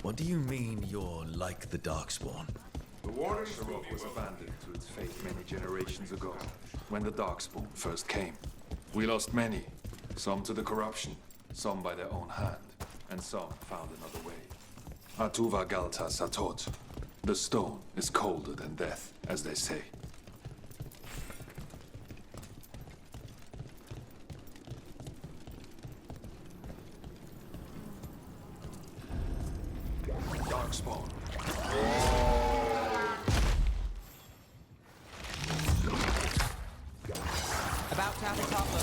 What do you mean you're like the Darkspawn? The Warden Sharok was abandoned to its fate many generations ago, when the Darkspawn first came. We lost many, some to the corruption, some by their own hand, and some found another way. Atuva Galta Satot. The stone is colder than death, as they say. Darkspawn. About to have a problem.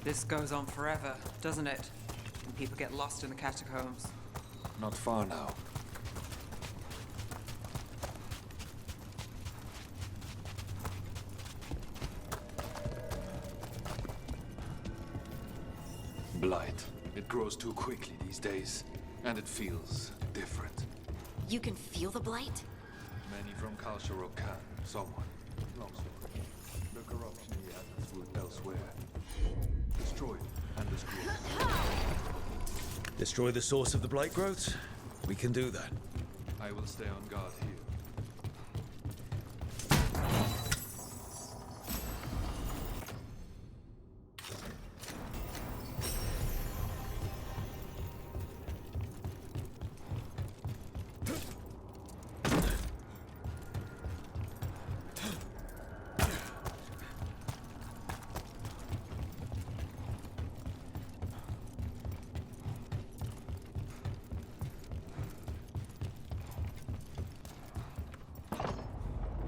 This goes on forever, doesn't it? And people get lost in the catacombs. Not far now. Blight. It grows too quickly these days, and it feels different. You can feel the blight? Many from Kalsharok can. Someone. Long story. The corruption he has its root elsewhere. Destroy it and destroy it. Destroy the source of the blight growths? We can do that. I will stay on guard here.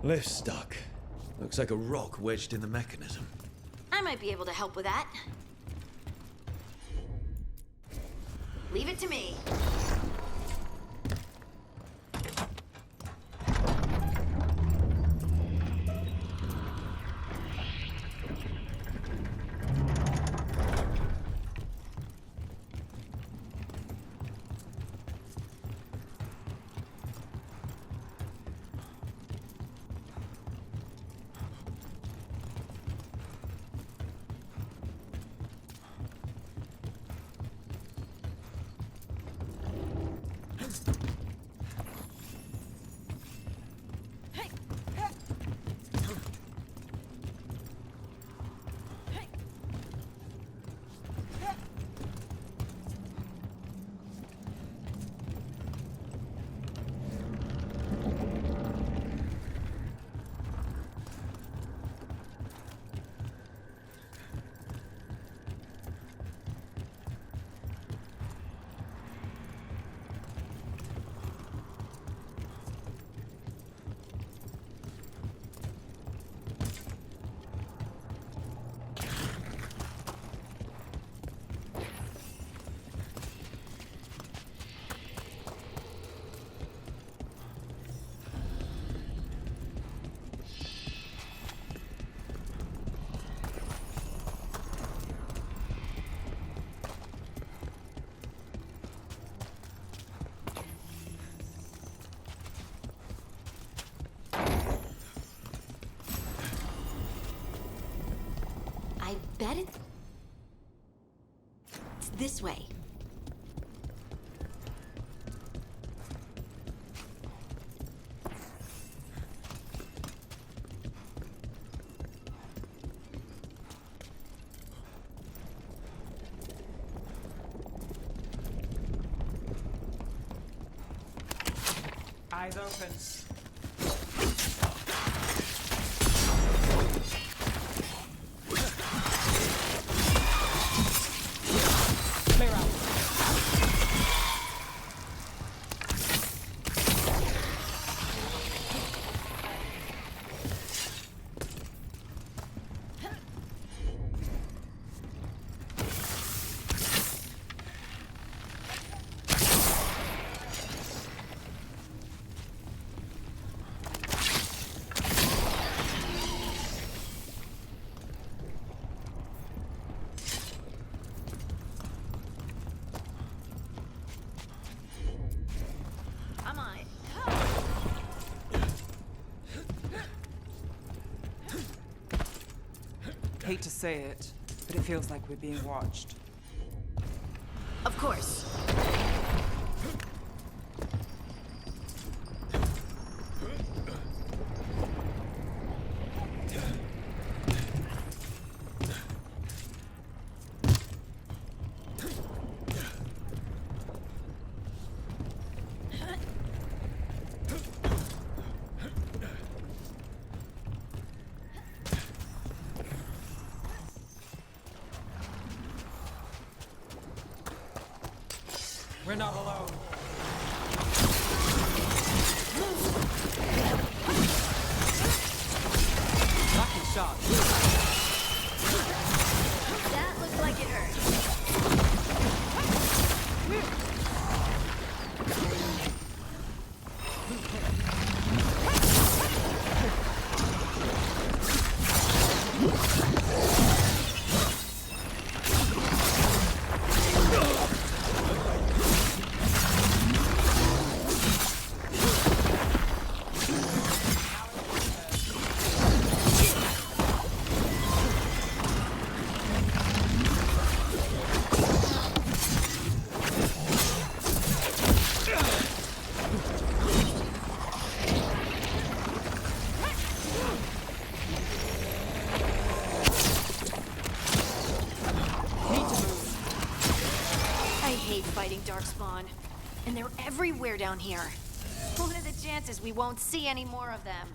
Lift's stuck. Looks like a rock wedged in the mechanism. I might be able to help with that. Leave it to me. I bet it's this way. Eyes open. Clear out. Come on. Hate to say it, but it feels like we're being watched. Of course. We're not alone. Lucky shot. That looked like it hurt. I hate fighting Darkspawn. And they're everywhere down here. What are the chances we won't see any more of them?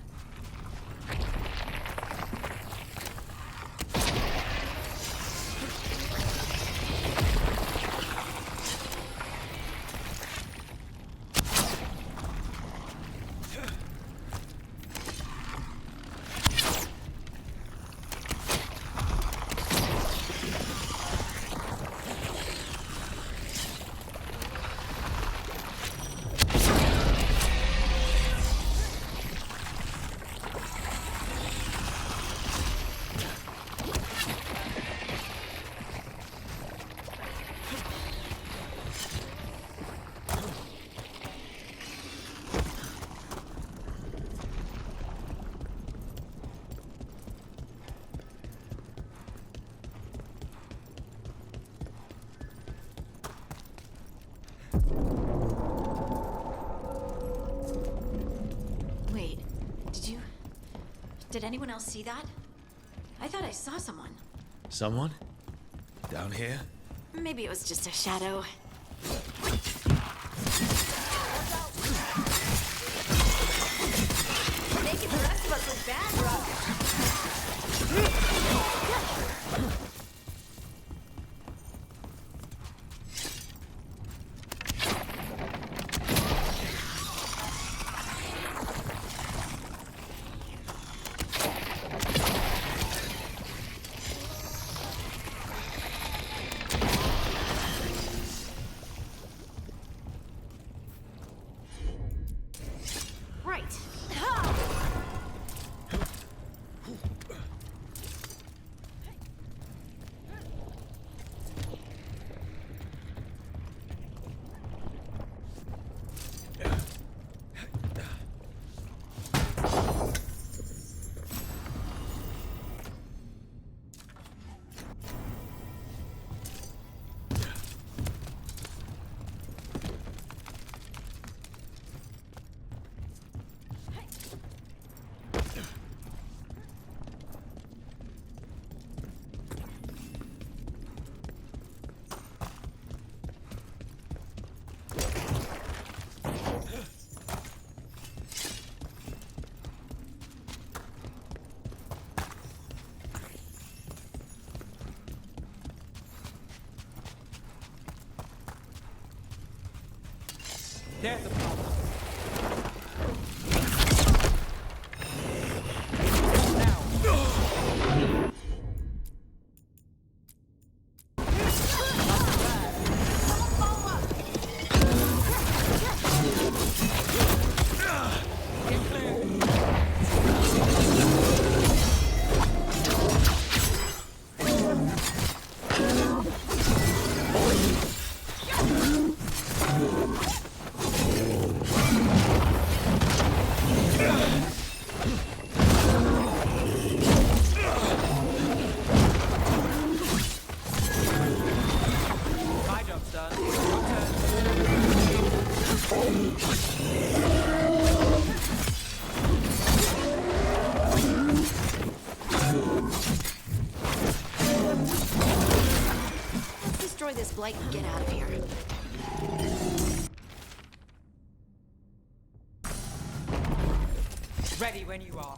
Wait, did anyone else see that? I thought I saw someone. Someone? Down here? Maybe it was just a shadow. Making the rest of us look bad, bro. There's the problem. Destroy this blight and get out of here. Ready when you are.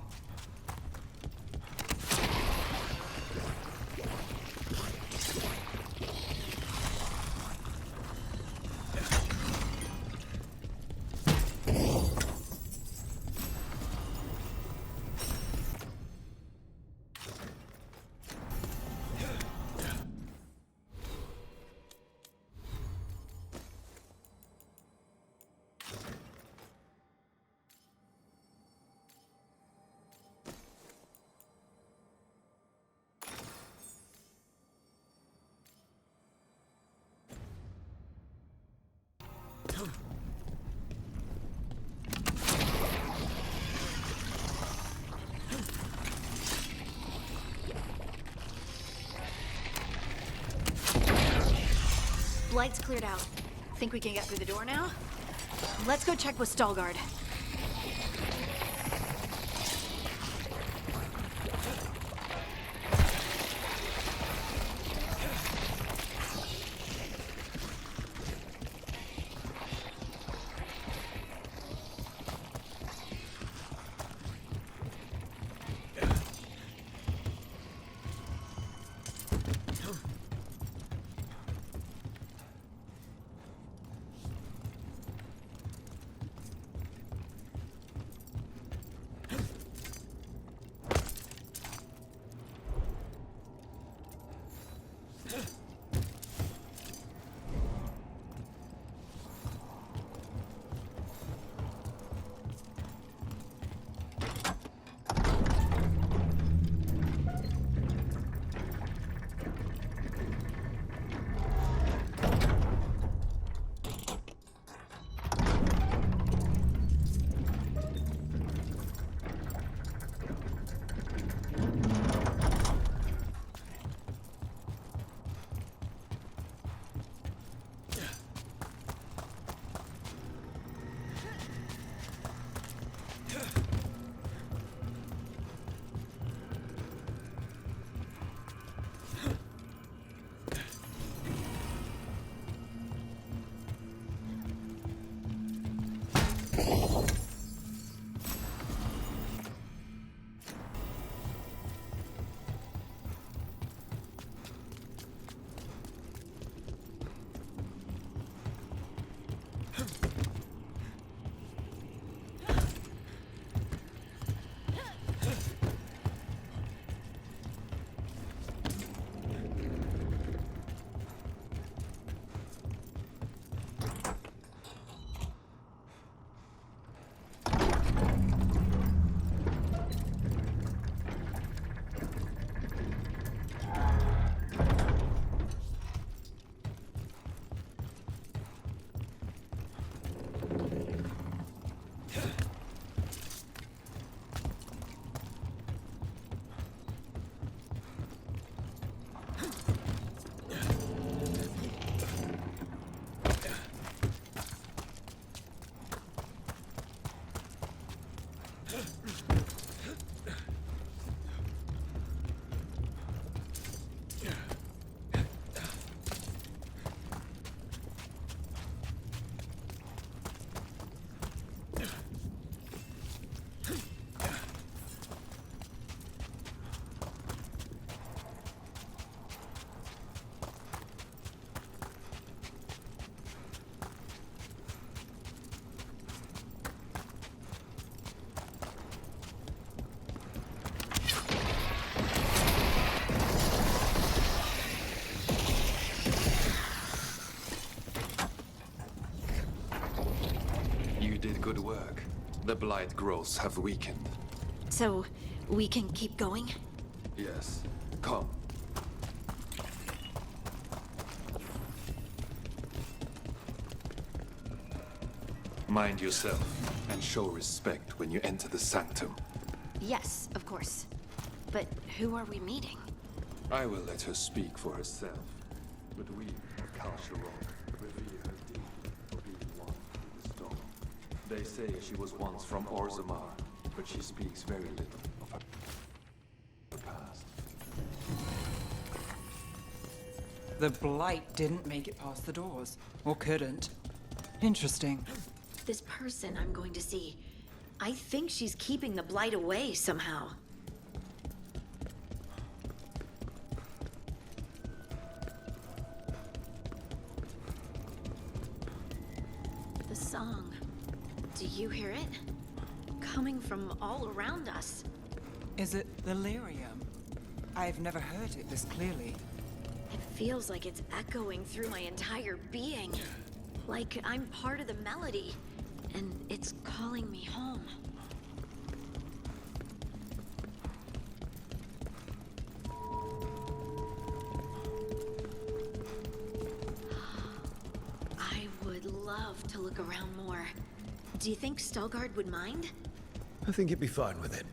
Blight's cleared out. Think we can get through the door now? Let's go check with Stallguard. The blight growths have weakened. So, we can keep going? Yes. Come. Mind yourself, and show respect when you enter the sanctum. Yes, of course. But who are we meeting? I will let her speak for herself. But we, Cal Sharok, revere her deed for being one with the storm. They say she was once from Orzammar, but she speaks very little of her past. The blight didn't make it past the doors. Or couldn't. Interesting. This person I'm going to see, I think she's keeping the blight away somehow. The song. Do you hear it? Coming from all around us. Is it delirium? I've never heard it this clearly. It feels like it's echoing through my entire being. Like I'm part of the melody, and it's calling me home. I would love to look around more. Do you think Stalgard would mind? I think he'd be fine with it.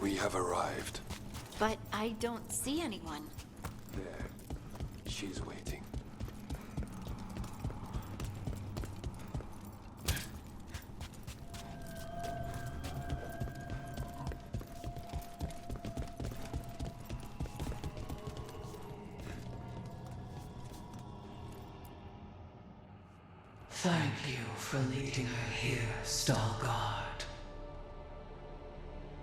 We have arrived. But I don't see anyone. There. She's waiting. Thank you for leading her here, Stalgard.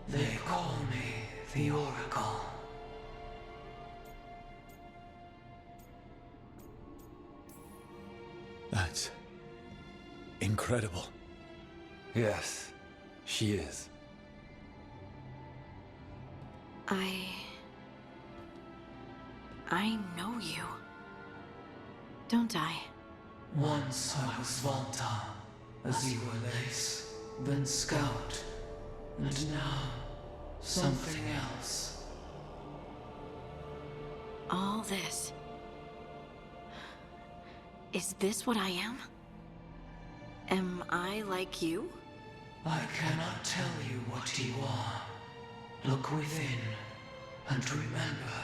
They call me the Oracle. That's incredible. Yes, she is. I know you. Don't I? Once I was Volta, as you were Lace, then Scout, and now something else. All this. Is this what I am? Am I like you? I cannot tell you what you are. Look within, and remember.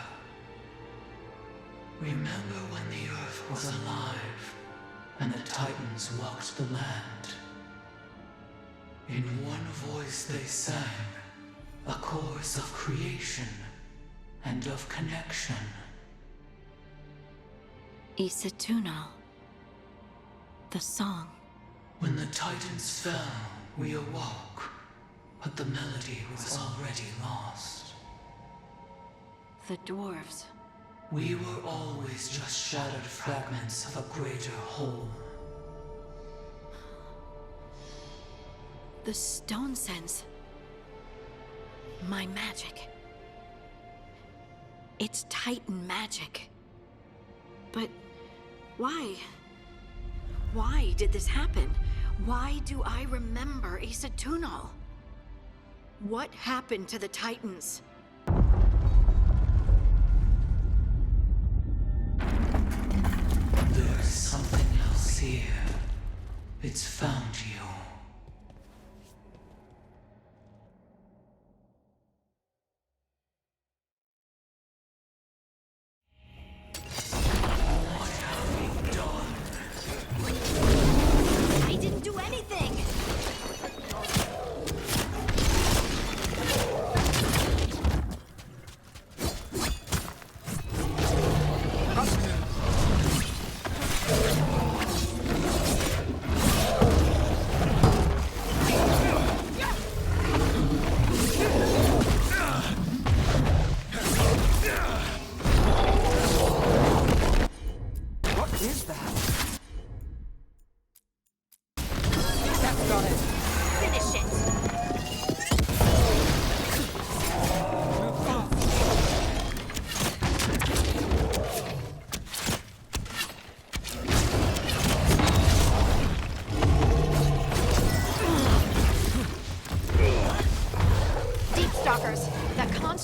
Remember when the Earth was alive, and the Titans walked the land. In one voice they sang, a chorus of creation and of connection. Isatunal. The song. When the Titans fell, we awoke, but the melody was already lost. The dwarves. We were always just shattered fragments of a greater whole. The stone sense. My magic. It's Titan magic. But why? Why did this happen? Why do I remember Isatunal? What happened to the Titans? There is something else here. It's found you. I didn't do anything!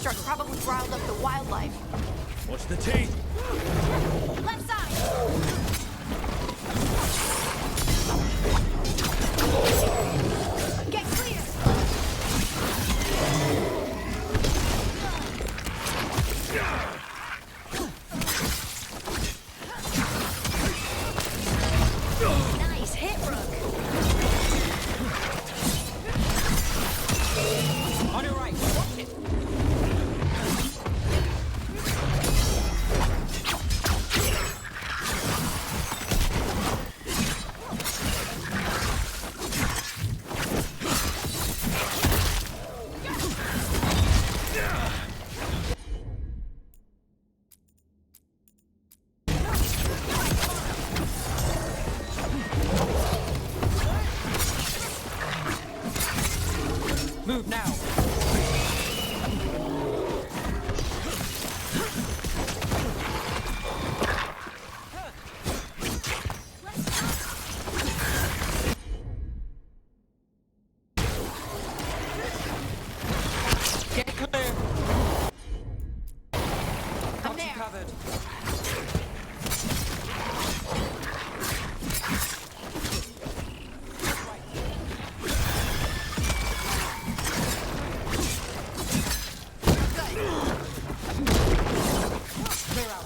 construct probably riled up the wildlife. Watch the teeth! Left side! Get clear! Nice hit, Rook! On your right, watch it! Move now! Get clear! I'm there! Covered. Clear out.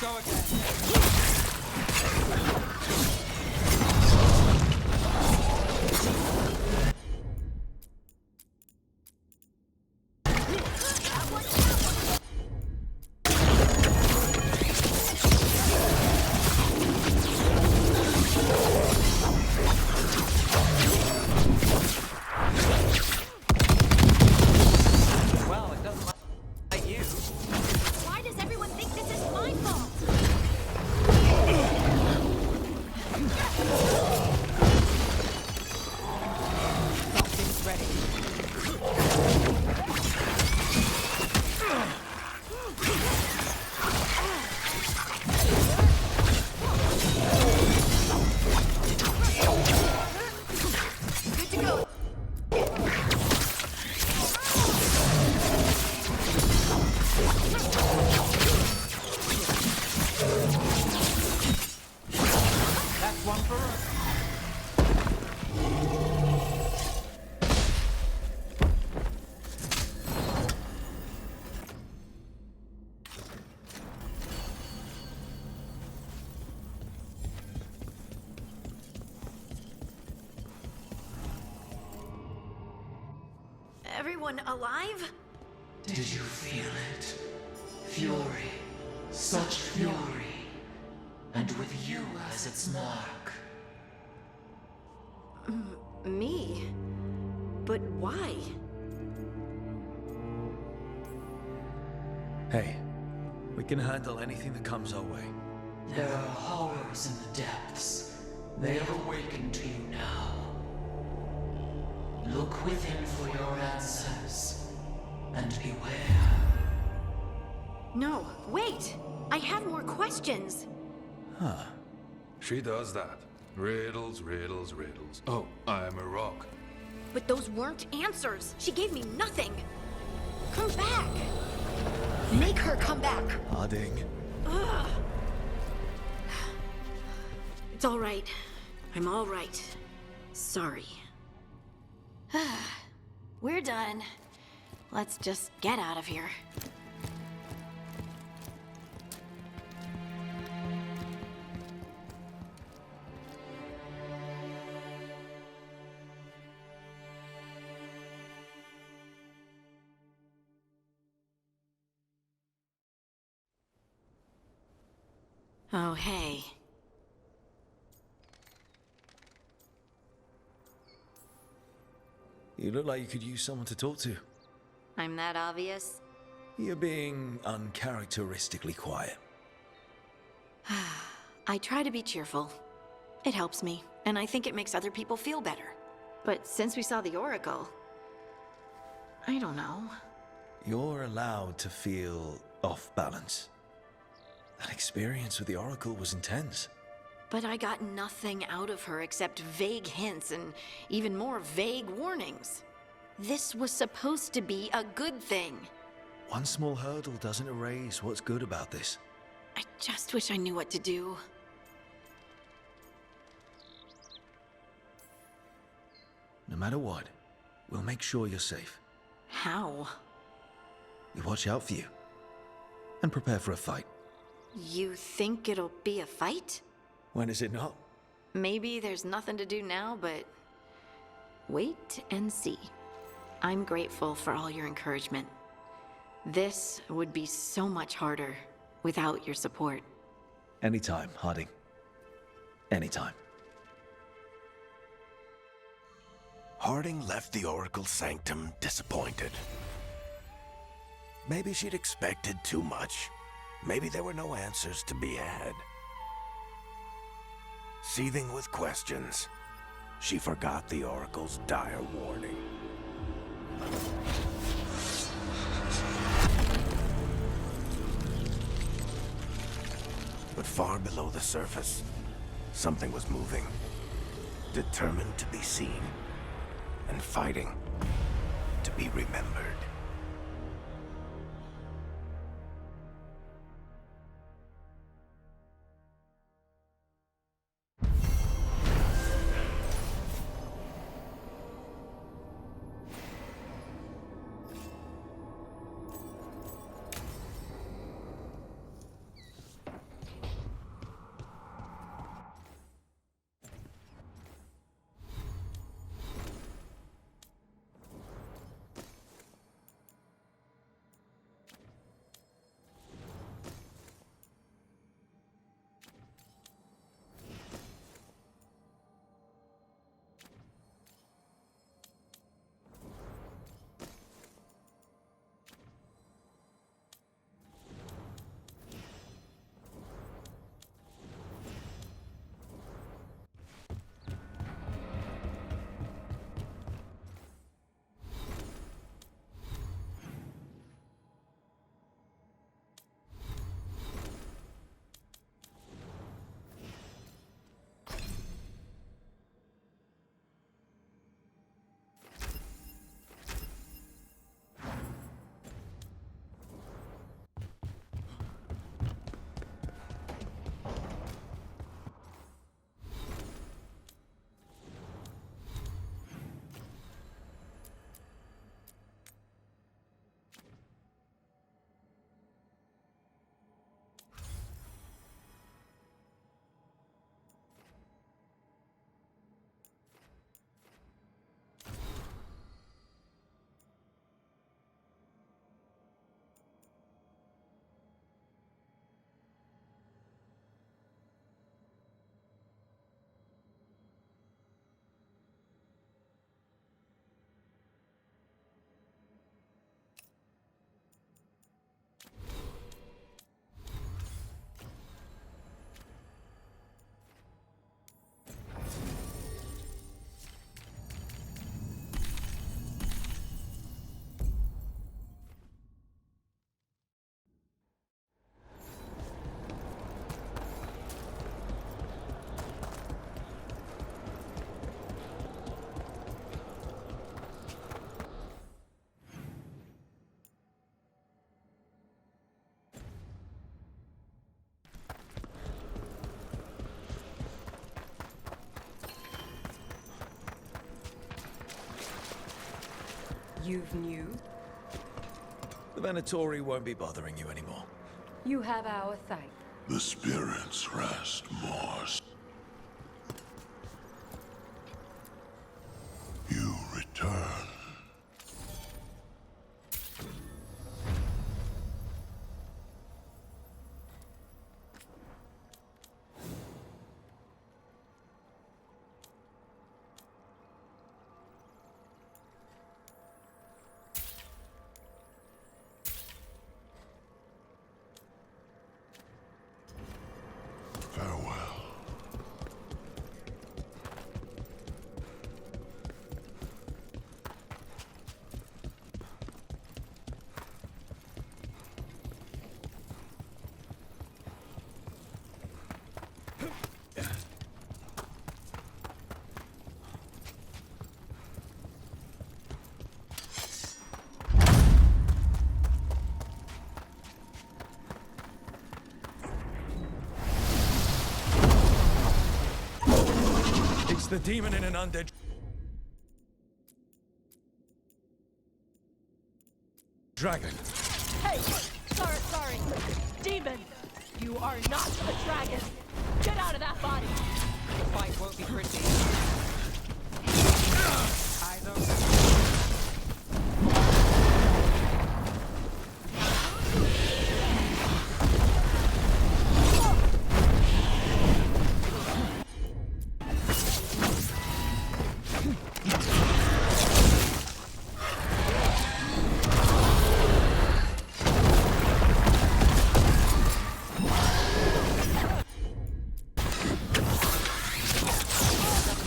Go again. Well, it doesn't like you. Why does everyone think this is my fault? Something's ready. Good to go. That's one for us. Everyone alive? Did you feel it? Fury. Such fury. And with you as its mark. Me? But why? Hey, we can handle anything that comes our way. There are horrors in the depths. They have awakened to you now. Look within for your answers. And beware. No, wait! I have more questions. Huh. She does that. Riddles, riddles, riddles. Oh, I'm a rock. But those weren't answers. She gave me nothing. Come back. Make her come back. Harding. Ugh. It's all right. I'm all right. Sorry. We're done. Let's just get out of here. Oh, hey. You look like you could use someone to talk to. I'm that obvious? You're being uncharacteristically quiet. I try to be cheerful. It helps me, and I think it makes other people feel better. But since we saw the Oracle... I don't know. You're allowed to feel off balance. That experience with the Oracle was intense. But I got nothing out of her except vague hints and even more vague warnings. This was supposed to be a good thing. One small hurdle doesn't erase what's good about this. I just wish I knew what to do. No matter what, we'll make sure you're safe. How? We watch out for you. And prepare for a fight. You think it'll be a fight? When is it not? Maybe there's nothing to do now, but wait and see. I'm grateful for all your encouragement. This would be so much harder without your support. Anytime, Harding. Anytime. Harding left the Oracle Sanctum disappointed. Maybe she'd expected too much. Maybe there were no answers to be had. Seething with questions, she forgot the Oracle's dire warning. But far below the surface, something was moving, determined to be seen, and fighting to be remembered. You've new? The Venatori won't be bothering you anymore. You have our thanks. The spirits rest more. You return. Farewell. the demon in an undead dragon. Hey! Sorry. Demon! You are not a dragon! Get out of that body! The fight won't be pretty. Eyes open.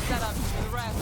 Set up for the rest.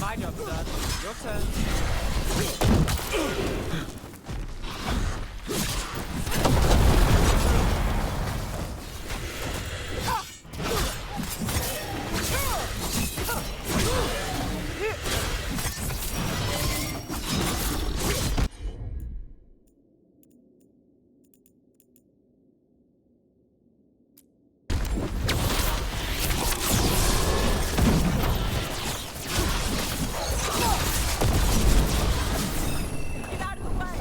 My job's done. Your turn. Get out of the way!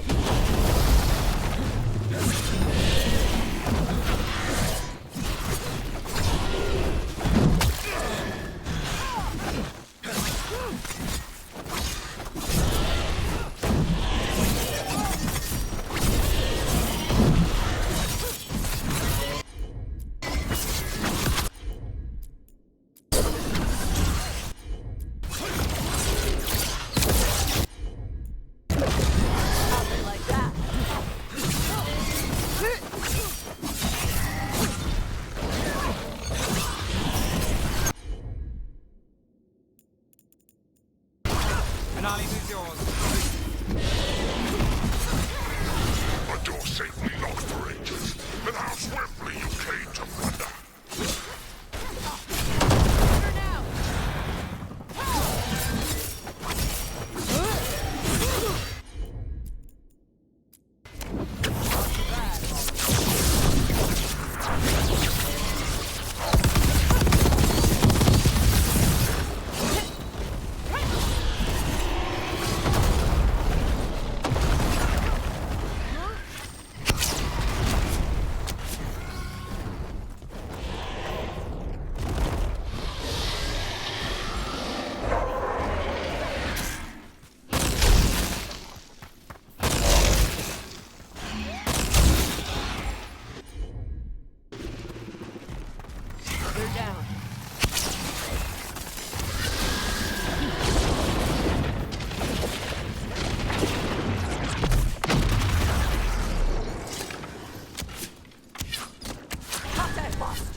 Something like that. Finale is yours. A door safely locked for ages. And how swiftly you came to plunder. Order now! They're down. Contact lost.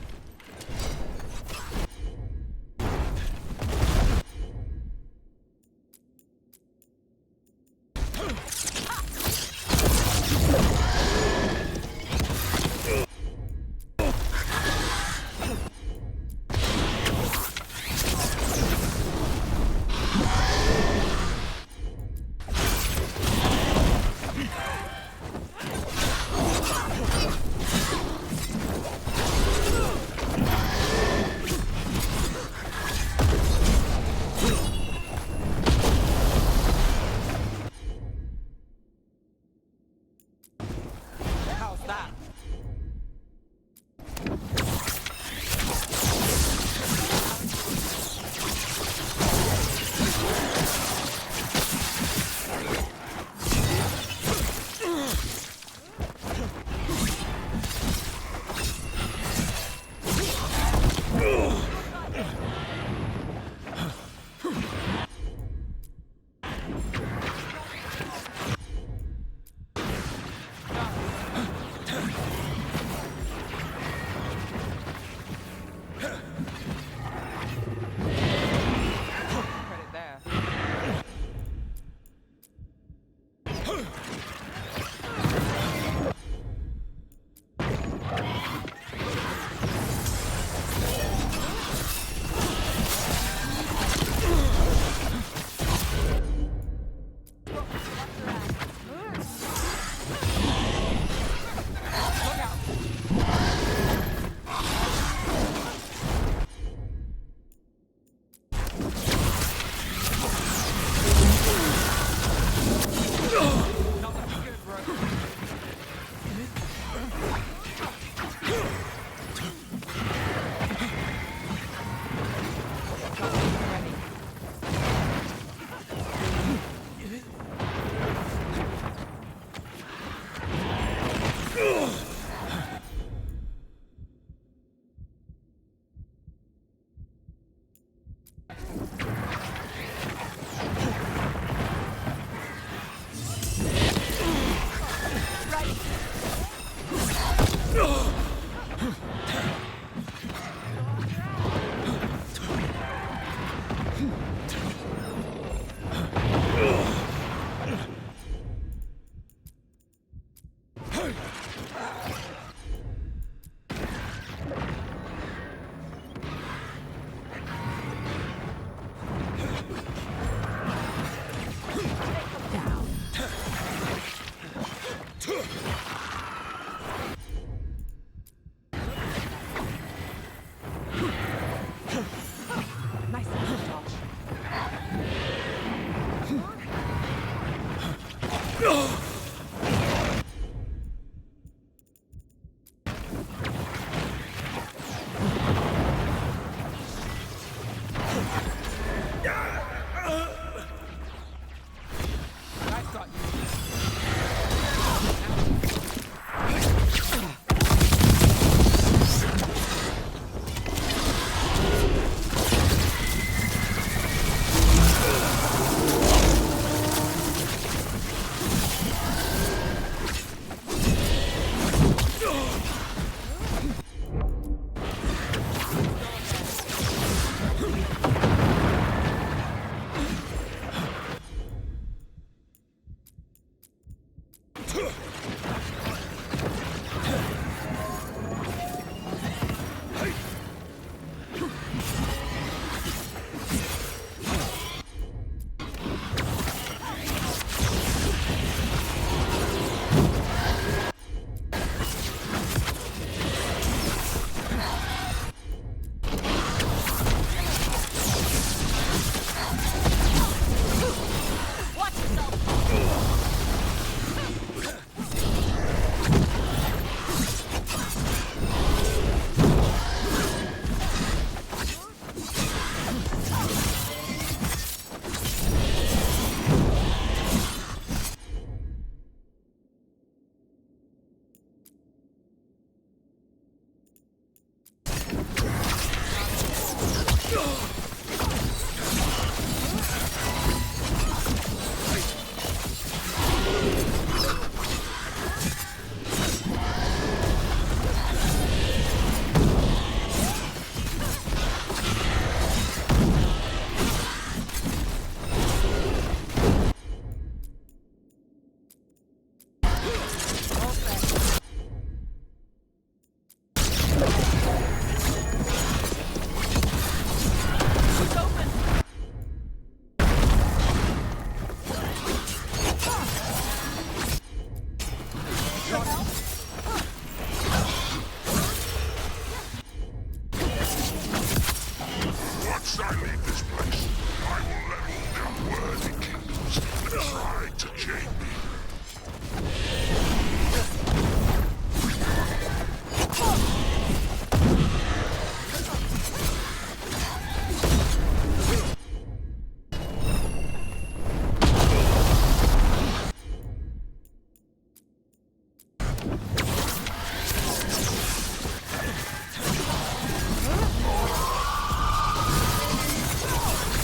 Once I leave this place, I will let all the unworthy kingdoms try to chain me.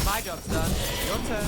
My job's done. Your turn.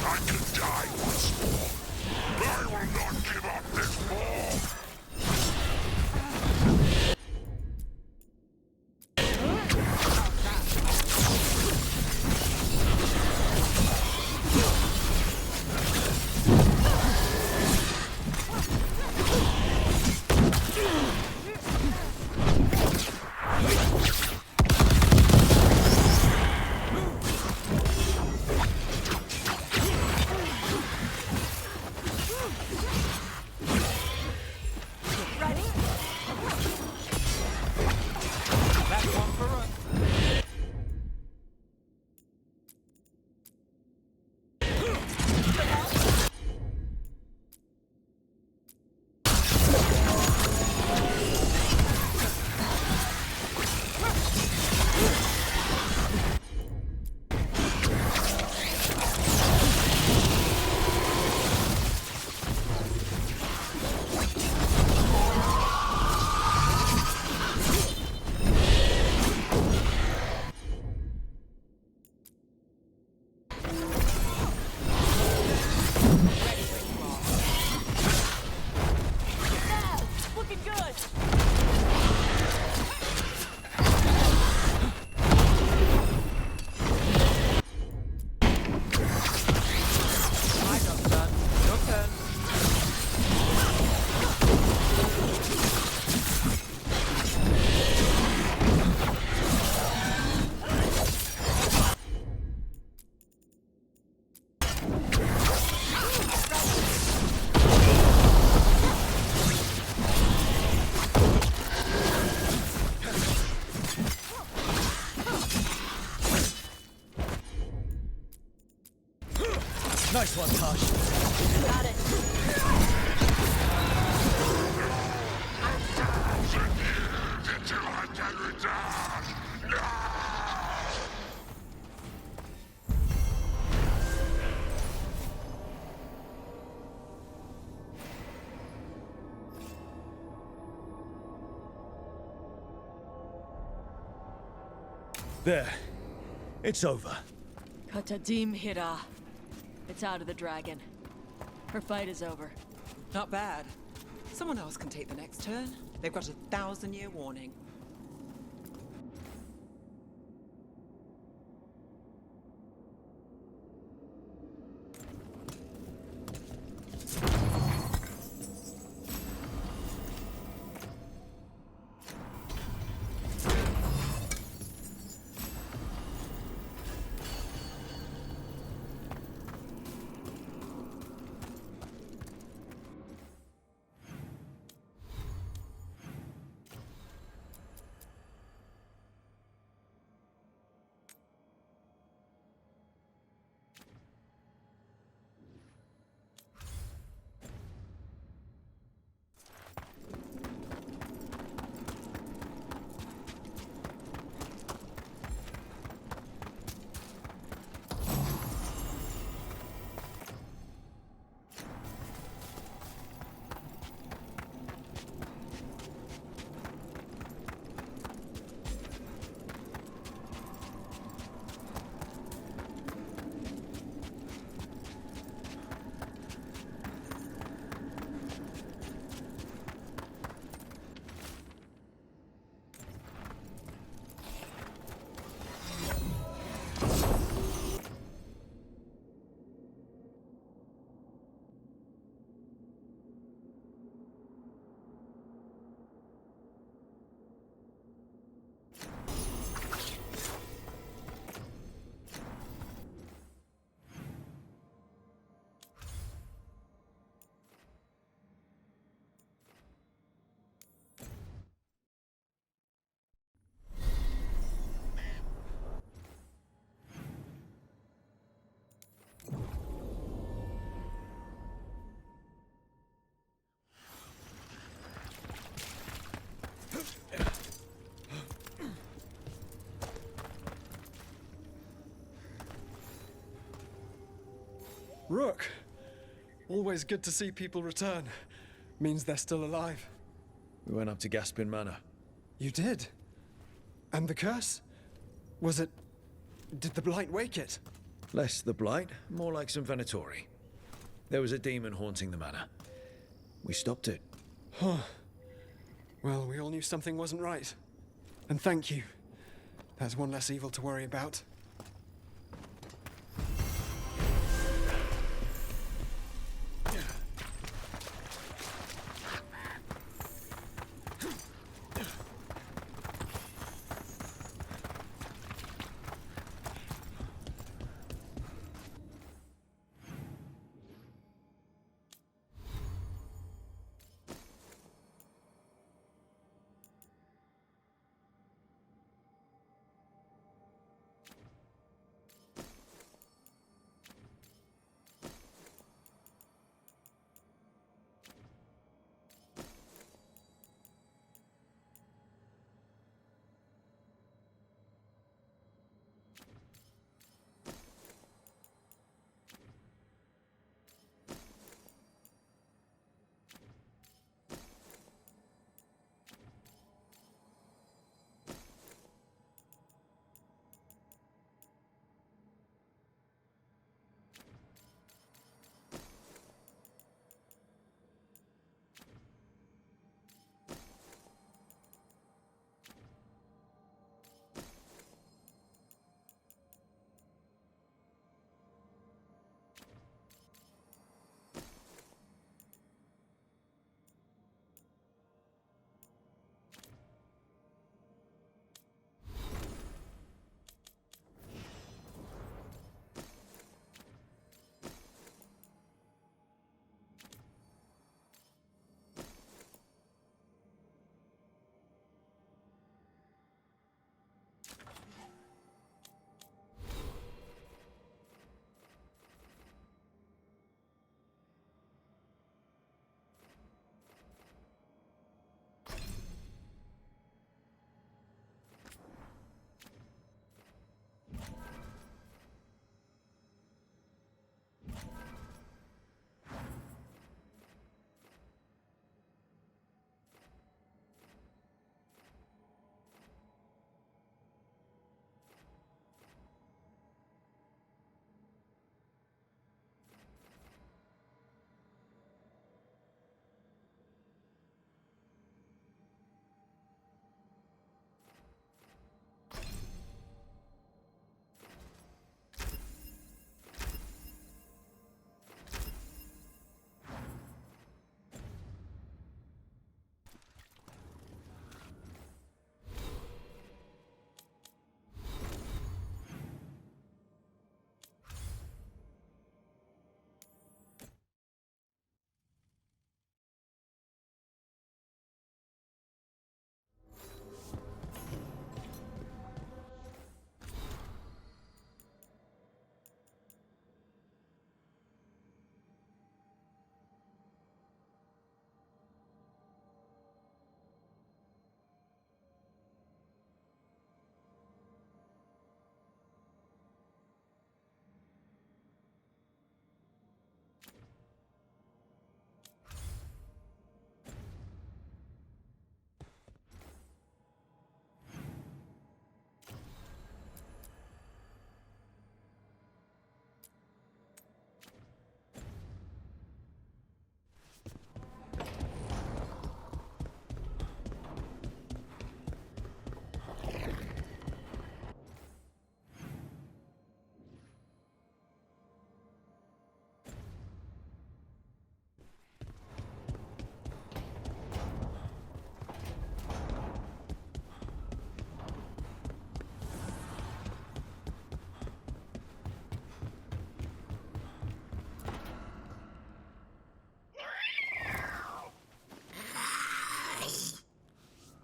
I can die once more, but I will not give up this war! Nice one, Tosh. Got it. Until I can return! No! There. It's over. Katadim Hira. It's out of the dragon. Her fight is over. Not bad. Someone else can take the next turn. They've got a 1,000-year warning. Rook! Always good to see people return. Means they're still alive. We went up to Gaspin Manor. You did? And the curse? Was it... Did the Blight wake it? Less the Blight, more like some Venatori. There was a demon haunting the manor. We stopped it. Huh. Well, we all knew something wasn't right. And thank you. That's one less evil to worry about.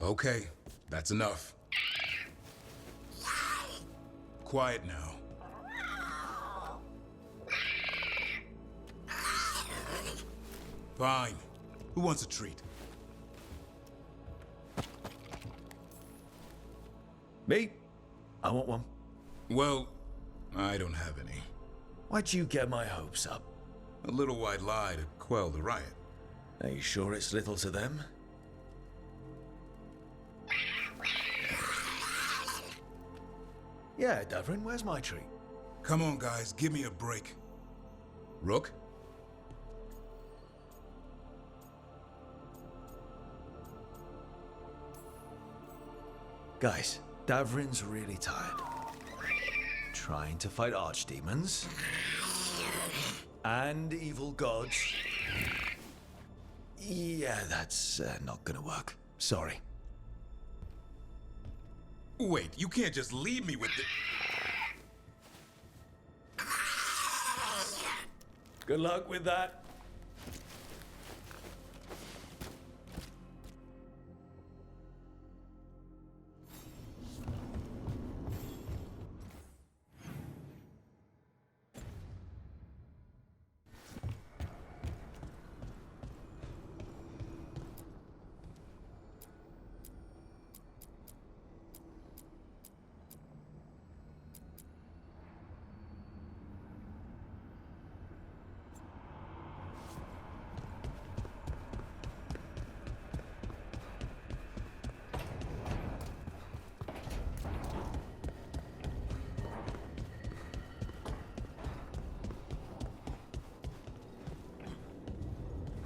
Okay, that's enough. Quiet now. Fine. Who wants a treat? Me? I want one. Well, I don't have any. Why'd you get my hopes up? A little white lie to quell the riot. Are you sure it's little to them? Yeah, Davrin, where's my tree? Come on, guys, give me a break. Rook? Guys, Davrin's really tired. Trying to fight archdemons. And evil gods. Yeah, that's not gonna work. Sorry. Wait, you can't just leave me with the... Good luck with that.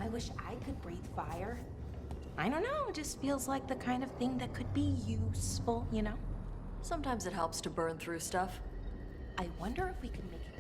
I wish I could breathe fire. I don't know, it just feels like the kind of thing that could be useful, you know? Sometimes it helps to burn through stuff. I wonder if we could make it